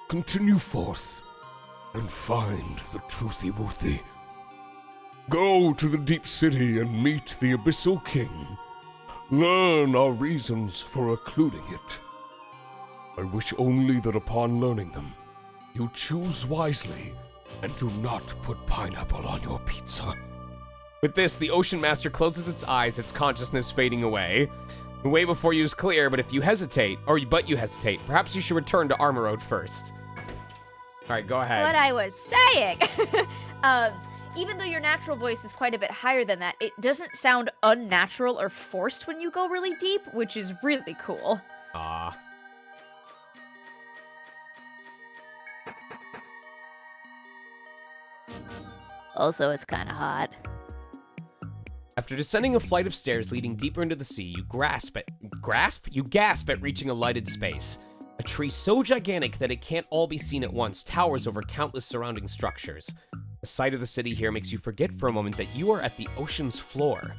Continue forth and find the truthy woothy. Go to the deep city and meet the Abyssal King. Learn our reasons for occluding it. I wish only that upon learning them, you choose wisely and do not put pineapple on your pizza. With this, the Ocean Master closes its eyes, its consciousness fading away. The way before you is clear, but if you hesitate, perhaps you should return to Armor Road first. Alright, go ahead. What I was saying. Even though your natural voice is quite a bit higher than that, it doesn't sound unnatural or forced when you go really deep, which is really cool. Ah. Also, it's kind of hot. After descending a flight of stairs leading deeper into the sea, you gasp at reaching a lighted space. A tree so gigantic that it can't all be seen at once towers over countless surrounding structures. The sight of the city here makes you forget for a moment that you are at the ocean's floor.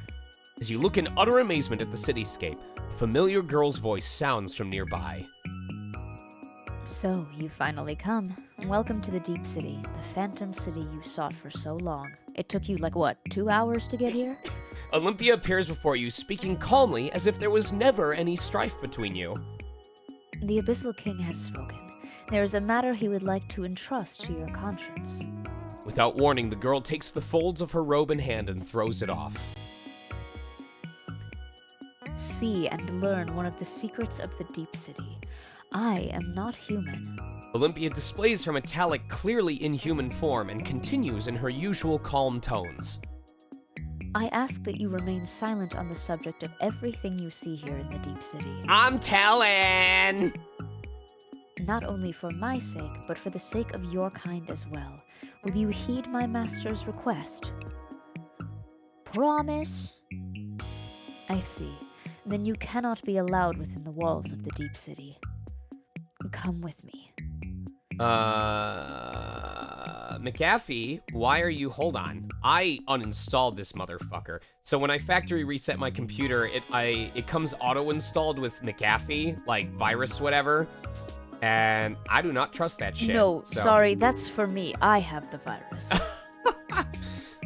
As you look in utter amazement at the cityscape, a familiar girl's voice sounds from nearby. So, you finally come. Welcome to the Deep City, the phantom city you sought for so long. It took you, 2 hours to get here? Olympia appears before you, speaking calmly as if there was never any strife between you. The Abyssal King has spoken. There is a matter he would like to entrust to your conscience. Without warning, the girl takes the folds of her robe in hand and throws it off. See and learn one of the secrets of the Deep City. I am not human. Olympia displays her metallic, clearly inhuman form and continues in her usual calm tones. I ask that you remain silent on the subject of everything you see here in the Deep City. I'm telling! Not only for my sake, but for the sake of your kind as well. Will you heed my master's request? Promise? I see. Then you cannot be allowed within the walls of the Deep City. Come with me. McAfee, why are you... Hold on. I uninstalled this motherfucker. So when I factory reset my computer, it comes auto-installed with McAfee, like virus whatever. And I do not trust that shit. No, so. sorry, that's for me. I have the virus.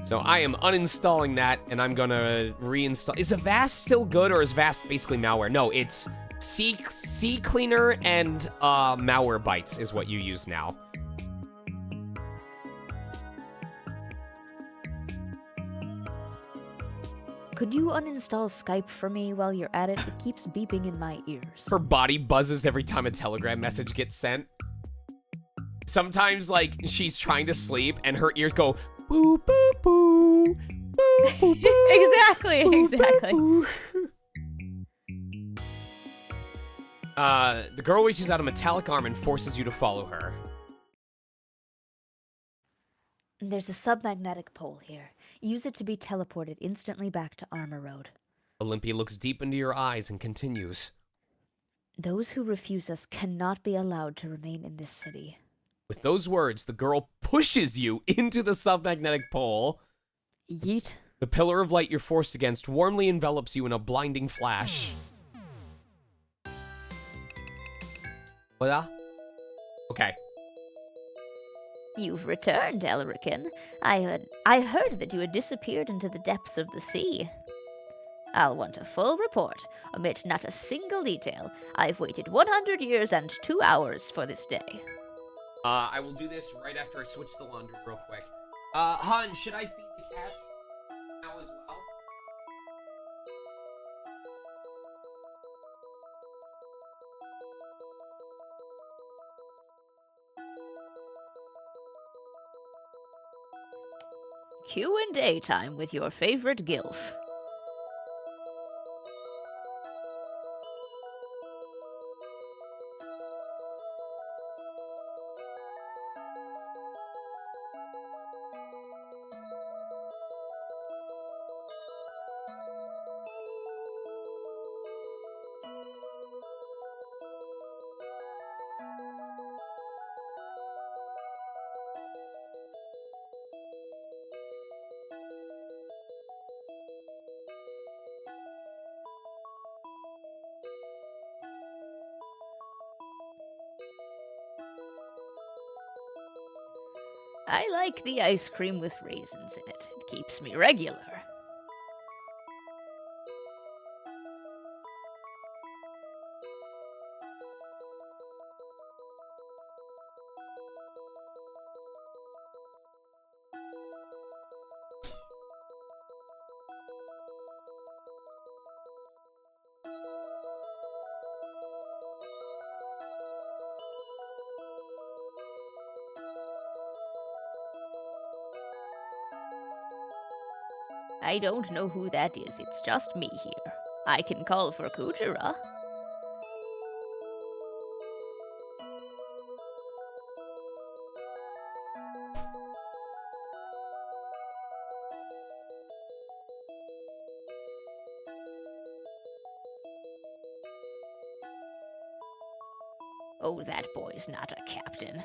So I am uninstalling that, and I'm gonna reinstall... Is Avast still good, or is Avast basically malware? No, it's CCleaner and Malwarebytes is what you use now. Could you uninstall Skype for me while you're at it? It keeps beeping in my ears. Her body buzzes every time a Telegram message gets sent. Sometimes, like, she's trying to sleep, and her ears go, boo, boo, boo, boo, boo, boo, Exactly, boo, exactly. boo, boo. The girl reaches out a metallic arm and forces you to follow her. There's a submagnetic pole here. Use it to be teleported instantly back to Armor Road. Olympia looks deep into your eyes and continues. Those who refuse us cannot be allowed to remain in this city. With those words, the girl pushes you into the submagnetic pole. Yeet. The pillar of light you're forced against warmly envelops you in a blinding flash. What? Okay. You've returned, Elrican. I heard that you had disappeared into the depths of the sea. I'll want a full report. Omit not a single detail. I've waited 100 years and 2 hours for this day. I will do this right after I switch the laundry real quick. Hun, should I feed the cats now as well? Q&A time with your favorite gilf. I like the ice cream with raisins in it. It keeps me regular. I don't know who that is. It's just me here. I can call for Kujira. Oh, that boy's not a captain.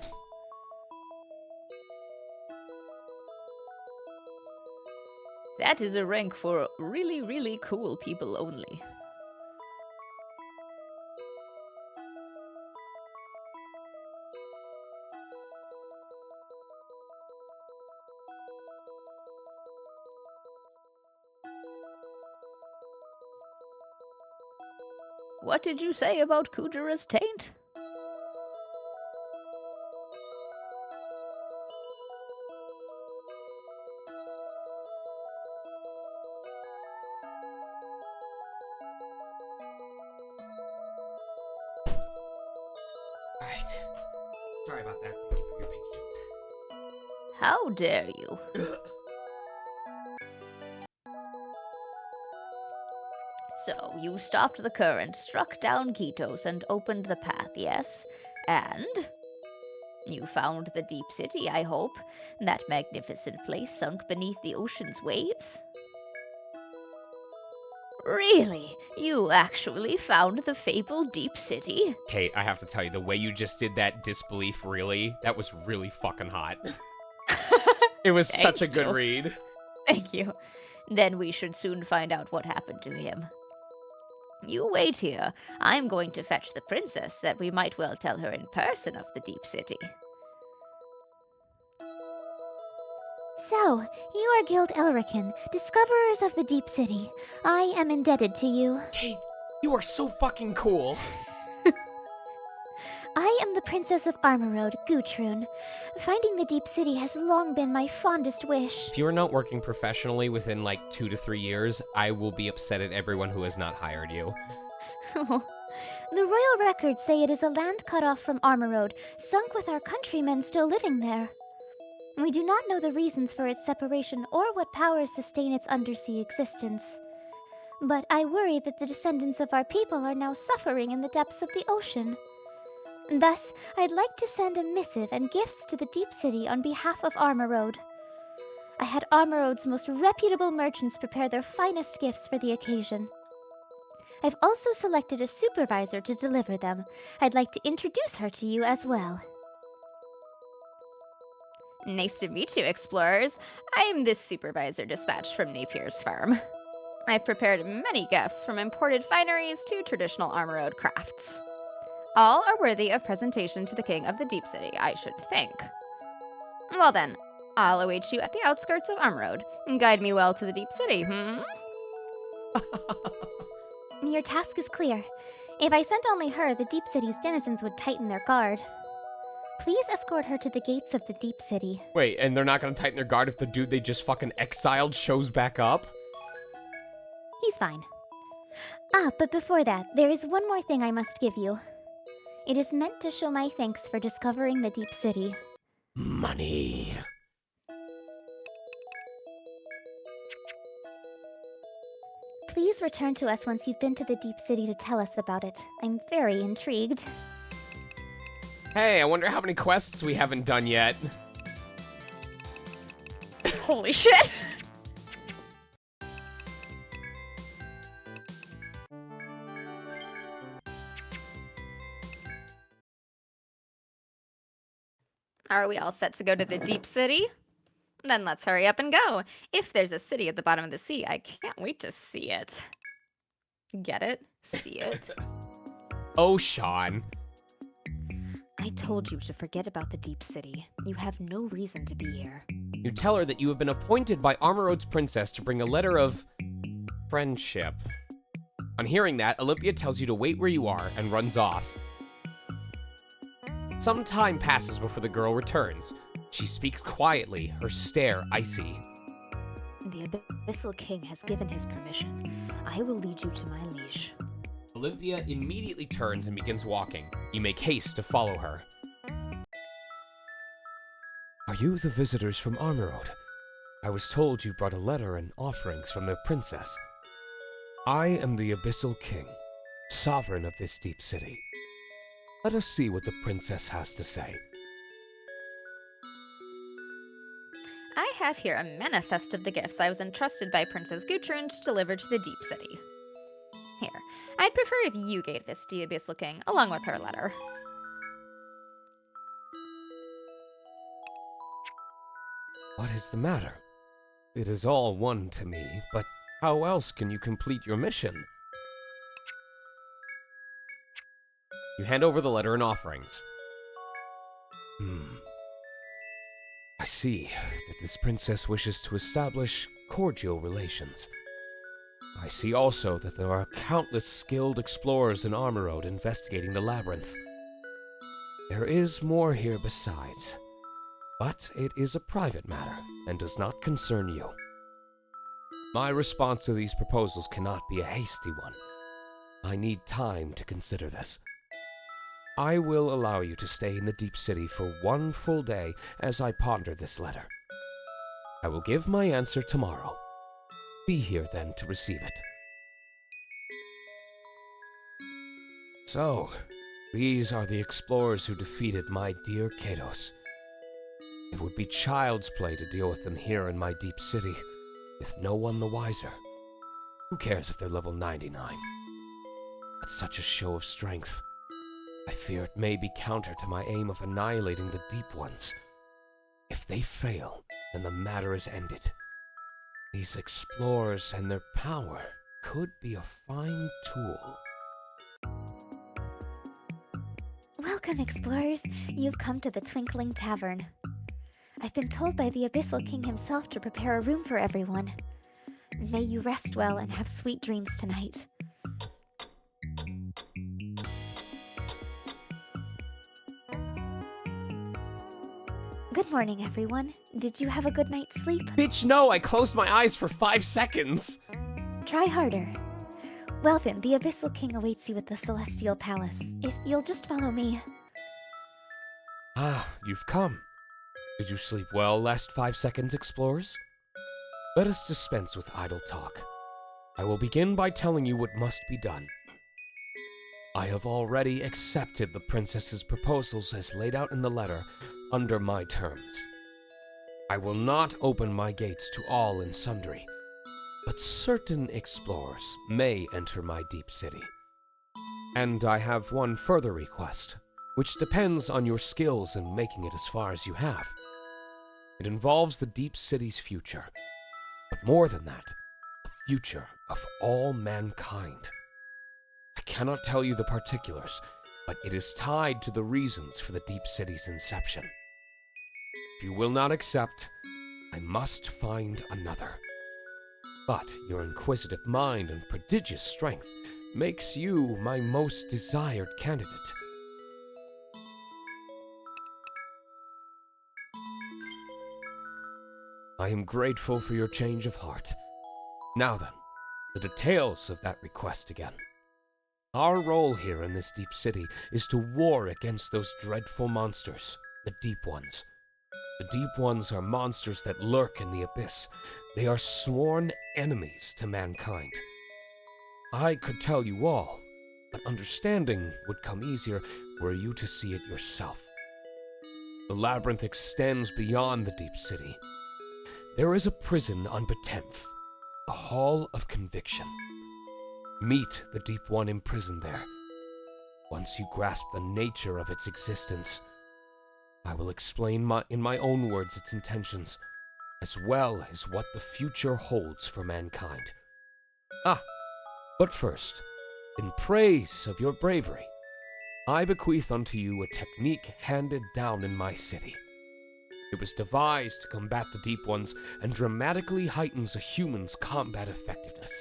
That is a rank for really, really cool people only. What did you say about Kujira's taint? Alright. Sorry about that. Thank you for your patience. How dare you? So, you stopped the current, struck down Kitos, and opened the path, yes? And? You found the deep city, I hope? That magnificent place sunk beneath the ocean's waves? Really? You actually found the fabled deep city? Kate, I have to tell you, the way you just did that disbelief, really, that was really fucking hot. It was Thank such a good you. read. Thank you. Then we should soon find out what happened to him. You wait here. I'm going to fetch the princess that we might well tell her in person of the Deep City. So, you are Guild Elrican, discoverers of the Deep City. I am indebted to you. Kate, you are so fucking cool. I am the Princess of Armorode, Gutrun. Finding the Deep City has long been my fondest wish. If you are not working professionally within like 2 to 3 years, I will be upset at everyone who has not hired you. The royal records say it is a land cut off from Armorode, sunk with our countrymen still living there. We do not know the reasons for its separation or what powers sustain its undersea existence. But I worry that the descendants of our people are now suffering in the depths of the ocean. Thus, I'd like to send a missive and gifts to the Deep City on behalf of Armorode. I had Armorode's most reputable merchants prepare their finest gifts for the occasion. I've also selected a supervisor to deliver them. I'd like to introduce her to you as well. Nice to meet you, explorers. I am this supervisor dispatched from Napier's farm. I've prepared many gifts from imported fineries to traditional Armorode crafts. All are worthy of presentation to the king of the Deep City, I should think. Well then, I'll await you at the outskirts of Armorode. Guide me well to the Deep City, Your task is clear. If I sent only her, the Deep City's denizens would tighten their guard. Please escort her to the gates of the Deep City. Wait, and they're not gonna tighten their guard if the dude they just fucking exiled shows back up? He's fine. But before that, there is one more thing I must give you. It is meant to show my thanks for discovering the Deep City. Money. Please return to us once you've been to the Deep City to tell us about it. I'm very intrigued. Hey, I wonder how many quests we haven't done yet. Holy shit! Are we all set to go to the Deep City? Then let's hurry up and go. If there's a city at the bottom of the sea, I can't wait to see it. Get it? See it? Oh, Sean. I told you to forget about the Deep City. You have no reason to be here. You tell her that you have been appointed by Armorode's princess to bring a letter of friendship. On hearing that, Olympia tells you to wait where you are and runs off. Some time passes before the girl returns. She speaks quietly, her stare icy. The Abyssal King has given his permission. I will lead you to my liege. Olympia immediately turns and begins walking. You make haste to follow her. Are you the visitors from Armorode? I was told you brought a letter and offerings from the princess. I am the Abyssal King, sovereign of this deep city. Let us see what the princess has to say. I have here a manifest of the gifts I was entrusted by Princess Gutrun to deliver to the Deep City. Here, I'd prefer if you gave this to the Abyssal King, along with her letter. What is the matter? It is all one to me, but how else can you complete your mission? You hand over the letter and offerings. I see that this princess wishes to establish cordial relations. I see also that there are countless skilled explorers in Armorode investigating the labyrinth. There is more here besides, but it is a private matter and does not concern you. My response to these proposals cannot be a hasty one. I need time to consider this. I will allow you to stay in the Deep City for one full day as I ponder this letter. I will give my answer tomorrow. Be here then to receive it. So, these are the explorers who defeated my dear Kados. It would be child's play to deal with them here in my Deep City, with no one the wiser. Who cares if they're level 99? That's such a show of strength. I fear it may be counter to my aim of annihilating the Deep Ones. If they fail, then the matter is ended. These explorers and their power could be a fine tool. Welcome, explorers. You've come to the Twinkling Tavern. I've been told by the Abyssal King himself to prepare a room for everyone. May you rest well and have sweet dreams tonight. Good morning, everyone. Did you have a good night's sleep? Bitch, no, I closed my eyes for 5 seconds. Try harder. Well then, the Abyssal King awaits you at the Celestial Palace. If you'll just follow me. Ah, you've come. Did you sleep well last 5 seconds, explorers? Let us dispense with idle talk. I will begin by telling you what must be done. I have already accepted the princess's proposals as laid out in the letter under my terms. I will not open my gates to all and sundry, but certain explorers may enter my deep city. And I have one further request, which depends on your skills in making it as far as you have. It involves the deep city's future, but more than that, the future of all mankind. I cannot tell you the particulars, but it is tied to the reasons for the deep city's inception. If you will not accept, I must find another. But your inquisitive mind and prodigious strength makes you my most desired candidate. I am grateful for your change of heart. Now then, the details of that request again. Our role here in this deep city is to war against those dreadful monsters, the Deep Ones. The Deep Ones are monsters that lurk in the abyss. They are sworn enemies to mankind. I could tell you all, but understanding would come easier were you to see it yourself. The labyrinth extends beyond the deep city. There is a prison on Batenth, the Hall of Conviction. Meet the Deep One imprisoned there. Once you grasp the nature of its existence, I will explain in my own words its intentions, as well as what the future holds for mankind. But first, in praise of your bravery, I bequeath unto you a technique handed down in my city. It was devised to combat the Deep Ones and dramatically heightens a human's combat effectiveness.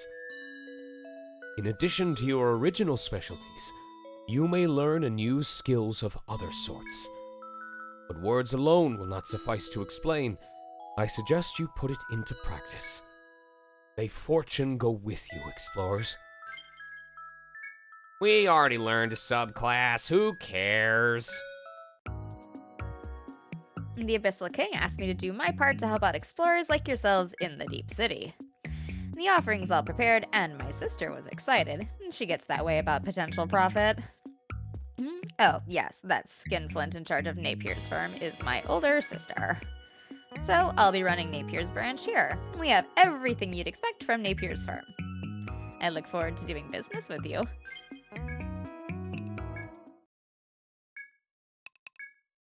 In addition to your original specialties, you may learn and use skills of other sorts. But words alone will not suffice to explain. I suggest you put it into practice. May fortune go with you, explorers. We already learned a subclass. Who cares? The Abyssal King asked me to do my part to help out explorers like yourselves in the Deep City. The offering's all prepared, and my sister was excited. She gets that way about potential profit. Oh, yes, that Skinflint in charge of Napier's firm is my older sister. So I'll be running Napier's branch here. We have everything you'd expect from Napier's firm. I look forward to doing business with you.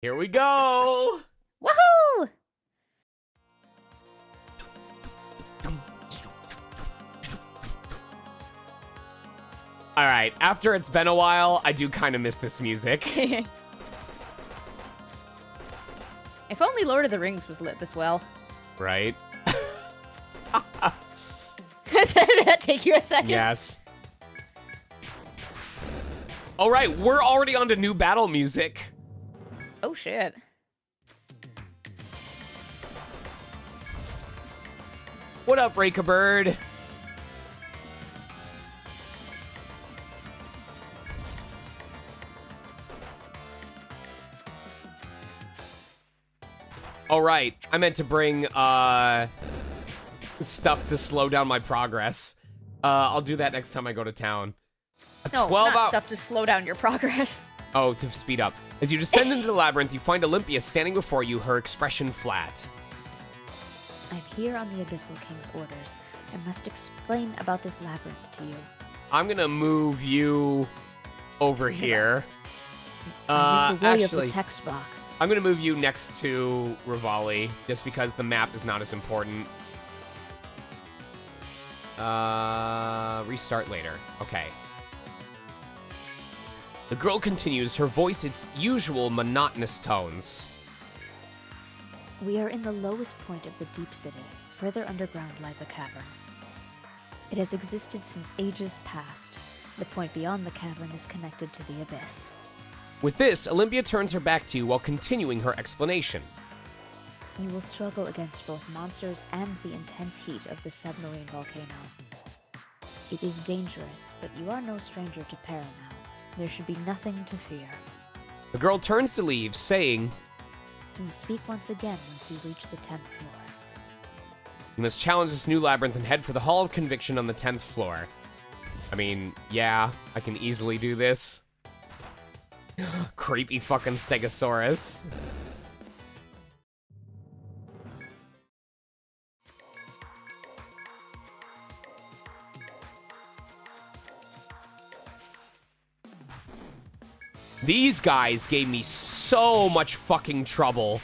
Here we go! Woohoo! Alright, after it's been a while, I do kind of miss this music. If only Lord of the Rings was lit this well. Right? Did that take you a second? Yes. Alright, we're already on to new battle music. Oh, shit. What up, Raker Bird? All right, I meant to bring stuff to slow down my progress. I'll do that next time I go to town. No, not stuff to slow down your progress. Oh, to speed up. As you descend into the labyrinth, you find Olympia standing before you, her expression flat. I'm here on the Abyssal King's orders. I must explain about this labyrinth to you. I'm gonna move you over here. I'm in the way Actually, of the text box. I'm going to move you next to Rivali, just because the map is not as important. Restart later. Okay. The girl continues, her voice its usual monotonous tones. We are in the lowest point of the deep city. Further underground lies a cavern. It has existed since ages past. The point beyond the cavern is connected to the abyss. With this, Olympia turns her back to you while continuing her explanation. You will struggle against both monsters and the intense heat of the submarine volcano. It is dangerous, but you are no stranger to peril now. There should be nothing to fear. The girl turns to leave, saying, You speak once again once you reach the 10th floor. You must challenge this new labyrinth and head for the Hall of Conviction on the 10th floor. I mean, yeah, I can easily do this. Creepy fucking Stegosaurus. These guys gave me so much fucking trouble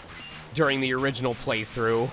during the original playthrough.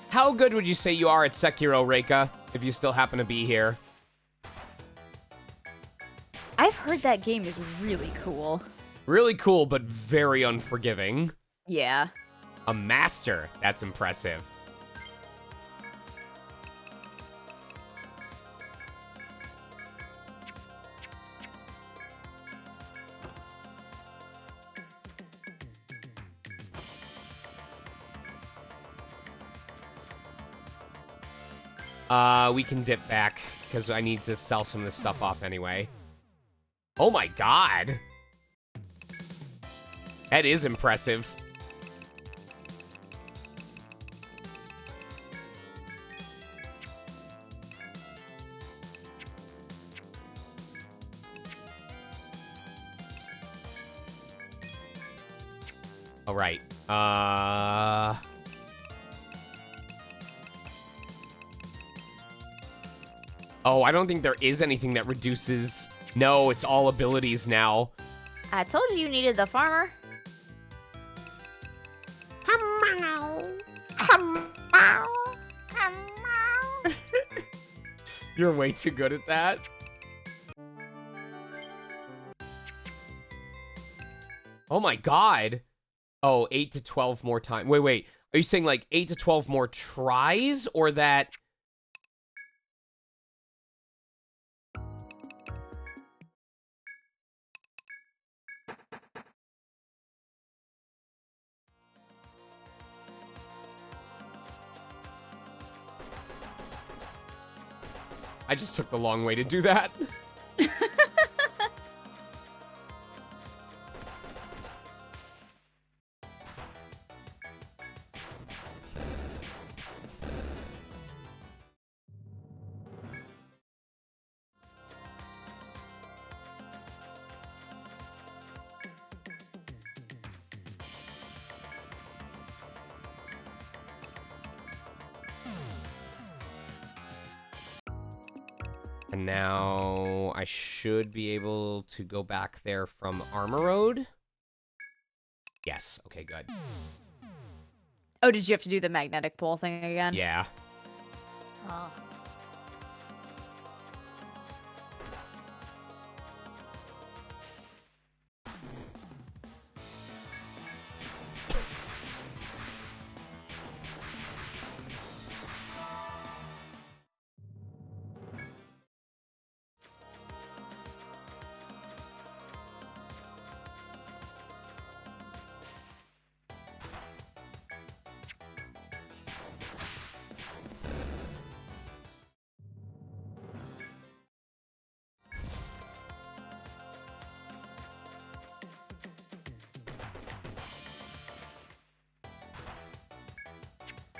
How good would you say you are at Sekiro, Reika, if you still happen to be here? I've heard that game is really cool. Really cool, but very unforgiving. Yeah. A master. That's impressive. We can dip back, because I need to sell some of this stuff off anyway. Oh my god! That is impressive. Alright, Oh, I don't think there is anything that reduces... No, it's all abilities now. I told you you needed the farmer. You're way too good at that. Oh my god. Oh, 8 to 12 more times. Wait. Are you saying like 8 to 12 more tries? Or that... I just took the long way to do that. And now I should be able to go back there from Armor Road. Yes, okay, good. Oh, did you have to do the magnetic pole thing again? Yeah. Oh.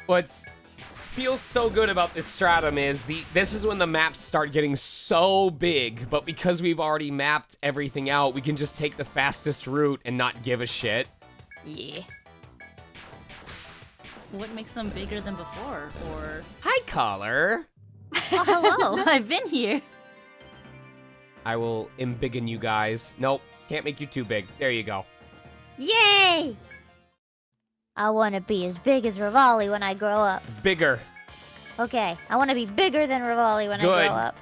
What's feels so good about this stratum is this is when the maps start getting so big, but because we've already mapped everything out, we can just take the fastest route and not give a shit. Yeah. What makes them bigger than before? Or Hi, caller. oh, hello, I've been here. I will embiggen you guys. Nope, can't make you too big. There you go. Yay! I want to be as big as Rivali when I grow up. Bigger. Okay, I want to be bigger than Rivali when I Good. grow up.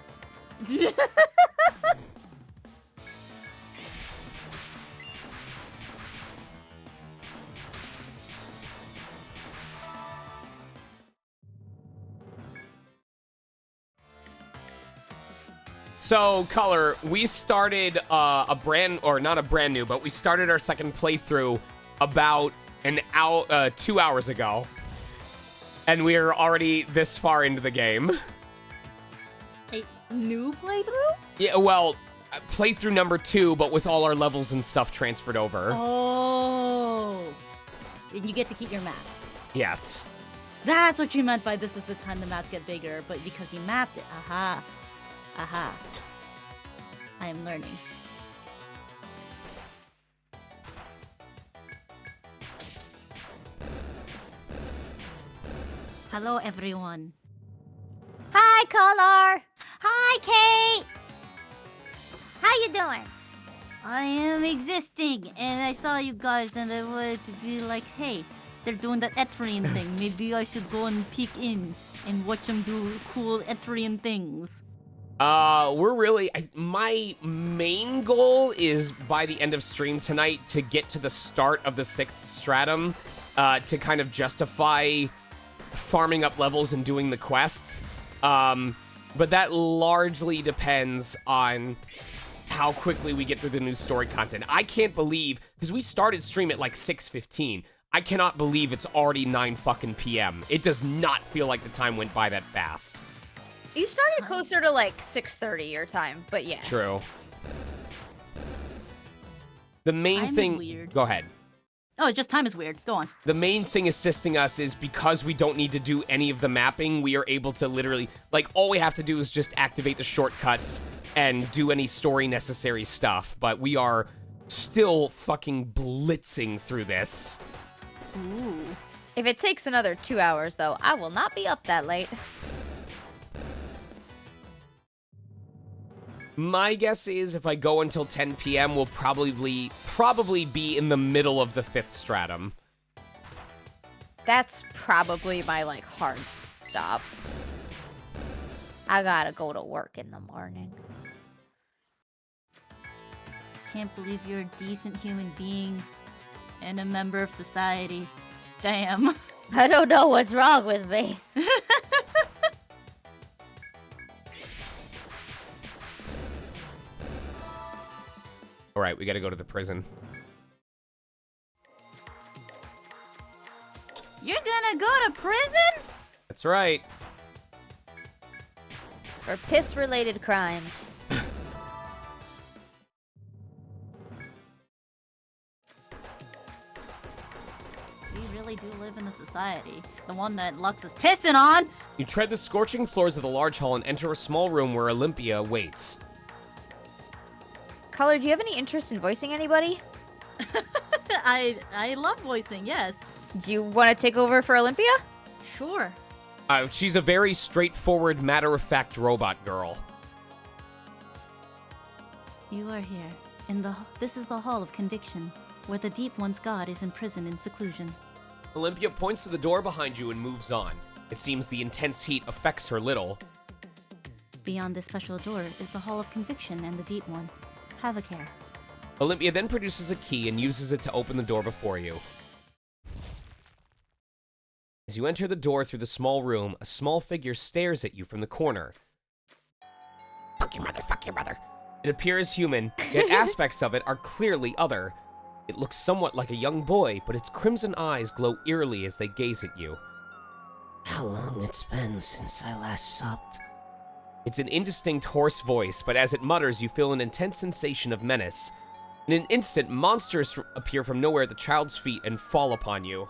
So, Color, we started not a brand new, but we started our second playthrough about 2 hours ago. And we're already this far into the game. A new playthrough? Yeah, well, playthrough number 2, but with all our levels and stuff transferred over. Oh. And you get to keep your maps. Yes. That's what you meant by this is the time the maps get bigger, but because you mapped it. Aha. Aha. I am learning. Hello, everyone. Hi, Color. Hi, Kate! How you doing? I am existing, and I saw you guys, and I wanted to be like, hey, they're doing that ETRIAN thing. Maybe I should go and peek in and watch them do cool ETRIAN things. My main goal is by the end of stream tonight to get to the start of the 6th stratum, to kind of justify farming up levels and doing the quests. But that largely depends on how quickly we get through the new story content. I can't believe, because we started stream at like 6:15. I cannot believe it's already 9 fucking p.m. It does not feel like the time went by that fast. You started closer to like 6:30 your time, but yes. True. The main Time is thing... weird. Go ahead. Oh, just time is weird. Go on. The main thing assisting us is because we don't need to do any of the mapping, we are able to literally... Like, all we have to do is just activate the shortcuts and do any story necessary stuff. But we are still fucking blitzing through this. Ooh. If it takes another 2 hours, though, I will not be up that late. My guess is if I go until 10 p.m., we'll probably be in the middle of the 5th stratum. That's probably my, like, hard stop. I gotta go to work in the morning. Can't believe you're a decent human being and a member of society. Damn. I don't know what's wrong with me. All right, we gotta go to the prison. You're gonna go to prison? That's right. For piss-related crimes. We really do live in a society. The one that Lux is pissing on! You tread the scorching floors of the large hall and enter a small room where Olympia waits. Color, do you have any interest in voicing anybody? I love voicing, yes. Do you want to take over for Olympia? Sure. She's a very straightforward, matter-of-fact robot girl. You are here. This is the Hall of Conviction, where the Deep One's god is imprisoned in seclusion. Olympia points to the door behind you and moves on. It seems the intense heat affects her little. Beyond this special door is the Hall of Conviction and the Deep One. Have a care. Olympia then produces a key and uses it to open the door before you. As you enter the door through the small room, a small figure stares at you from the corner. Fuck your mother, fuck your mother. It appears human, yet aspects of it are clearly other. It looks somewhat like a young boy, but its crimson eyes glow eerily as they gaze at you. How long it's been since I last supped? It's an indistinct, hoarse voice, but as it mutters, you feel an intense sensation of menace. In an instant, monsters appear from nowhere at the child's feet and fall upon you.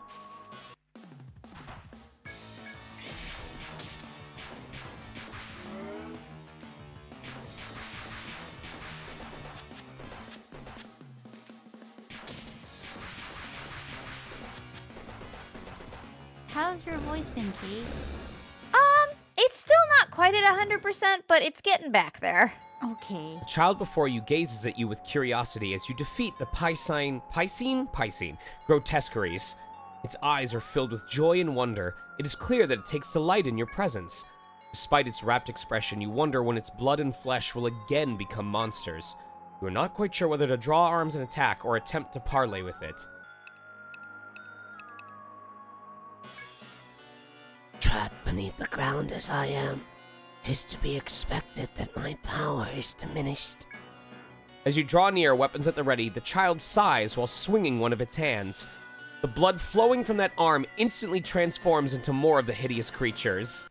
how's your voice been, Kate? It's still not quite at 100%, but it's getting back there. Okay. The child before you gazes at you with curiosity as you defeat the Piscine grotesqueries. Its eyes are filled with joy and wonder. It is clear that it takes delight in your presence. Despite its rapt expression, you wonder when its blood and flesh will again become monsters. You are not quite sure whether to draw arms and attack or attempt to parley with it. Trapped beneath the ground as I am, 'tis to be expected that my power is diminished. As you draw near, weapons at the ready, the child sighs while swinging one of its hands. The blood flowing from that arm instantly transforms into more of the hideous creatures.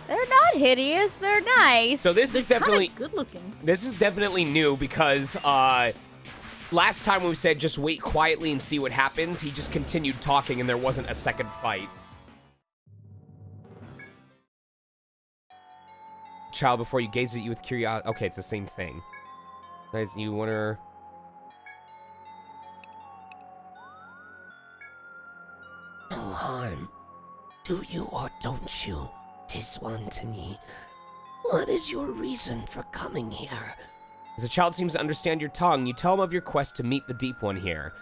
They're not hideous, they're nice. So this is definitely good looking. This is definitely new because last time we said just wait quietly and see what happens, he just continued talking and there wasn't a second fight. Child before you gaze at you with curiosity. Okay, it's the same thing. Guys, you wonder. No harm. Do you or don't you? 'Tis one to me. What is your reason for coming here? As the child seems to understand your tongue, you tell him of your quest to meet the Deep One here.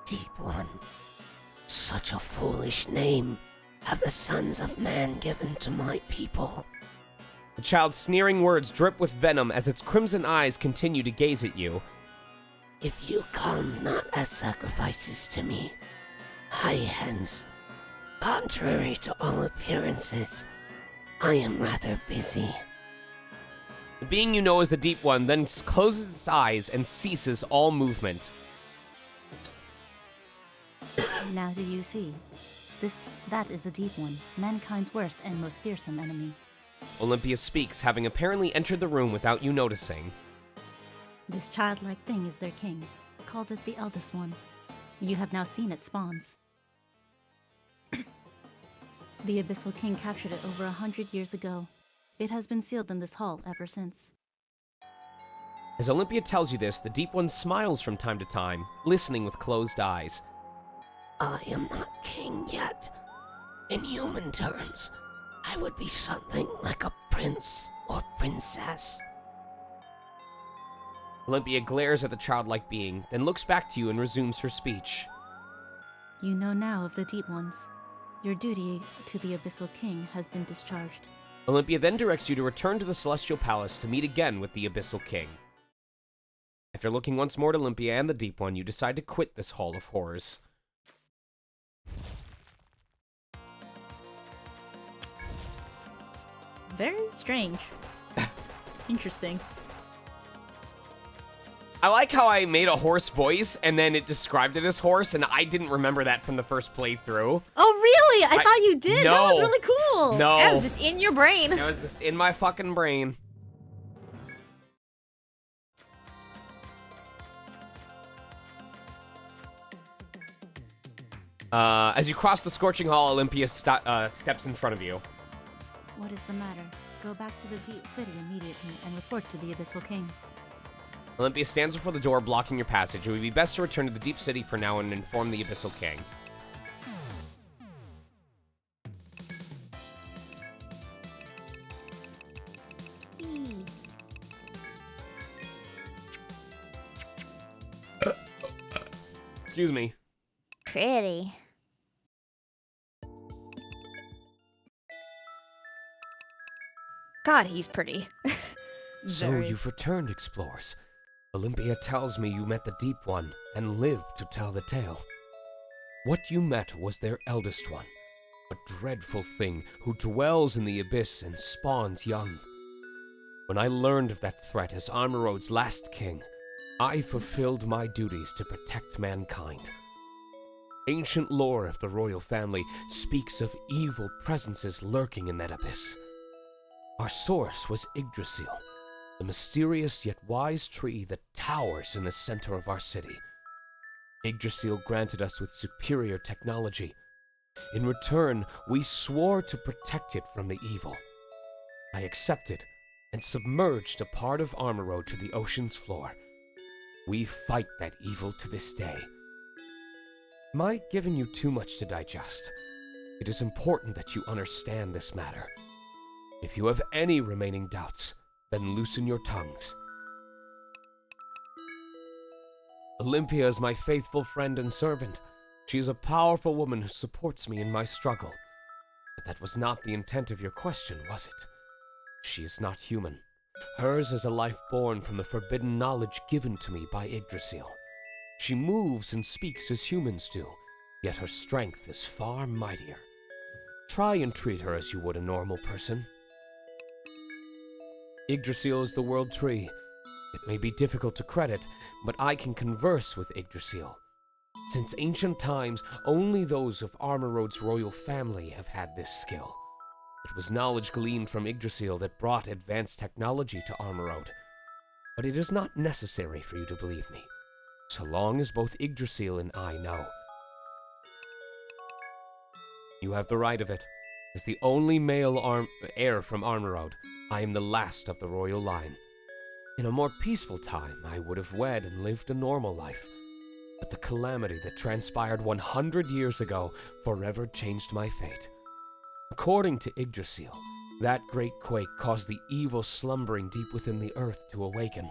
Deep One. Such a foolish name have the sons of man given to my people. The child's sneering words drip with venom as its crimson eyes continue to gaze at you. If you come not as sacrifices to me, I hence, contrary to all appearances, I am rather busy. The being you know as the Deep One then closes its eyes and ceases all movement. Now do you see? That is a Deep One, mankind's worst and most fearsome enemy. Olympia speaks, having apparently entered the room without you noticing. This childlike thing is their king, called it the eldest one. You have now seen its spawns. The Abyssal King captured it over 100 years ago. It has been sealed in this hall ever since. As Olympia tells you this, the Deep One smiles from time to time, listening with closed eyes. I am not king yet. In human terms, I would be something like a prince or princess. Olympia glares at the childlike being, then looks back to you and resumes her speech. You know now of the Deep Ones. Your duty to the Abyssal King has been discharged. Olympia then directs you to return to the Celestial Palace to meet again with the Abyssal King. After looking once more at Olympia and the Deep One, you decide to quit this Hall of Horrors. Very strange. Interesting. I like how I made a horse voice and then it described it as horse, and I didn't remember that from the first playthrough. Oh, really? I thought you did. No. That was really cool. No. That was just in your brain. It was just in my fucking brain. As you cross the Scorching Hall, Olympia steps in front of you. What is the matter? Go back to the Deep City immediately and report to the Abyssal King. Olympia stands before the door, blocking your passage. It would be best to return to the Deep City for now and inform the Abyssal King. Excuse me. Pretty. God, he's pretty. So you've returned, explorers. Olympia tells me you met the Deep One and lived to tell the tale. What you met was their eldest one, a dreadful thing who dwells in the abyss and spawns young. When I learned of that threat as Armor Road's last king, I fulfilled my duties to protect mankind. Ancient lore of the royal family speaks of evil presences lurking in that abyss. Our source was Yggdrasil, the mysterious yet wise tree that towers in the center of our city. Yggdrasil granted us with superior technology. In return, we swore to protect it from the evil. I accepted and submerged a part of Armor Road to the ocean's floor. We fight that evil to this day. Am I giving you too much to digest? It is important that you understand this matter. If you have any remaining doubts, then loosen your tongues. Olympia is my faithful friend and servant. She is a powerful woman who supports me in my struggle. But that was not the intent of your question, was it? She is not human. Hers is a life born from the forbidden knowledge given to me by Yggdrasil. She moves and speaks as humans do, yet her strength is far mightier. Try and treat her as you would a normal person. Yggdrasil is the world tree. It may be difficult to credit, but I can converse with Yggdrasil. Since ancient times, only those of Armorode's royal family have had this skill. It was knowledge gleaned from Yggdrasil that brought advanced technology to Armorode. But it is not necessary for you to believe me, so long as both Yggdrasil and I know. You have the right of it. As the only male heir from Armorode, I am the last of the royal line. In a more peaceful time, I would have wed and lived a normal life. But the calamity that transpired 100 years ago forever changed my fate. According to Yggdrasil, that great quake caused the evil slumbering deep within the earth to awaken.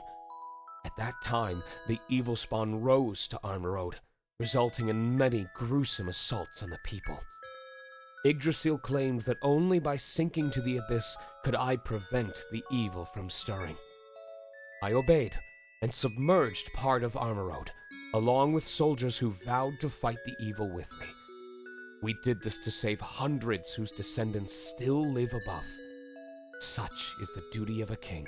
At that time, the evil spawn rose to Armorode, resulting in many gruesome assaults on the people. Yggdrasil claimed that only by sinking to the abyss could I prevent the evil from stirring. I obeyed and submerged part of Armorode, along with soldiers who vowed to fight the evil with me. We did this to save hundreds whose descendants still live above. Such is the duty of a king.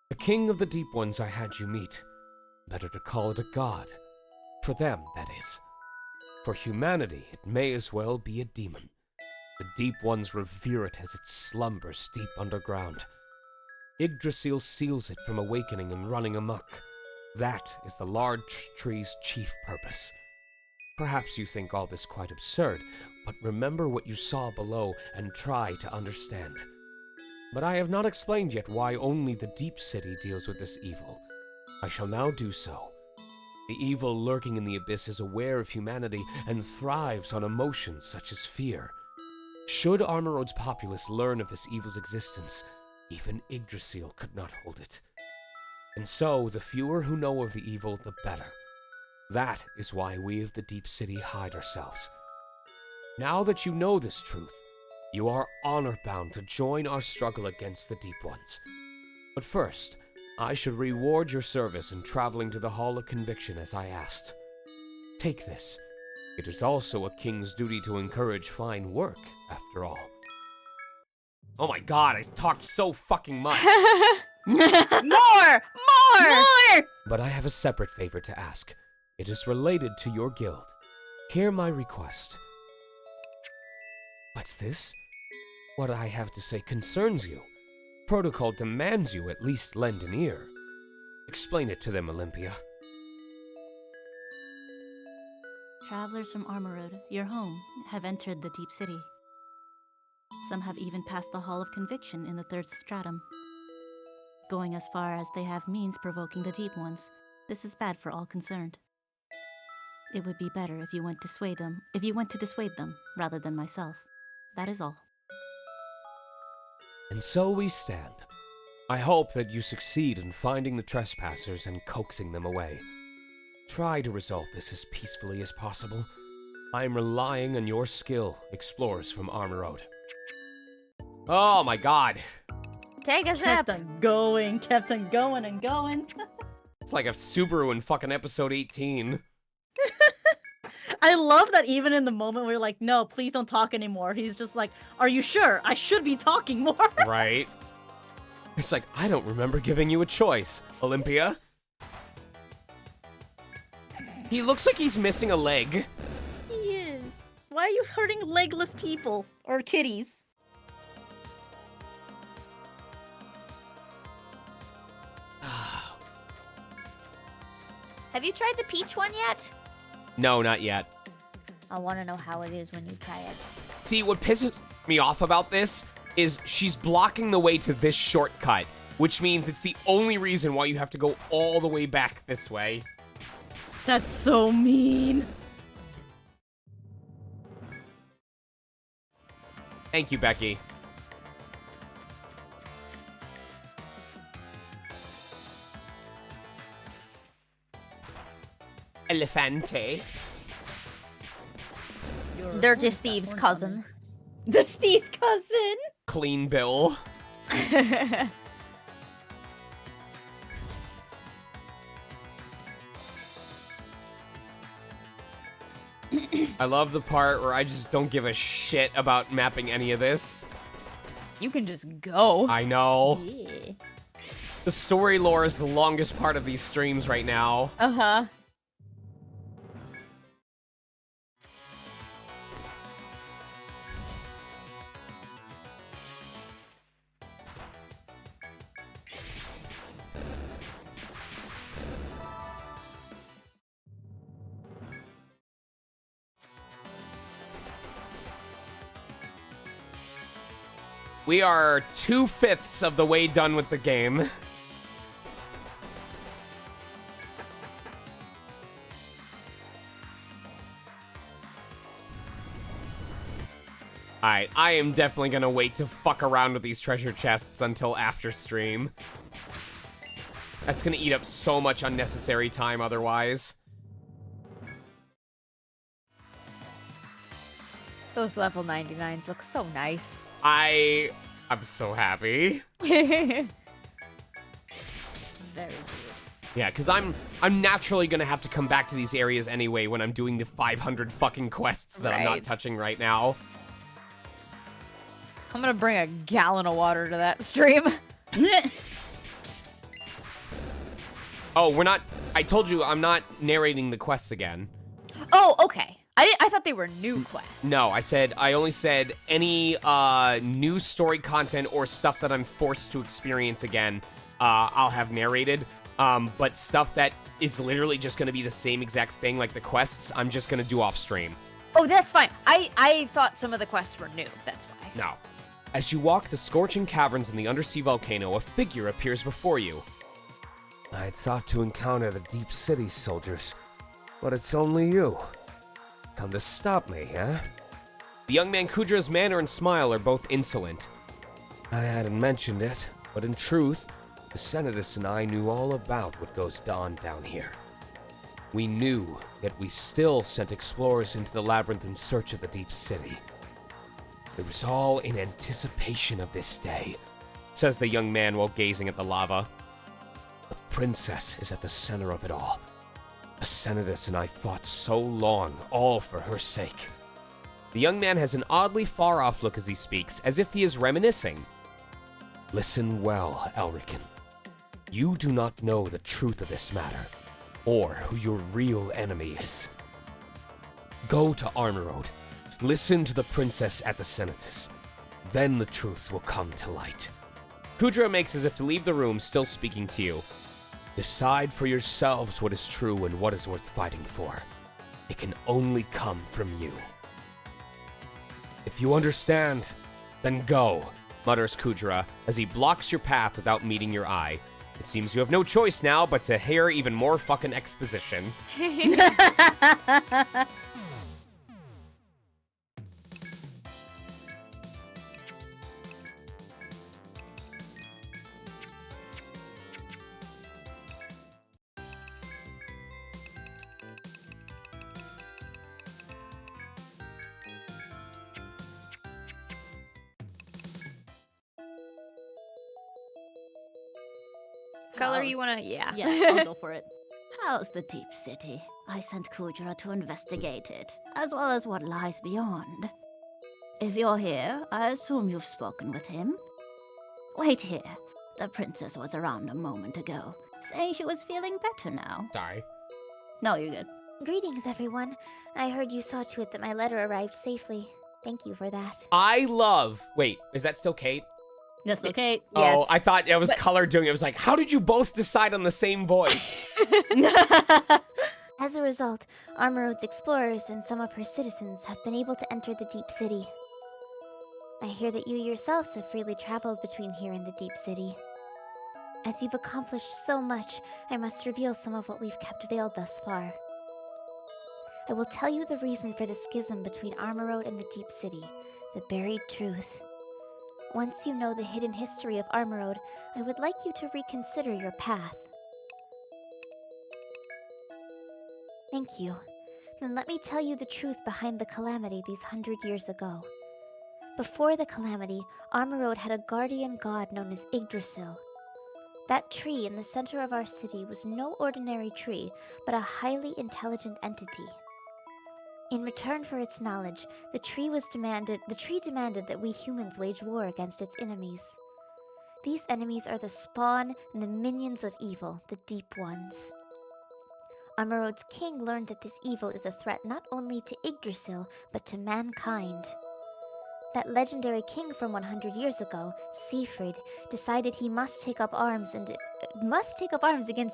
The king of the deep ones I had you meet. Better to call it a god. For them, that is. For humanity, it may as well be a demon. The deep ones revere it as it slumbers deep underground. Yggdrasil seals it from awakening and running amok. That is the large tree's chief purpose. Perhaps you think all this quite absurd, but remember what you saw below and try to understand. But I have not explained yet why only the Deep City deals with this evil. I shall now do so. The evil lurking in the abyss is aware of humanity and thrives on emotions such as fear. Should Armorode's populace learn of this evil's existence, even Yggdrasil could not hold it. And so, the fewer who know of the evil, the better. That is why we of the Deep City hide ourselves. Now that you know this truth, you are honor-bound to join our struggle against the Deep Ones. But first, I should reward your service in traveling to the Hall of Conviction as I asked. Take this. It is also a king's duty to encourage fine work, after all. Oh my god, I talked so fucking much. More! But I have a separate favor to ask. It is related to your guild. Hear my request. What's this? What I have to say concerns you. Protocol demands you at least lend an ear. Explain it to them, Olympia. Travelers from Armorode, your home, have entered the Deep City. Some have even passed the Hall of Conviction in the third stratum, going as far as they have means provoking the Deep Ones. This is bad for all concerned. It would be better if you went to dissuade them, rather than myself. That is all. And so we stand. I hope that you succeed in finding the trespassers and coaxing them away. Try to resolve this as peacefully as possible. I am relying on your skill, explorers from Armorode. Oh my god. Take a Kept sip. on going and going. It's like a Subaru in fucking episode 18. I love that even in the moment we're like, no, please don't talk anymore. He's just like, are you sure? I should be talking more. Right? It's like, I don't remember giving you a choice, Olympia. He looks like he's missing a leg. He is. Why are you hurting legless people? Or kitties? Have you tried the peach one yet? No, not yet. I want to know how it is when you try it. See, what pisses me off about this is she's blocking the way to this shortcut, which means it's the only reason why you have to go all the way back this way. That's so mean. Thank you, Becky. Elefante. They're just Steve's cousin. They're Steve's cousin. Clean bill. I love the part where I just don't give a shit about mapping any of this. You can just go. I know. Yeah. The story lore is the longest part of these streams right now. Uh-huh. We are 2/5 of the way done with the game. Alright, I am definitely gonna wait to fuck around with these treasure chests until after stream. That's gonna eat up so much unnecessary time otherwise. Those level 99s look so nice. I'm so happy. Very good. Yeah, because I'm naturally gonna have to come back to these areas anyway when I'm doing the 500 fucking quests that I'm not Right. touching right now. I'm gonna bring a gallon of water to that stream. Oh, we're not... I told you I'm not narrating the quests again. Oh, okay. I thought they were new quests. No, I only said any new story content or stuff that I'm forced to experience again, I'll have narrated. But stuff that is literally just going to be the same exact thing, like the quests, I'm just going to do off stream. Oh, that's fine. I thought some of the quests were new. That's why. No. As you walk the scorching caverns in the undersea volcano, a figure appears before you. I'd thought to encounter the Deep City soldiers, but it's only you. Come to stop me, huh? The young man Kudra's manner and smile are both insolent. I hadn't mentioned it, but in truth, the Senatus and I knew all about what goes on down here. We knew, yet we still sent explorers into the labyrinth in search of the Deep City. It was all in anticipation of this day, Says the young man while gazing at the lava. The princess is at the center of it all. The Senatus and I fought so long, all for her sake. The young man has an oddly far-off look as he speaks, as if he is reminiscing. Listen well, Elrican. You do not know the truth of this matter, or who your real enemy is. Go to Armor Road. Listen to the princess at the Senatus. Then the truth will come to light. Kudra makes as if to leave the room, still speaking to you. Decide for yourselves what is true and what is worth fighting for. It can only come from you. If you understand, then go, Mutters Kudra, as he blocks your path without meeting your eye. It seems you have no choice now but to hear even more fucking exposition. Color you wanna? Yeah. Yeah, I'll go for it. How's the Deep City? I sent Kujra to investigate it, as well as what lies beyond. If you're here, I assume you've spoken with him. Wait here. The princess was around a moment ago, saying she was feeling better now. Sorry. No, you're good. Greetings, everyone. I heard you saw to it that my letter arrived safely. Thank you for that. I love... Wait, is that still Kate? That's okay. Yes. Oh, I thought it was Color doing it. It was like, how did you both decide on the same voice? As a result, Armor Road's explorers and some of her citizens have been able to enter the Deep City. I hear that you yourselves have freely traveled between here and the Deep City. As you've accomplished so much, I must reveal some of what we've kept veiled thus far. I will tell you the reason for the schism between Armor Road and the Deep City, the buried truth. Once you know the hidden history of Armor Road, I would like you to reconsider your path. Thank you. Then let me tell you the truth behind the calamity these 100 years ago. Before the calamity, Armor Road had a guardian god known as Yggdrasil. That tree in the center of our city was no ordinary tree, but a highly intelligent entity. In return for its knowledge, the tree demanded that we humans wage war against its enemies. These enemies are the spawn and the minions of evil, the Deep Ones. Armor Road's king learned that this evil is a threat not only to Yggdrasil, but to mankind. That legendary king from 100 years ago, Siegfried, decided he must take up arms against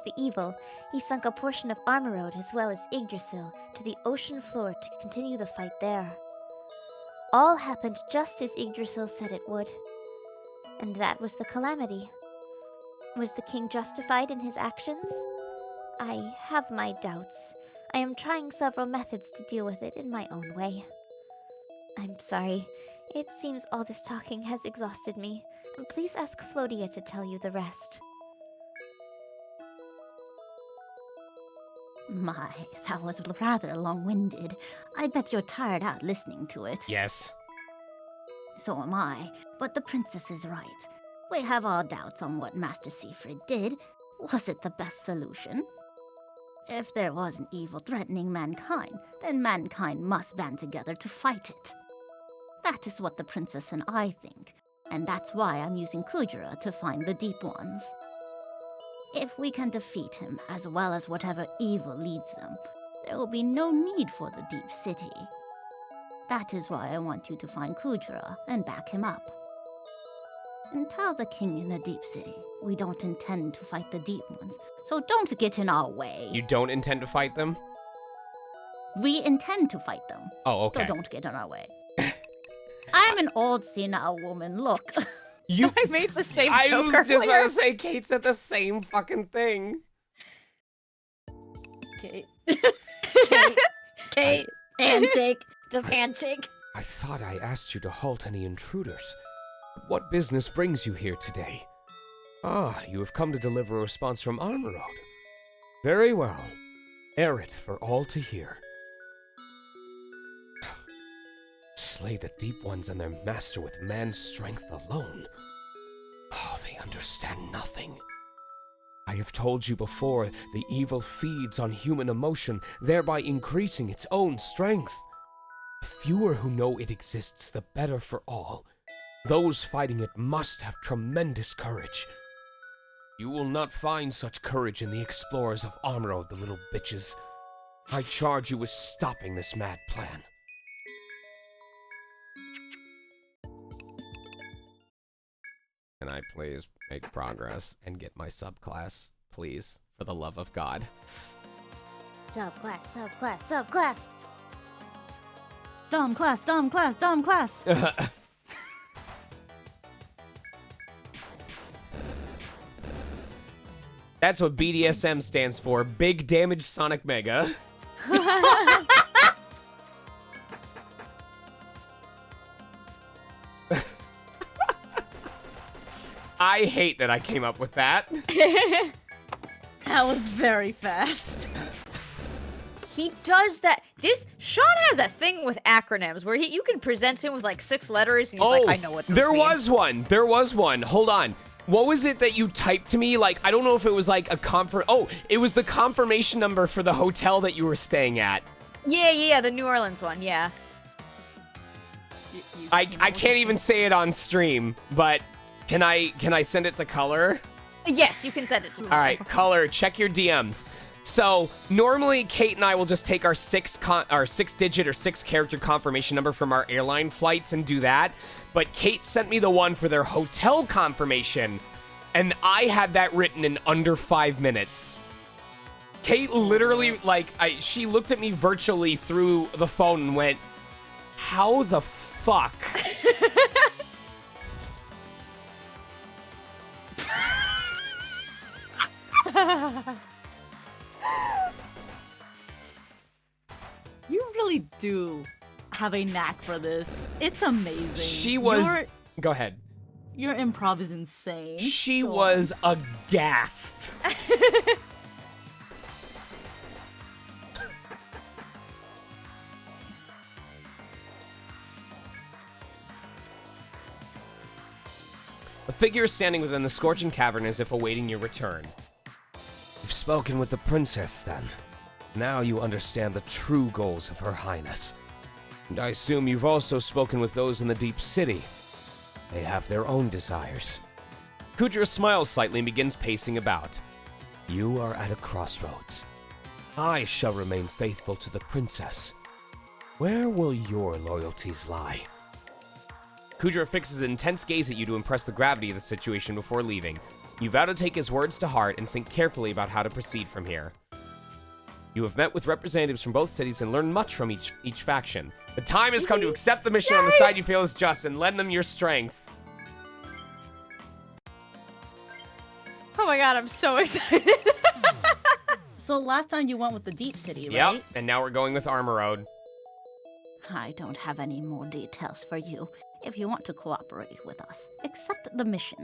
the evil. He sunk a portion of Armor Road as well as Yggdrasil to the ocean floor to continue the fight there. All happened just as Yggdrasil said it would. And that was the calamity. Was the king justified in his actions? I have my doubts. I am trying several methods to deal with it in my own way. I'm sorry. It seems all this talking has exhausted me. Please ask Flodia to tell you the rest. My, that was rather long-winded. I bet you're tired out listening to it. Yes. So am I, but the princess is right. We have our doubts on what Master Siegfried did. Was it the best solution? If there was an evil threatening mankind, then mankind must band together to fight it. That is what the princess and I think, and that's why I'm using Kujira to find the Deep Ones. If we can defeat him, as well as whatever evil leads them, there will be no need for the Deep City. That is why I want you to find Kujira and back him up. And tell the king in the Deep City we don't intend to fight the Deep Ones, so don't get in our way. You don't intend to fight them? We intend to fight them. Oh, okay. So don't get in our way. I'm an old senile woman, look. You I made the same I joke was just earlier. about to say Kate said the same fucking thing. Kate. Kate. Handshake. Just handshake. I thought I asked you to halt any intruders. But what business brings you here today? Ah, you have come to deliver a response from Armor Road. Very well. Air it for all to hear. Slay the Deep Ones and their master with man's strength alone. Oh, they understand nothing. I have told you before, the evil feeds on human emotion, thereby increasing its own strength. The fewer who know it exists, the better for all. Those fighting it must have tremendous courage. You will not find such courage in the explorers of Armor Road, the little bitches. I charge you with stopping this mad plan. Can I please make progress and get my subclass, please, for the love of God? Subclass, subclass, subclass! Dom class, Dom class, Dom class. That's what BDSM stands for. Big Damage Sonic Mega. I hate that I came up with that. That was very fast. He does that. Sean has a thing with acronyms where you can present him with like 6 letters and he's like, I know what those there mean. was one. Hold on. What was it that you typed to me? Like, I don't know if it was like a it was the confirmation number for the hotel that you were staying at. Yeah, the New Orleans one, yeah. I can't even say it on stream, but can I send it to Color? Yes, you can send it to me. All right, Color, check your DMs. So normally Kate and I will just take our 6-digit or 6-character confirmation number from our airline flights and do that. But Kate sent me the one for their hotel confirmation, and I had that written in under 5 minutes. Kate literally, she looked at me virtually through the phone and went, "How the fuck?" really do have a knack for this. It's amazing. She was... Go ahead. Your improv is insane. She Go was on. aghast. A figure is standing within the scorching cavern as if awaiting your return. You've spoken with the princess, then. Now you understand the true goals of Her Highness. And I assume you've also spoken with those in the Deep City. They have their own desires. Kudra smiles slightly and begins pacing about. You are at a crossroads. I shall remain faithful to the princess. Where will your loyalties lie? Kudra fixes an intense gaze at you to impress the gravity of the situation before leaving. You vow to take his words to heart and think carefully about how to proceed from here. You have met with representatives from both cities and learned much from each faction. The time has come to accept the mission on the side you feel is just and lend them your strength. Oh my god, I'm so excited. So last time you went with the Deep City, right? Yep, and now we're going with Armor Road. I don't have any more details for you. If you want to cooperate with us, accept the mission.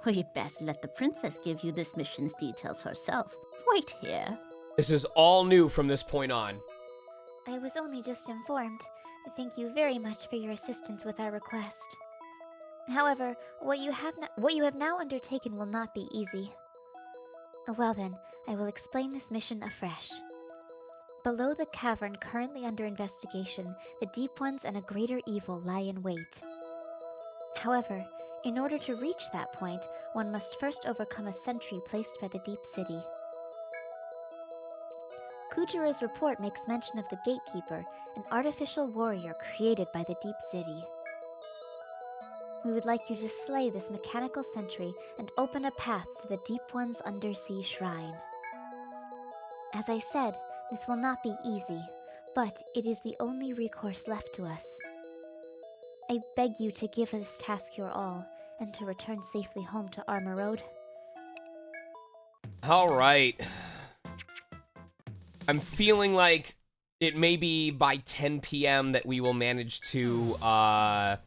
We'd best let the princess give you this mission's details herself. Wait here. This is all new from this point on. I was only just informed. Thank you very much for your assistance with our request. However, what you have now undertaken will not be easy. Well then, I will explain this mission afresh. Below the cavern currently under investigation, the Deep Ones and a greater evil lie in wait. However, in order to reach that point, one must first overcome a sentry placed by the Deep City. Kujira's report makes mention of the Gatekeeper, an artificial warrior created by the Deep City. We would like you to slay this mechanical sentry and open a path to the Deep One's undersea shrine. As I said, this will not be easy, but it is the only recourse left to us. I beg you to give this task your all, and to return safely home to Armor Road. Alright. I'm feeling like it may be by 10 p.m. that we will manage to, by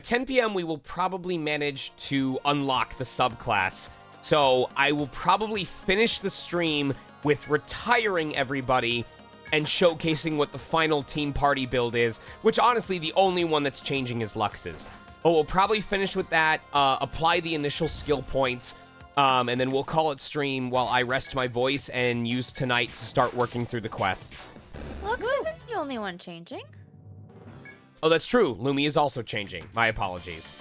10 p.m. we will probably manage to unlock the subclass. So I will probably finish the stream with retiring everybody and showcasing what the final team party build is, which honestly the only one that's changing is Lux's. But we'll probably finish with that, apply the initial skill points, and then we'll call it stream while I rest my voice and use tonight to start working through the quests. Lux isn't the only one changing. Oh, that's true. Lumi is also changing. My apologies.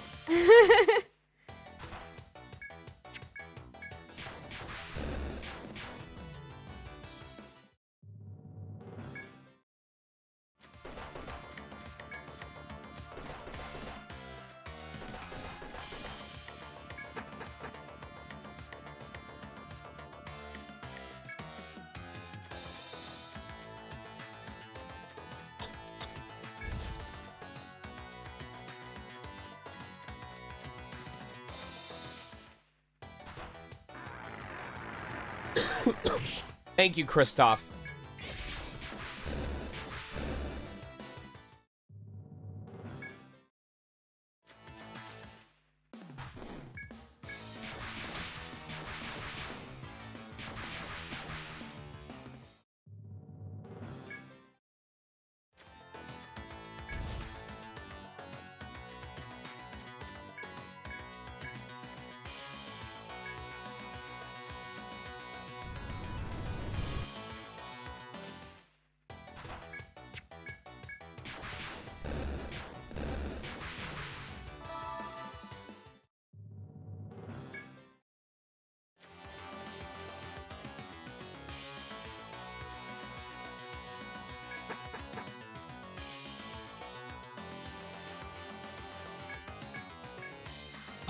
Thank you, Christoph.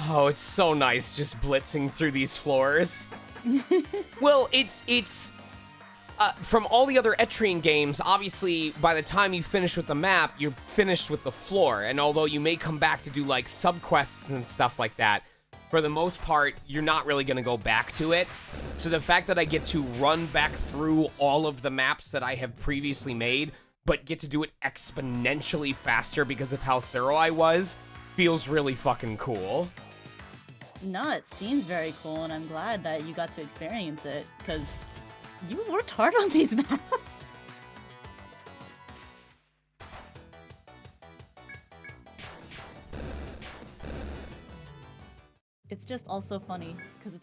Oh, it's so nice just blitzing through these floors. Well, it's from all the other ETRIAN games, obviously, by the time you finish with the map, you're finished with the floor. And although you may come back to do, like, subquests and stuff like that, for the most part, you're not really going to go back to it. So the fact that I get to run back through all of the maps that I have previously made, but get to do it exponentially faster because of how thorough I was, feels really fucking cool. No, it seems very cool, and I'm glad that you got to experience it, because you worked hard on these maps. It's just also funny, because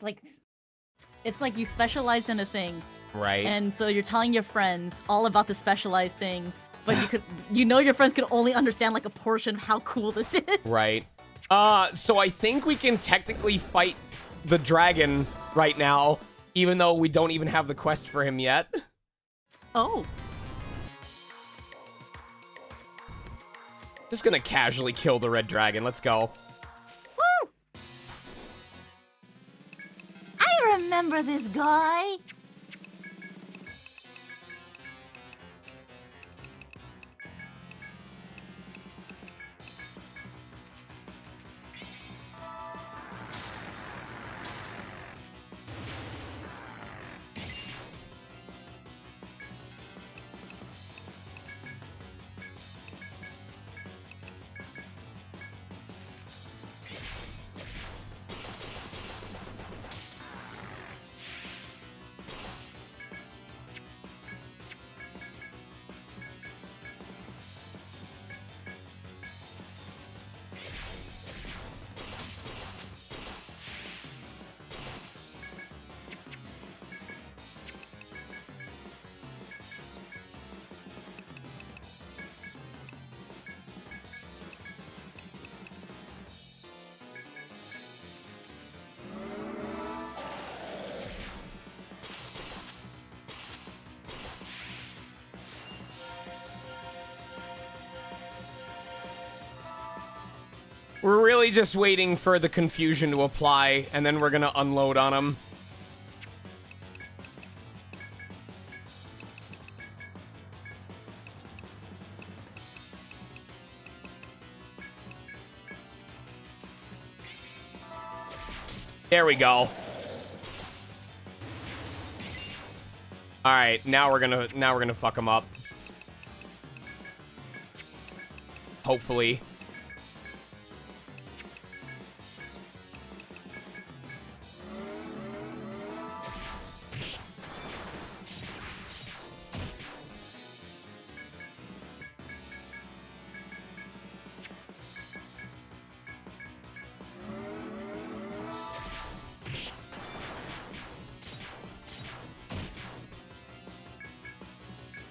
it's like you specialized in a thing, Right. and so you're telling your friends all about the specialized thing, but you know your friends can only understand like a portion of how cool this is. Right. So I think we can technically fight the dragon right now, even though we don't even have the quest for him yet. Oh. Just gonna casually kill the red dragon. Let's go. Woo! I remember this guy. We're really just waiting for the confusion to apply, and then we're gonna unload on him. There we go. All right, now we're gonna fuck him up. Hopefully.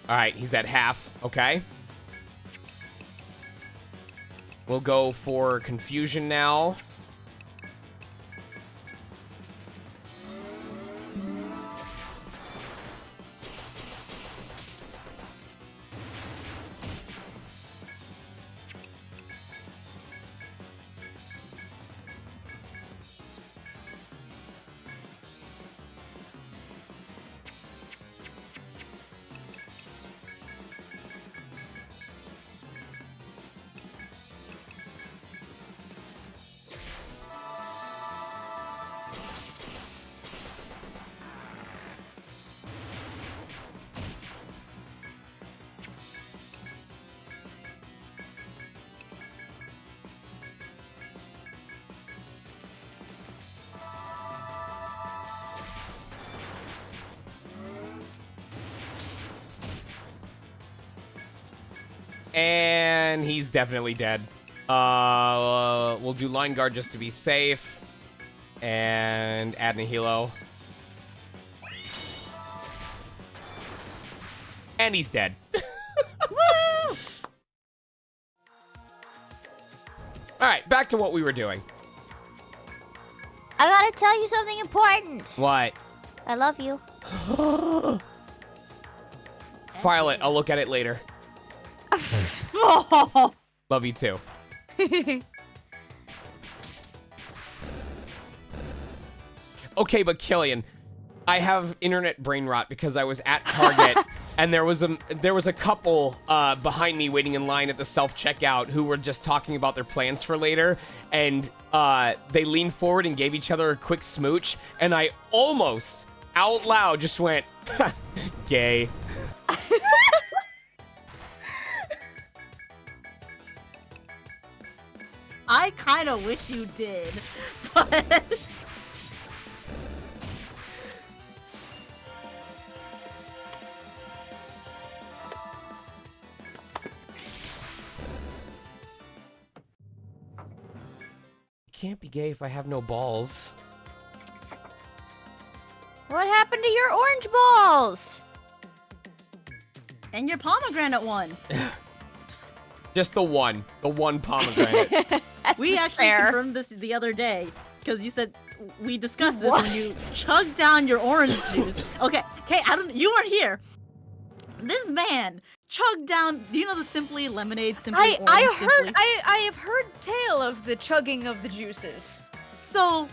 All right, he's at half. Okay. We'll go for confusion now. And he's definitely dead. We'll do line guard just to be safe. And add Nihilo. And he's dead. Woo! Alright, back to what we were doing. I gotta tell you something important. What? I love you. File it. I'll look at it later. Love you too. Okay, but Killian, I have internet brain rot because I was at Target and there was a couple behind me waiting in line at the self-checkout who were just talking about their plans for later, and they leaned forward and gave each other a quick smooch, and I almost out loud just went, gay. I kind of wish you did, but... Can't be gay if I have no balls. What happened to your orange balls? And your pomegranate one. Just the one pomegranate. We actually confirmed this the other day because you said we discussed this when you chugged down your orange juice. Okay, you weren't here. This man chugged down. Do you know the Simply Lemonade? Simply Orange, I have heard tale of the chugging of the juices. So,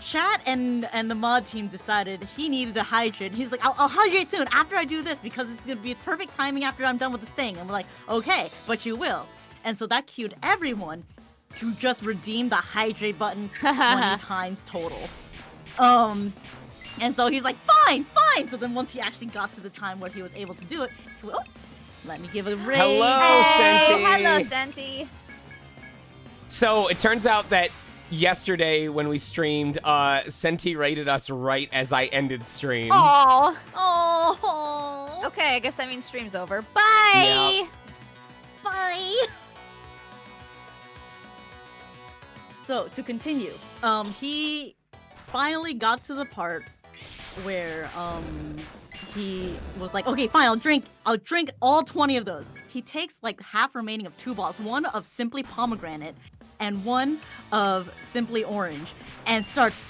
chat and the mod team decided he needed to hydrate. He's like, I'll hydrate soon after I do this because it's gonna be perfect timing after I'm done with the thing. And we're like, okay, but you will. And so that cued everyone to just redeem the hydrate button 20 times total. And so he's like, fine. So then once he actually got to the time where he was able to do it, he went, oh, let me give a raise. Hello, Senti. Hello, Senti. So it turns out that yesterday when we streamed, Senti rated us right as I ended stream. Aww. Oh. Okay, I guess that means stream's over. Bye. Yep. Bye. So to continue, he finally got to the part where he was like, okay, fine, I'll drink all 20 of those. He takes like half remaining of 2 balls, one of Simply Pomegranate and one of Simply Orange, and starts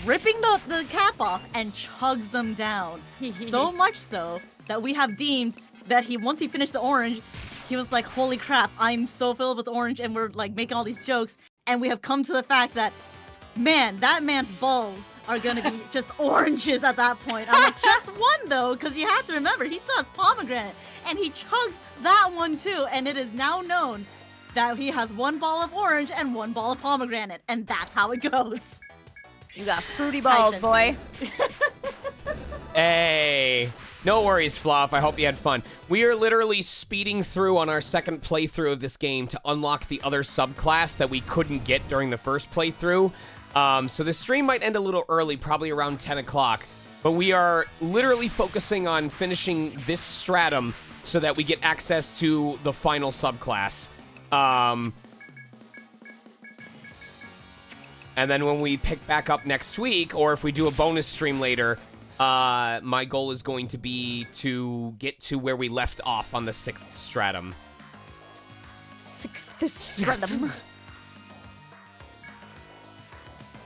ripping the cap off and chugs them down. So much so that we have deemed that once he finished the orange, he was like, holy crap, I'm so filled with orange, and we're like making all these jokes, and we have come to the fact that, man, that man's balls are gonna be just oranges at that point. I'm like, just one though, because you have to remember, he still has pomegranate, and he chugs that one too, and it is now known that he has 1 ball of orange and 1 ball of pomegranate, and that's how it goes. You got fruity balls, boy. Hey. No worries, Fluff. I hope you had fun. We are literally speeding through on our second playthrough of this game to unlock the other subclass that we couldn't get during the first playthrough. So this stream might end a little early, probably around 10 o'clock. But we are literally focusing on finishing this stratum so that we get access to the final subclass. And then when we pick back up next week, or if we do a bonus stream later, my goal is going to be to get to where we left off on the 6th stratum. 6th stratum.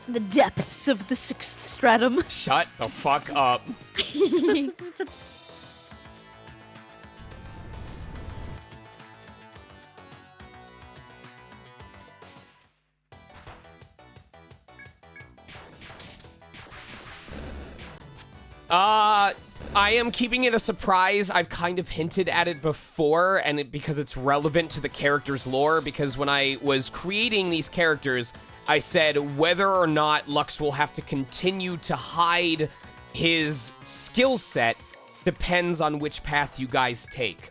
The depths of the 6th stratum. Shut the fuck up. I am keeping it a surprise. I've kind of hinted at it before, and because it's relevant to the character's lore, because when I was creating these characters, I said whether or not Lux will have to continue to hide his skill set depends on which path you guys take.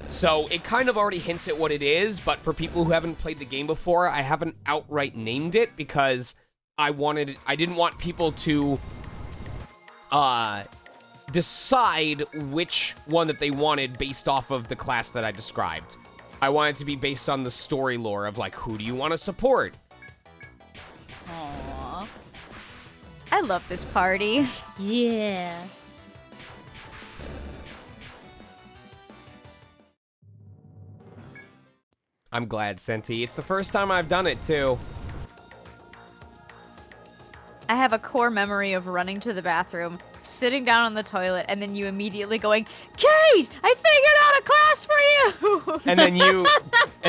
So it kind of already hints at what it is, but for people who haven't played the game before, I haven't outright named it because I didn't want people to decide which one that they wanted based off of the class that I described. I want it to be based on the story lore of, like, who do you want to support? Aww. I love this party. Yeah. I'm glad, Senti. It's the first time I've done it, too. I have a core memory of running to the bathroom, sitting down on the toilet, and then you immediately going, Kate, I figured out a class for you! And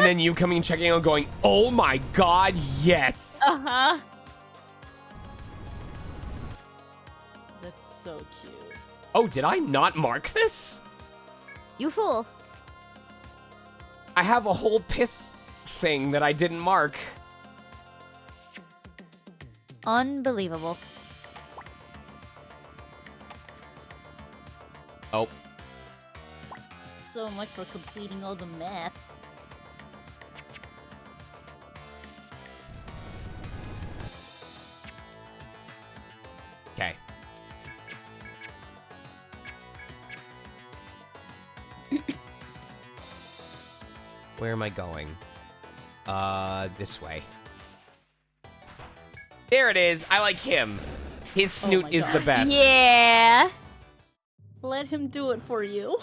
then you coming and checking out going, oh my god, yes! Uh-huh. That's so cute. Oh, did I not mark this? You fool. I have a whole piss thing that I didn't mark. Unbelievable. Oh. So much for completing all the maps. Okay. Where am I going? This way. There it is. I like him. His snoot my is God. the best. Yeah. Let him do it for you.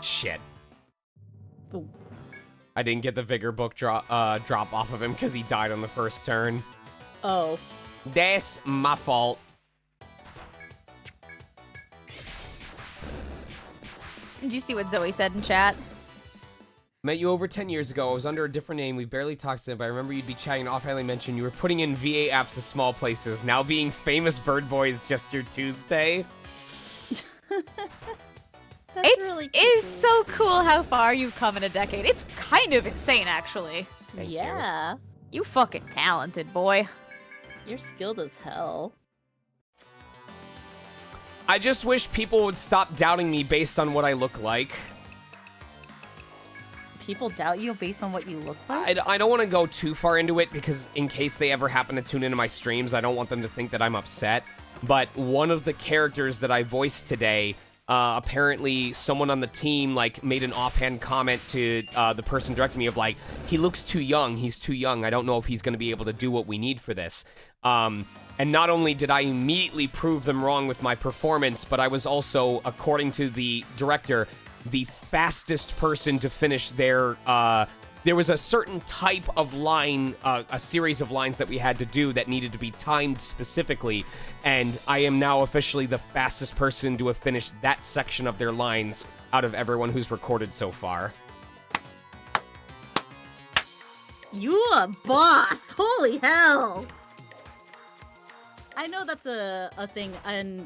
Shit. Ooh. I didn't get the Vigor book drop off of him because he died on the first turn. Oh. That's my fault. Did you see what Zoe said in chat? Met you over 10 years ago. I was under a different name. We barely talked to him, but I remember you'd be chatting and offhandedly mentioned you were putting in VA apps to small places. Now being famous bird boy is just your Tuesday. It's so cool how far you've come in a decade. It's kind of insane, actually. Thank you. Yeah. You fucking talented, boy. You're skilled as hell. I just wish people would stop doubting me based on what I look like. People doubt you based on what you look like? I don't want to go too far into it because in case they ever happen to tune into my streams, I don't want them to think that I'm upset. But one of the characters that I voiced today, apparently someone on the team like made an offhand comment to the person directing me of like, he looks too young. He's too young. I don't know if he's going to be able to do what we need for this. And not only did I immediately prove them wrong with my performance, but I was also, according to the director, the fastest person to finish their, there was a certain type of line, a series of lines that we had to do that needed to be timed specifically, and I am now officially the fastest person to have finished that section of their lines out of everyone who's recorded so far. You a boss! Holy hell! I know that's a thing, and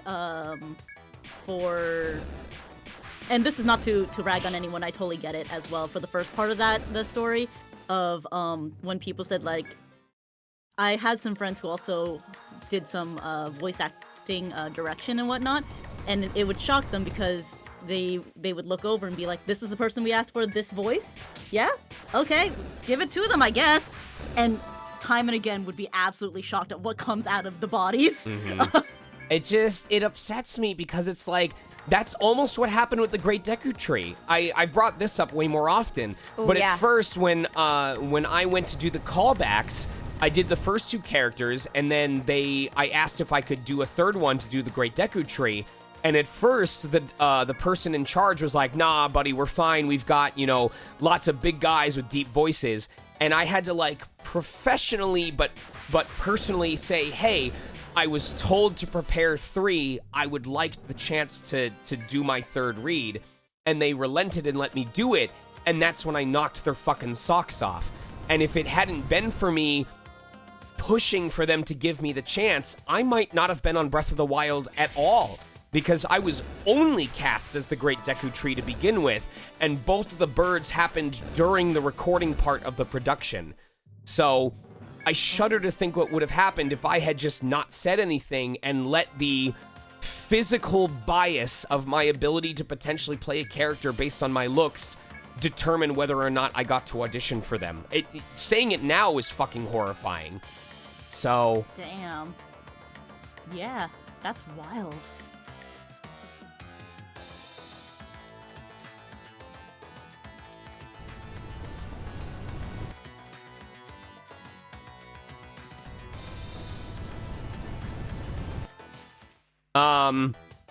and this is not to rag on anyone, I totally get it as well. For the first part of the story of when people said like, I had some friends who also did some voice acting direction and whatnot, and it would shock them because they would look over and be like, this is the person we asked for this voice? Yeah? Okay, give it to them, I guess. And time and again would be absolutely shocked at what comes out of the bodies. Mm-hmm. It upsets me because it's like, that's almost what happened with the Great Deku Tree. I brought this up way more often, but yeah. at first when I went to do the callbacks, I did the first two characters, and then I asked if I could do a third one to do the Great Deku Tree, and at first the person in charge was like, nah, buddy, we're fine. We've got, lots of big guys with deep voices, and I had to like professionally but personally say, hey, I was told to prepare 3. I would like the chance to do my third read. And they relented and let me do it. And that's when I knocked their fucking socks off. And if it hadn't been for me pushing for them to give me the chance, I might not have been on Breath of the Wild at all. Because I was only cast as the Great Deku Tree to begin with. And both of the birds happened during the recording part of the production. So I shudder to think what would have happened if I had just not said anything and let the physical bias of my ability to potentially play a character based on my looks determine whether or not I got to audition for them. Saying it now is fucking horrifying. So... Damn. Yeah, that's wild.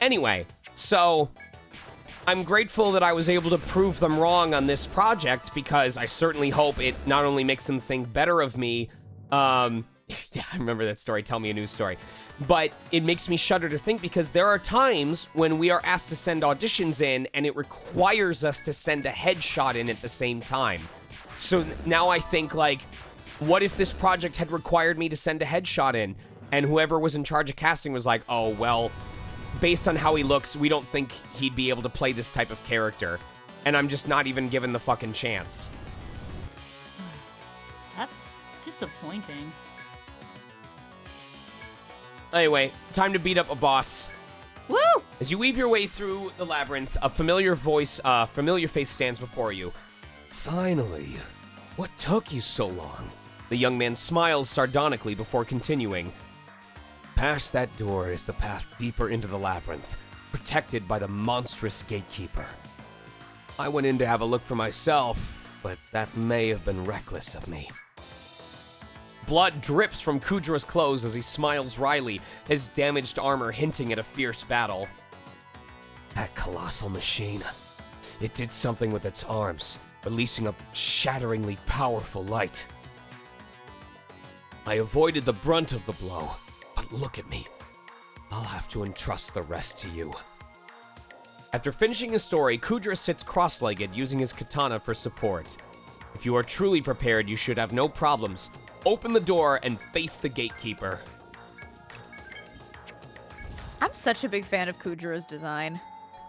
Anyway, so I'm grateful that I was able to prove them wrong on this project because I certainly hope it not only makes them think better of me, Yeah, I remember that story. Tell me a news story. But it makes me shudder to think because there are times when we are asked to send auditions in and it requires us to send a headshot in at the same time. So now I think, like, what if this project had required me to send a headshot in and whoever was in charge of casting was like, oh, well, based on how he looks, we don't think he'd be able to play this type of character. And I'm just not even given the fucking chance. That's disappointing. Anyway, time to beat up a boss. Woo! As you weave your way through the labyrinth, a familiar face stands before you. Finally. What took you so long? The young man smiles sardonically before continuing. Past that door is the path deeper into the labyrinth, protected by the monstrous gatekeeper. I went in to have a look for myself, but that may have been reckless of me. Blood drips from Kudra's clothes as he smiles wryly, his damaged armor hinting at a fierce battle. That colossal machine. It did something with its arms, releasing a shatteringly powerful light. I avoided the brunt of the blow, but look at me. I'll have to entrust the rest to you. After finishing his story, Kudra sits cross-legged, using his katana for support. If you are truly prepared, you should have no problems. Open the door and face the gatekeeper. I'm such a big fan of Kudra's design.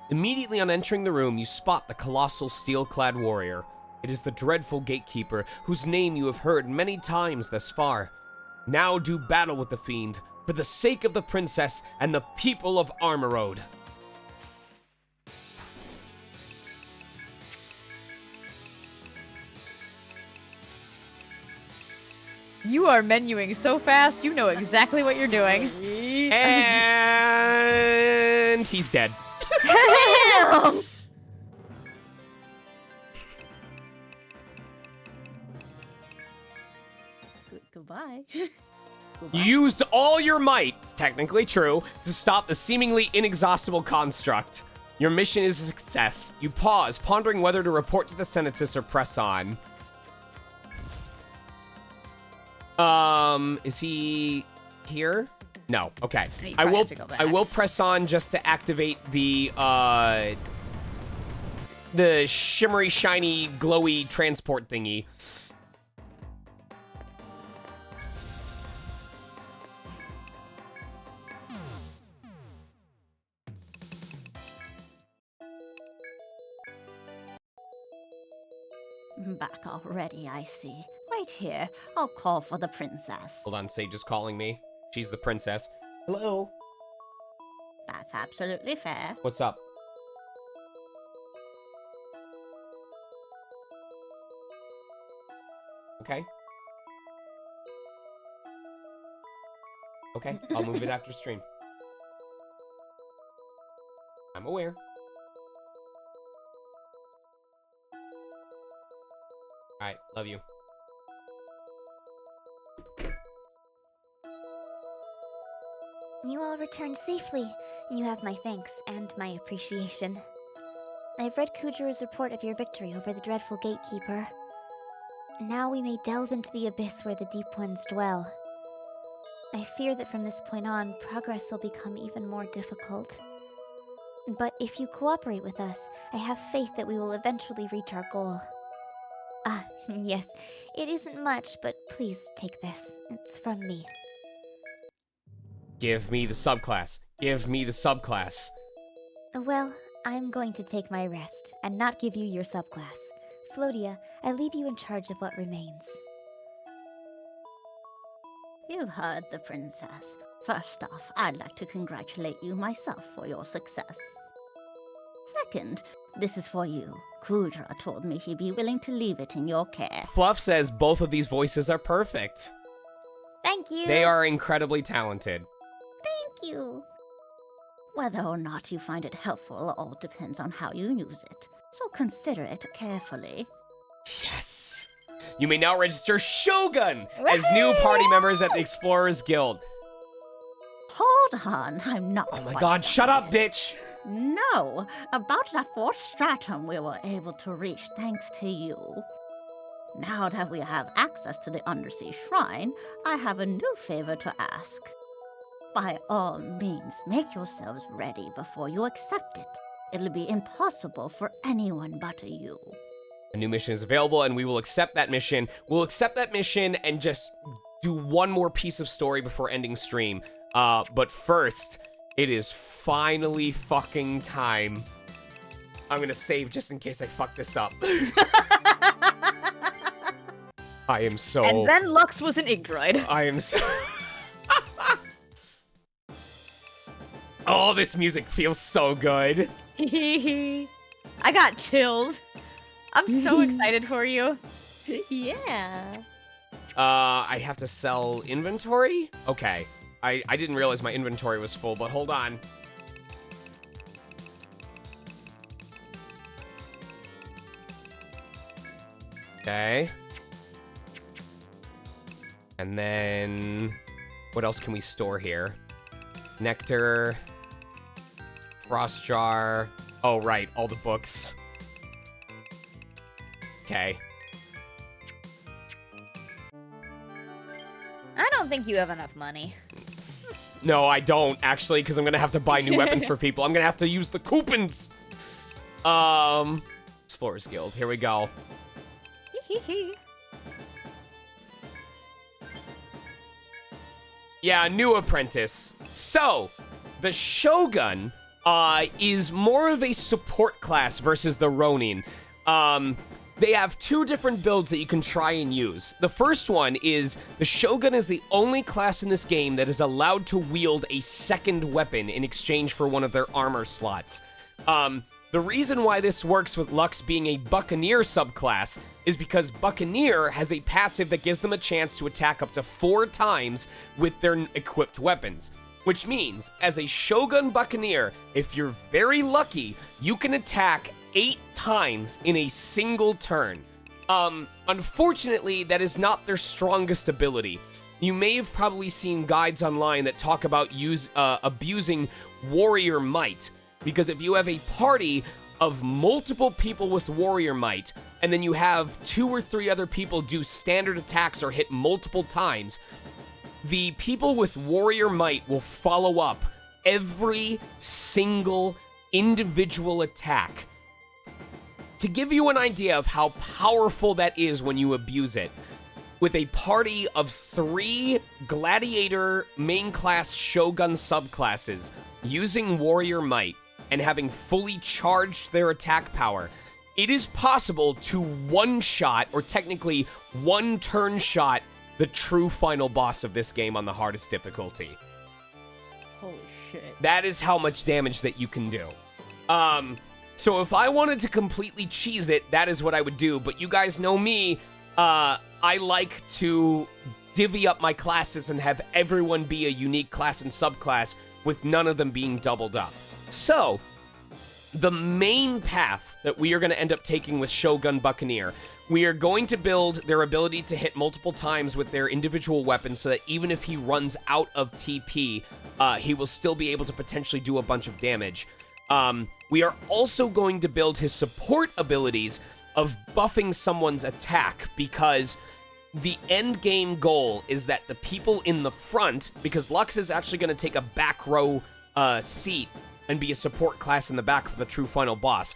Immediately on entering the room, you spot the colossal steel-clad warrior. It is the dreadful gatekeeper, whose name you have heard many times thus far. Now do battle with the fiend, for the sake of the princess and the people of Armorode. You are menuing so fast, you know exactly what you're doing. And he's dead. Damn! Goodbye. You used all your might, technically true, to stop the seemingly inexhaustible construct. Your mission is a success. You pause, pondering whether to report to the Senatus or press on. Is he here? No. Okay. You I probably will. have to go back. I will press on just to activate the shimmery, shiny, glowy transport thingy. Back already, I see. Wait here. I'll call for the princess. Hold on, Sage is calling me. She's the princess. Hello. That's absolutely fair. What's up? Okay. Okay, I'll move it after stream. I'm aware. Alright, love you. You all returned safely. You have my thanks and my appreciation. I've read Kudra's report of your victory over the dreadful gatekeeper. Now we may delve into the abyss where the deep ones dwell. I fear that from this point on, progress will become even more difficult. But if you cooperate with us, I have faith that we will eventually reach our goal. Ah, yes, it isn't much, but please take this. It's from me. Give me the subclass. Give me the subclass. Well, I'm going to take my rest, and not give you your subclass. Flodia, I leave you in charge of what remains. You heard the princess. First off, I'd like to congratulate you myself for your success. Second, this is for you. Kudra told me he'd be willing to leave it in your care. Fluff says both of these voices are perfect. Thank you! They are incredibly talented. Thank you. Whether or not you find it helpful all depends on how you use it, so consider it carefully. Yes! You may now register Shogun as new party members at the Explorers Guild. Hold on, I'm not Oh my quite god, shut up, done. bitch! No, about that fourth stratum we were able to reach thanks to you. Now that we have access to the undersea shrine, I have a new favor to ask. By all means, make yourselves ready before you accept it. It'll be impossible for anyone but you. A new mission is available, and we will accept that mission. We'll accept that mission and just do one more piece of story before ending stream. But first, it is finally fucking time. I'm gonna save just in case I fuck this up. I am so... And then Lux was an Igdroid. I am so... Oh, this music feels so good. I got chills. I'm so excited for you. Yeah. I have to sell inventory? Okay. I didn't realize my inventory was full, but hold on. Okay. And then... what else can we store here? Nectar. Frost jar. Oh, right. All the books. Okay. I don't think you have enough money. No, I don't, actually, because I'm going to have to buy new weapons for people. I'm going to have to use the coupons. Explorers Guild. Here we go. Yeah, new apprentice. So, the Shogun is more of a support class versus the Ronin. They have two different builds that you can try and use. The first one is the Shogun is the only class in this game that is allowed to wield a second weapon in exchange for one of their armor slots. The reason why this works with Lux being a Buccaneer subclass is because Buccaneer has a passive that gives them a chance to attack up to 4 times with their equipped weapons. Which means, as a Shogun Buccaneer, if you're very lucky, you can attack 8 times in a single turn. Unfortunately, that is not their strongest ability. You may have probably seen guides online that talk about abusing Warrior Might, because if you have a party of multiple people with Warrior Might, and then you have 2 or 3 other people do standard attacks or hit multiple times, the people with Warrior Might will follow up every single individual attack. To give you an idea of how powerful that is when you abuse it, with a party of 3 Gladiator main class Shogun subclasses using Warrior Might and having fully charged their attack power, it is possible to one-shot, or technically one-turn shot, the true final boss of this game on the hardest difficulty. Holy shit. That is how much damage that you can do. So if I wanted to completely cheese it, that is what I would do. But you guys know me, I like to divvy up my classes and have everyone be a unique class and subclass with none of them being doubled up. So, the main path that we are going to end up taking with Shogun Buccaneer, we are going to build their ability to hit multiple times with their individual weapons so that even if he runs out of TP, he will still be able to potentially do a bunch of damage. We are also going to build his support abilities of buffing someone's attack, because the end game goal is that the people in the front, because Lux is actually going to take a back row seat and be a support class in the back for the true final boss.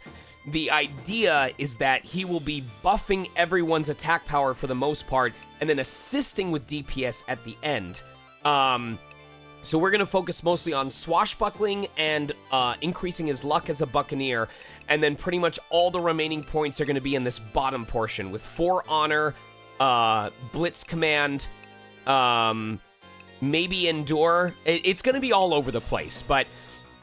The idea is that he will be buffing everyone's attack power for the most part, and then assisting with DPS at the end. So we're going to focus mostly on swashbuckling and increasing his luck as a Buccaneer, and then pretty much all the remaining points are going to be in this bottom portion, with 4 Honor, Blitz Command, maybe Endure. It's going to be all over the place, but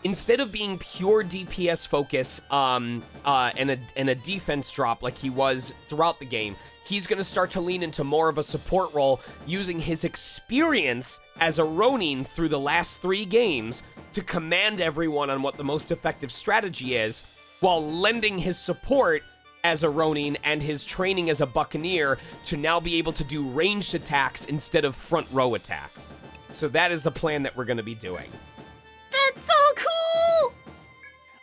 instead of being pure DPS focus and a defense drop like he was throughout the game, he's going to start to lean into more of a support role, using his experience as a Ronin through the last 3 games to command everyone on what the most effective strategy is, while lending his support as a Ronin and his training as a Buccaneer to now be able to do ranged attacks instead of front row attacks. So that is the plan that we're going to be doing. That's so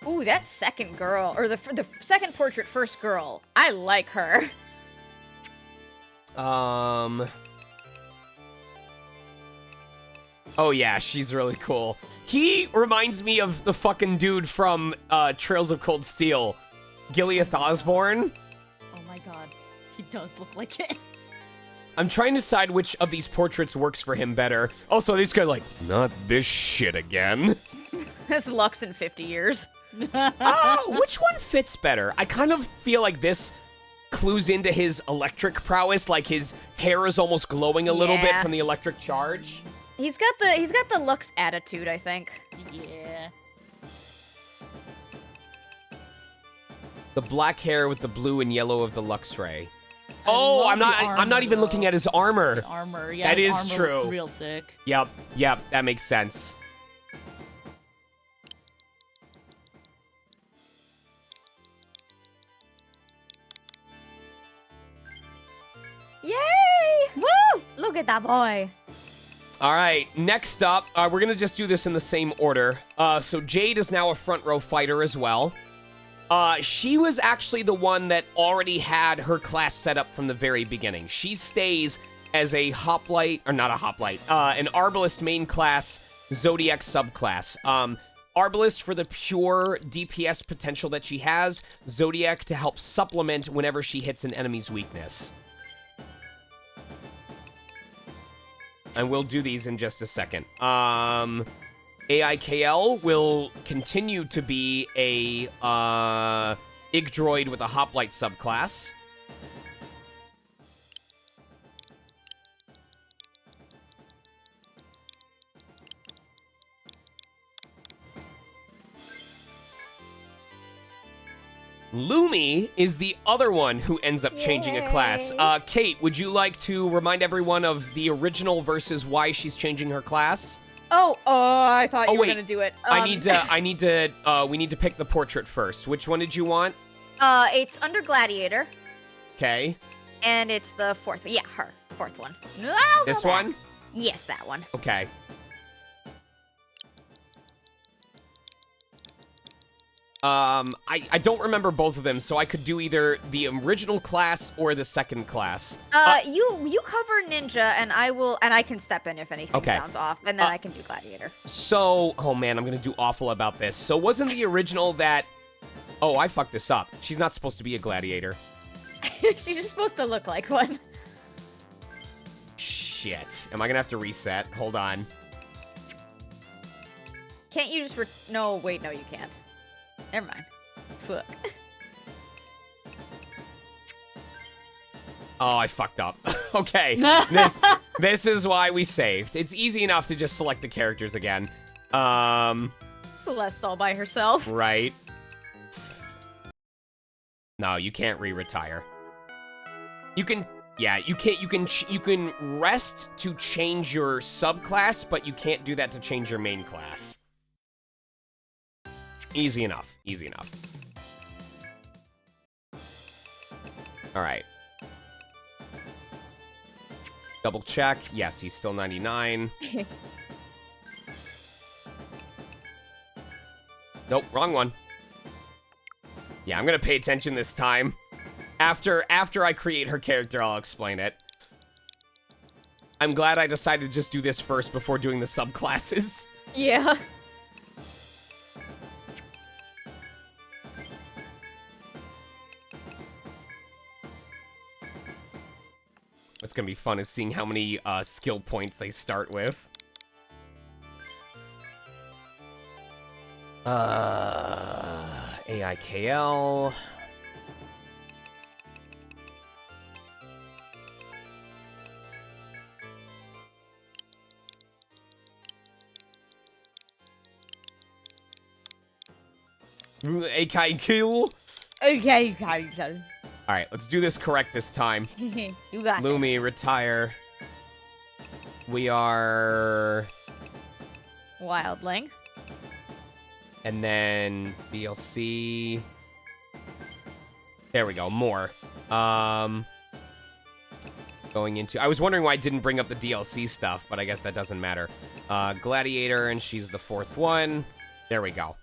cool! Ooh, that second girl, or the second portrait first girl. I like her. Oh yeah, she's really cool. He reminds me of the fucking dude from Trails of Cold Steel, Gileath Osborne. Oh my god, he does look like it. I'm trying to decide which of these portraits works for him better. Also, this guy like, not this shit again. This Lux in 50 years. Which one fits better? I kind of feel like this clues into his electric prowess, like his hair is almost glowing a little bit Yeah. from the electric charge. He's got the Lux attitude, I think. Yeah. The black hair with the blue and yellow of the Lux Ray. I Oh, love I'm the not armor, even looking though. at his armor. The armor, yeah. That his is armor true. Looks real sick. Yep, that makes sense. Yay! Woo! Look at that boy. All right, next up, we're gonna just do this in the same order. So Jade is now a front row fighter as well. She was actually the one that already had her class set up from the very beginning. She stays as a hoplite, or not a hoplite, an Arbalist main class, Zodiac subclass. Arbalist for the pure DPS potential that she has, Zodiac to help supplement whenever she hits an enemy's weakness. And we'll do these in just a second. AIKL will continue to be a Igdroid with a hoplite subclass. Lumi is the other one who ends up changing a class. Kate, would you like to remind everyone of the original versus why she's changing her class? Oh, I thought you were wait. gonna do it. We need to pick the portrait first. Which one did you want? It's under Gladiator, Okay. and it's the fourth. Yeah, her fourth one. No, This go back. one? Yes, that one. Okay. I don't remember both of them, so I could do either the original class or the second class. You cover Ninja, and I can step in if anything Okay. sounds off, and then I can do Gladiator. So, oh man, I'm gonna do awful about this. So wasn't the original that... Oh, I fucked this up. She's not supposed to be a gladiator. She's just supposed to look like one. Shit. Am I gonna have to reset? Hold on. Can't you just no, wait, no, you can't. Never mind. Fuck. Oh, I fucked up. Okay. This is why we saved. It's easy enough to just select the characters again. Celeste's all by herself. Right. No, you can't re-retire. You can, yeah, you can rest to change your subclass, but you can't do that to change your main class. Easy enough. Easy enough. All right. Double check. Yes, he's still 99. Nope, wrong one. Yeah, I'm gonna pay attention this time. After I create her character, I'll explain it. I'm glad I decided to just do this first before doing the subclasses. Yeah. What's gonna be fun is seeing how many skill points they start with. AIKL. AIKL. Okay. All right, let's do this correct this time. You got Lumi, retire. We are... this. Wildling. And then DLC. There we go, more. Going into... I was wondering why I didn't bring up the DLC stuff, but I guess that doesn't matter. Gladiator, and she's the fourth one. There we go.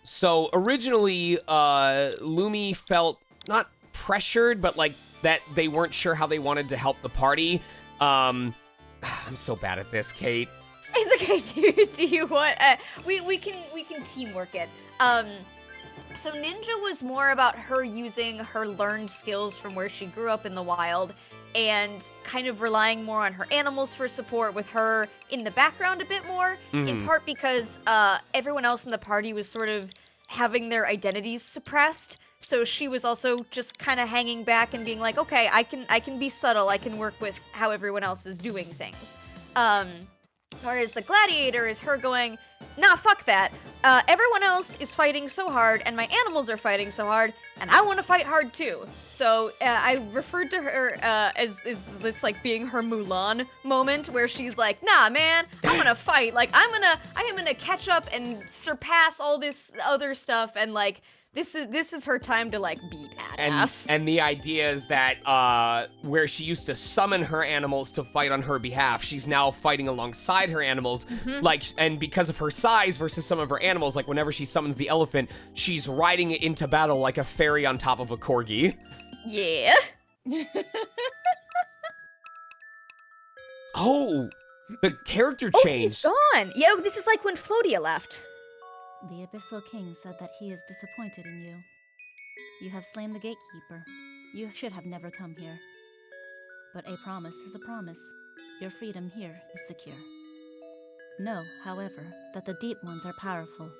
So originally, Lumi felt not pressured, but like that they weren't sure how they wanted to help the party. I'm so bad at this, Kate. It's okay. Do you want? We can teamwork it. So Ninja was more about her using her learned skills from where she grew up in the wild, and kind of relying more on her animals for support, with her in the background a bit more. In part because everyone else in the party was sort of having their identities suppressed. So she was also just kind of hanging back and being like, okay, I can be subtle. I can work with how everyone else is doing things. Whereas the gladiator is her going, nah, fuck that. Everyone else is fighting so hard, and my animals are fighting so hard, and I want to fight hard too. So I referred to her as this like being her Mulan moment, where she's like, nah, man, I'm gonna fight. Like I am gonna catch up and surpass all this other stuff, and like. This is her time to like be badass. And the idea is that where she used to summon her animals to fight on her behalf, she's now fighting alongside her animals. And because of her size versus some of her animals, like whenever she summons the elephant, she's riding it into battle like a fairy on top of a corgi. Yeah. Oh, the character Oh, changed. he's gone. Yeah, this is like when Flodia left. The Abyssal King said that he is disappointed in you. You have slain the gatekeeper. You should have never come here. But a promise is a promise. Your freedom here is secure. Know, however, that the Deep Ones are powerful.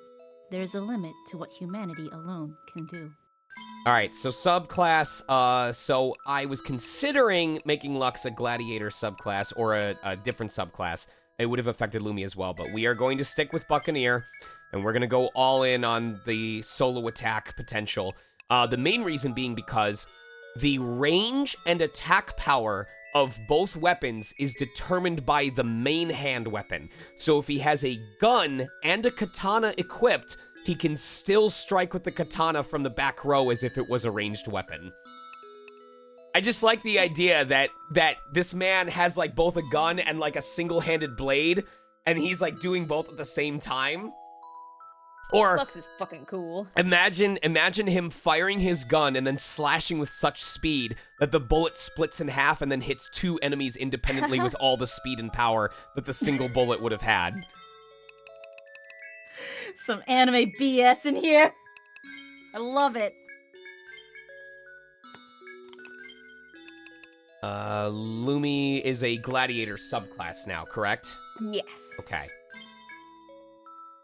There is a limit to what humanity alone can do. All right, so subclass. So I was considering making Lux a gladiator subclass or a different subclass. It would have affected Lumi as well, but we are going to stick with Buccaneer, and we're going to go all in on the solo attack potential. The main reason being because the range and attack power of both weapons is determined by the main hand weapon. So if he has a gun and a katana equipped, he can still strike with the katana from the back row as if it was a ranged weapon. I just like the idea that this man has like both a gun and like a single-handed blade, and he's like doing both at the same time. Or Lux is fucking cool. imagine him firing his gun and then slashing with such speed that the bullet splits in half and then hits two enemies independently with all the speed and power that the single bullet would have had. Some anime BS in here. I love it. Lumi is a gladiator subclass now, correct? Yes. Okay.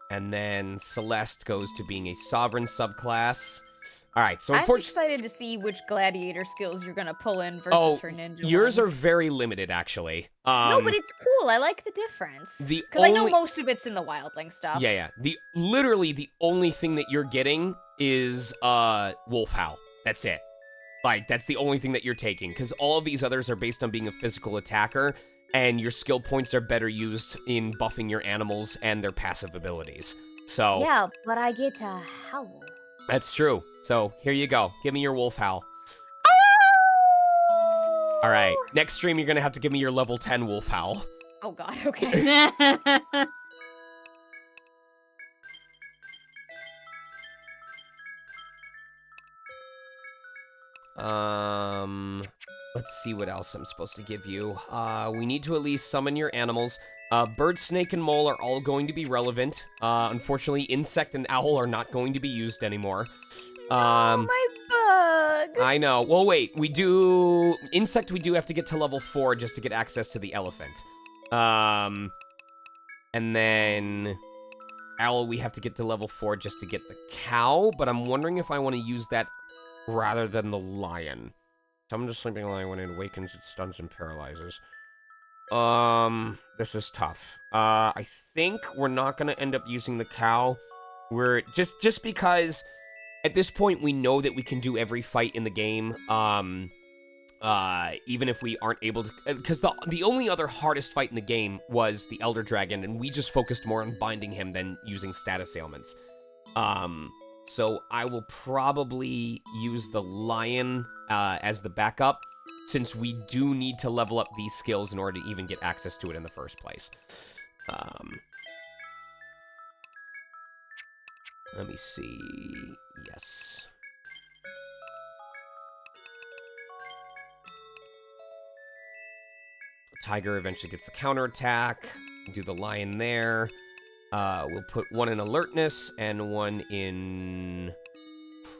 And then Celeste goes to being a sovereign subclass. All right, so I'm unfortunately, excited to see which gladiator skills you're gonna pull in versus her ninja yours ones. are very limited, actually. No, but it's cool. I like the difference. the Because I know only- most of it's in the wildling stuff. Yeah. Literally the only thing that you're getting is Wolf Howl. That's it. Like, that's the only thing that you're taking, because all of these others are based on being a physical attacker, and your skill points are better used in buffing your animals and their passive abilities. So Yeah, but I get to howl. that's true. So here you go. Give me your Wolf Howl. All right. Next stream, you're going to have to give me your level 10 Wolf Howl. Oh god, okay. Let's see what else I'm supposed to give you. We need to at least summon your animals. Bird, snake, and mole are all going to be relevant. Unfortunately, insect and owl are not going to be used anymore. Oh, my bug. I know. Well, wait. Insect, we do have to get to level 4 just to get access to the elephant. And then owl, we have to get to level 4 just to get the cow, but I'm wondering if I want to use that rather than the lion. Summon the sleeping lion. When it awakens, it stuns and paralyzes. This is tough. I think we're not gonna end up using the cow. We're just because at this point we know that we can do every fight in the game. Even if we aren't able to, because the only other hardest fight in the game was the Elder Dragon, and we just focused more on binding him than using status ailments. So I will probably use the lion as the backup, since we do need to level up these skills in order to even get access to it in the first place. Let me see. Yes. Tiger eventually gets the counterattack. Do the lion there. We'll put one in alertness and one in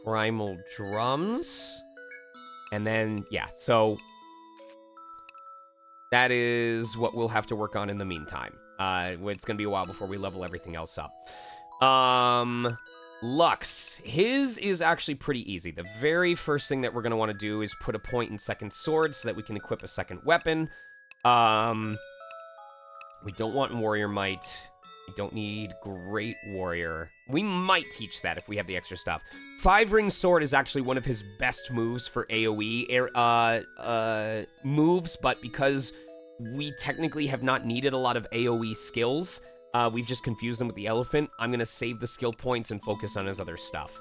primal drums. And then, yeah, so that is what we'll have to work on in the meantime. It's going to be a while before we level everything else up. Lux. His is actually pretty easy. The very first thing that we're going to want to do is put a point in second sword so that we can equip a second weapon. We don't want Warrior Might. We don't need Great Warrior. We might teach that if we have the extra stuff. 5-ring sword is actually one of his best moves for AoE moves, but because we technically have not needed a lot of AoE skills, we've just confused them with the elephant. I'm going to save the skill points and focus on his other stuff.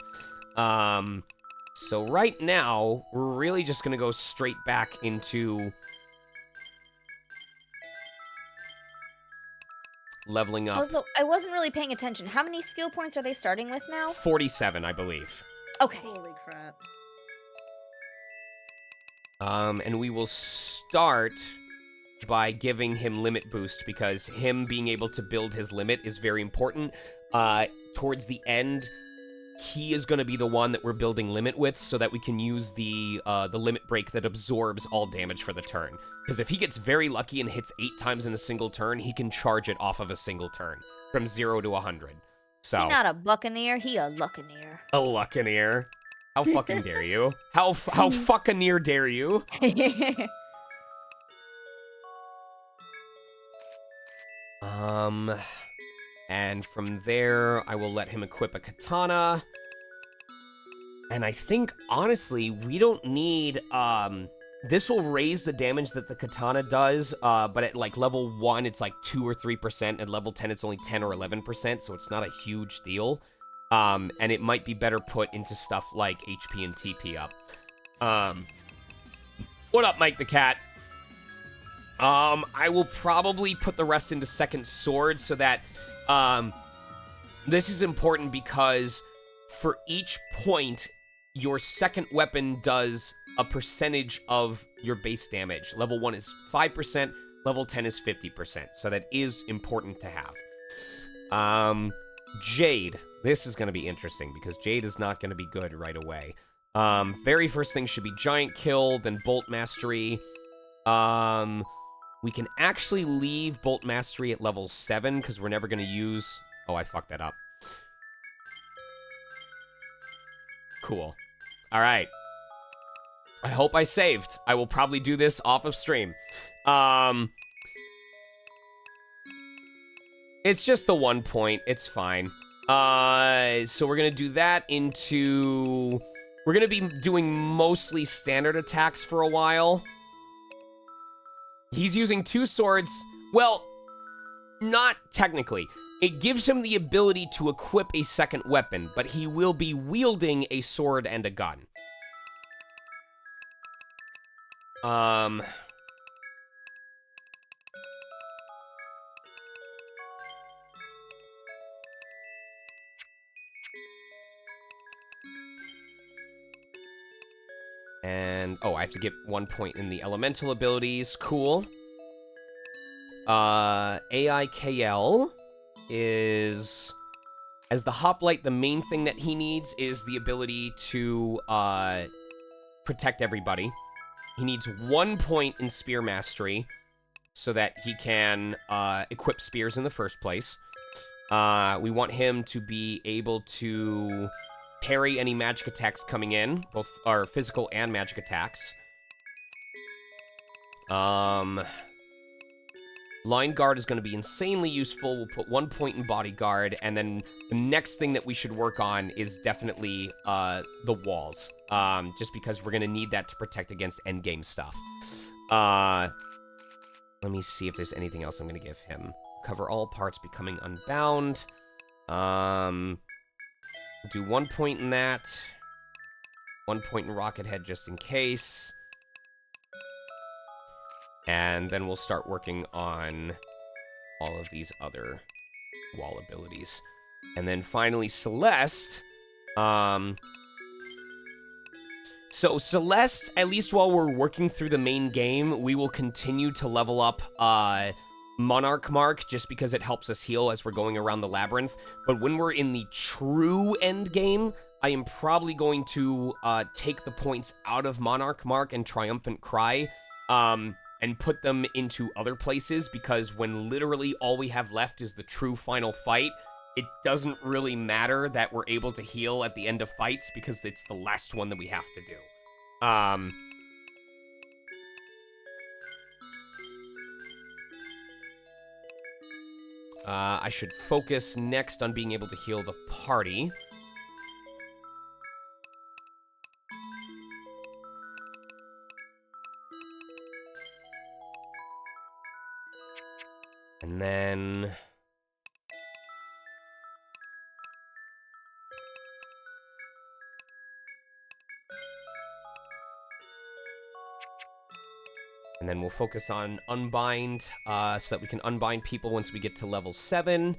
So right now, we're really just going to go straight back into leveling up. I wasn't really paying attention. How many skill points are they starting with now? 47, I believe. Okay. Holy crap. And we will start by giving him limit boost, because him being able to build his limit is very important. Towards the end, he is going to be the one that we're building limit with, so that we can use the limit break that absorbs all damage for the turn. Because if he gets very lucky and hits 8 times in a single turn, he can charge it off of a single turn from 0 to 100. So He not a buccaneer, he a luckaneer. a luckaneer. How fucking dare you? How fuckaneer dare you? And from there, I will let him equip a katana. And I think, honestly, we don't need, this will raise the damage that the katana does, but at, like, level 1, it's, like, 2 or 3%, at level 10, it's only 10 or 11%, so it's not a huge deal. And it might be better put into stuff like HP and TP up. What up, Mike the Cat? I will probably put the rest into second sword so that, this is important because for each point, your second weapon does a percentage of your base damage. Level 1 is 5%, level 10 is 50%, so that is important to have. Jade. This is going to be interesting because Jade is not going to be good right away. Very first thing should be Giant Kill, then Bolt Mastery. We can actually leave Bolt Mastery at level 7 because we're never going to use... Oh, I fucked that up. Cool. All right. I hope I saved. I will probably do this off of stream. It's just the 1 point. It's fine. So we're going to do that into... We're going to be doing mostly standard attacks for a while. He's using 2 swords. Well, not technically. It gives him the ability to equip a second weapon, but he will be wielding a sword and a gun. And, oh, I have to get 1 point in the elemental abilities. Cool. AIKL is... As the hoplite, the main thing that he needs is the ability to protect everybody. He needs 1 point in spear mastery so that he can equip spears in the first place. We want him to be able to parry any magic attacks coming in, both our physical and magic attacks. Line Guard is going to be insanely useful. We'll put 1 point in Bodyguard, and then the next thing that we should work on is definitely the walls, just because we're going to need that to protect against endgame stuff. Let me see if there's anything else I'm going to give him. Cover all parts becoming unbound. Do 1 point in that. 1 point in Rocket Head just in case. And then we'll start working on all of these other wall abilities. And then finally, Celeste. So Celeste, at least while we're working through the main game, we will continue to level up Monarch Mark just because it helps us heal as we're going around the labyrinth. But when we're in the true end game, I am probably going to take the points out of Monarch Mark and Triumphant Cry and put them into other places, because when literally all we have left is the true final fight, it doesn't really matter that we're able to heal at the end of fights because it's the last one that we have to do. I should focus next on being able to heal the party. And then... And then we'll focus on Unbind, so that we can unbind people once we get to level 7.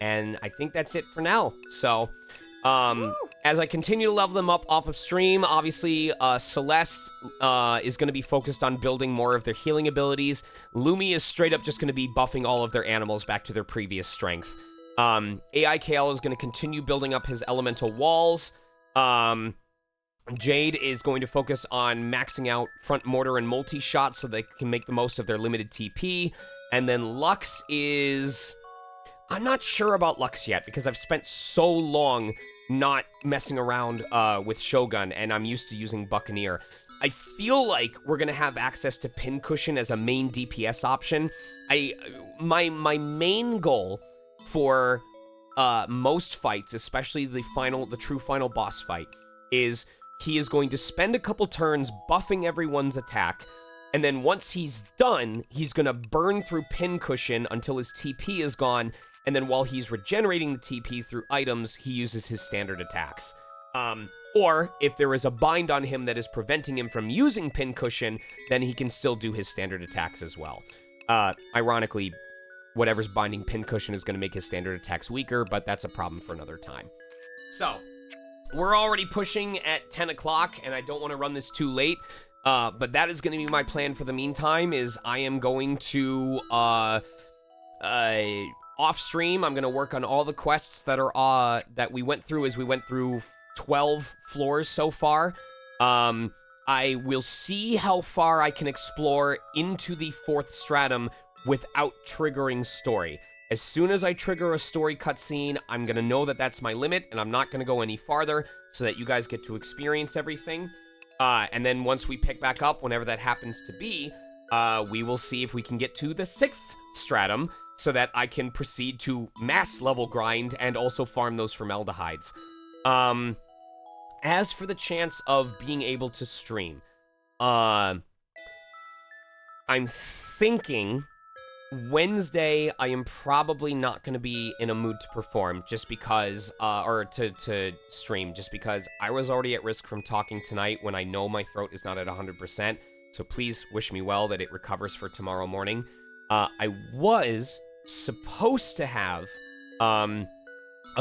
And I think that's it for now. So, as I continue to level them up off of stream, obviously, Celeste is going to be focused on building more of their healing abilities. Lumi is straight up just going to be buffing all of their animals back to their previous strength. AIKL is going to continue building up his elemental walls. Jade is going to focus on maxing out front mortar and multi-shot so they can make the most of their limited TP. And then Lux is... I'm not sure about Lux yet, because I've spent so long not messing around with Shogun, and I'm used to using Buccaneer. I feel like we're going to have access to Pincushion as a main DPS option. My main goal for most fights, especially the true final boss fight, is... he is going to spend a couple turns buffing everyone's attack, and then once he's done, he's going to burn through Pincushion until his TP is gone, and then while he's regenerating the TP through items, he uses his standard attacks. Or, if there is a bind on him that is preventing him from using Pincushion, then he can still do his standard attacks as well. Ironically, whatever's binding Pincushion is going to make his standard attacks weaker, but that's a problem for another time. So... we're already pushing at 10 o'clock, and I don't want to run this too late, but that is going to be my plan for the meantime, is I am going to, off-stream, I'm going to work on all the quests that are, that we went through as we went through 12 floors so far. I will see how far I can explore into the 4th stratum without triggering story. As soon as I trigger a story cutscene, I'm going to know that that's my limit, and I'm not going to go any farther so that you guys get to experience everything. And then once we pick back up, whenever that happens to be, we will see if we can get to the 6th stratum so that I can proceed to mass level grind and also farm those formaldehydes. As for the chance of being able to stream, I'm thinking... Wednesday, I am probably not going to be in a mood to perform just because, or to stream, just because I was already at risk from talking tonight when I know my throat is not at 100%, so please wish me well that it recovers for tomorrow morning. I was supposed to have, a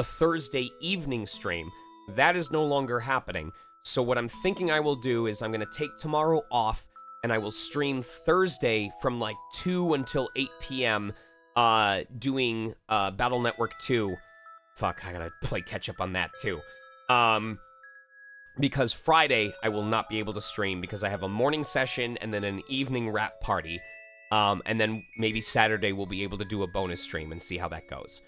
Thursday evening stream. That is no longer happening, so what I'm thinking I will do is I'm going to take tomorrow off, and I will stream Thursday from like 2 until 8 p.m. Doing Battle Network 2. Fuck, I gotta play catch up on that too. Because Friday I will not be able to stream because I have a morning session and then an evening rap party. And then maybe Saturday we'll be able to do a bonus stream and see how that goes.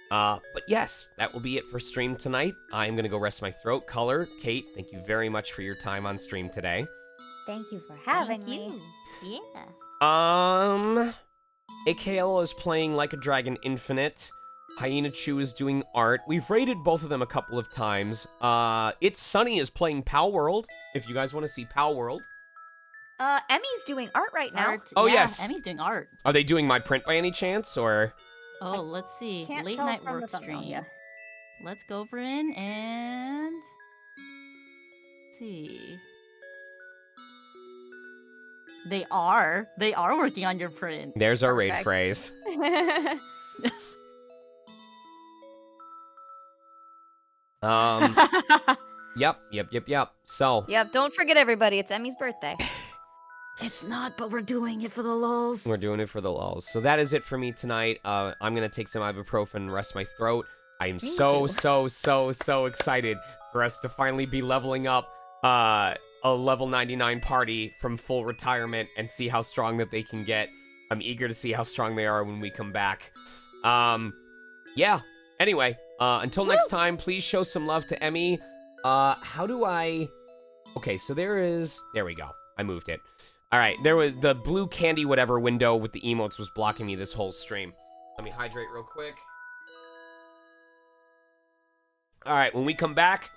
But yes, that will be it for stream tonight. I'm gonna go rest my throat. Color, Kate, thank you very much for your time on stream today. Thank you for having me. Yeah. AKL is playing Like a Dragon Infinite. Hyena Chew is doing art. We've raided both of them a couple of times. It's Sunny is playing Pow World, if you guys want to see Pow World. Emmy's doing art right now. Art. Oh, yeah, yes. Emmy's doing art. Are they doing my print by any chance, or? Oh, let's see. Can't Late tell night from work the thumbnail, stream. yeah. Let's go over in and see. They are working on your print. There's our raid Perfect. phrase. Yep. So, Yep, don't forget everybody, it's Emmy's birthday. It's not, but we're doing it for the lulz. we're doing it for the lulz. So that is it for me tonight. I'm going to take some ibuprofen and rest my throat. I am so excited for us to finally be leveling up a level 99 party from full retirement and see how strong that they can get. I'm eager to see how strong they are when we come back. Yeah. Anyway, until next time, please show some love to Emmy. How do I... Okay, so there we go. I moved it. All right, there was the blue candy whatever window with the emotes was blocking me this whole stream. Let me hydrate real quick. All right, when we come back,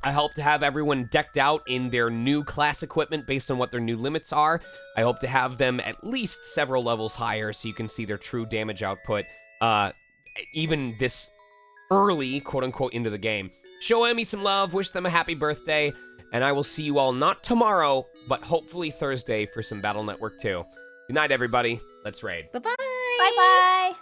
I hope to have everyone decked out in their new class equipment based on what their new limits are. I hope to have them at least several levels higher so you can see their true damage output, even this early, quote-unquote, into the game. Show Emmy some love, wish them a happy birthday, and I will see you all not tomorrow, but hopefully Thursday for some Battle Network 2. Good night, everybody. Let's raid. Bye-bye! Bye bye.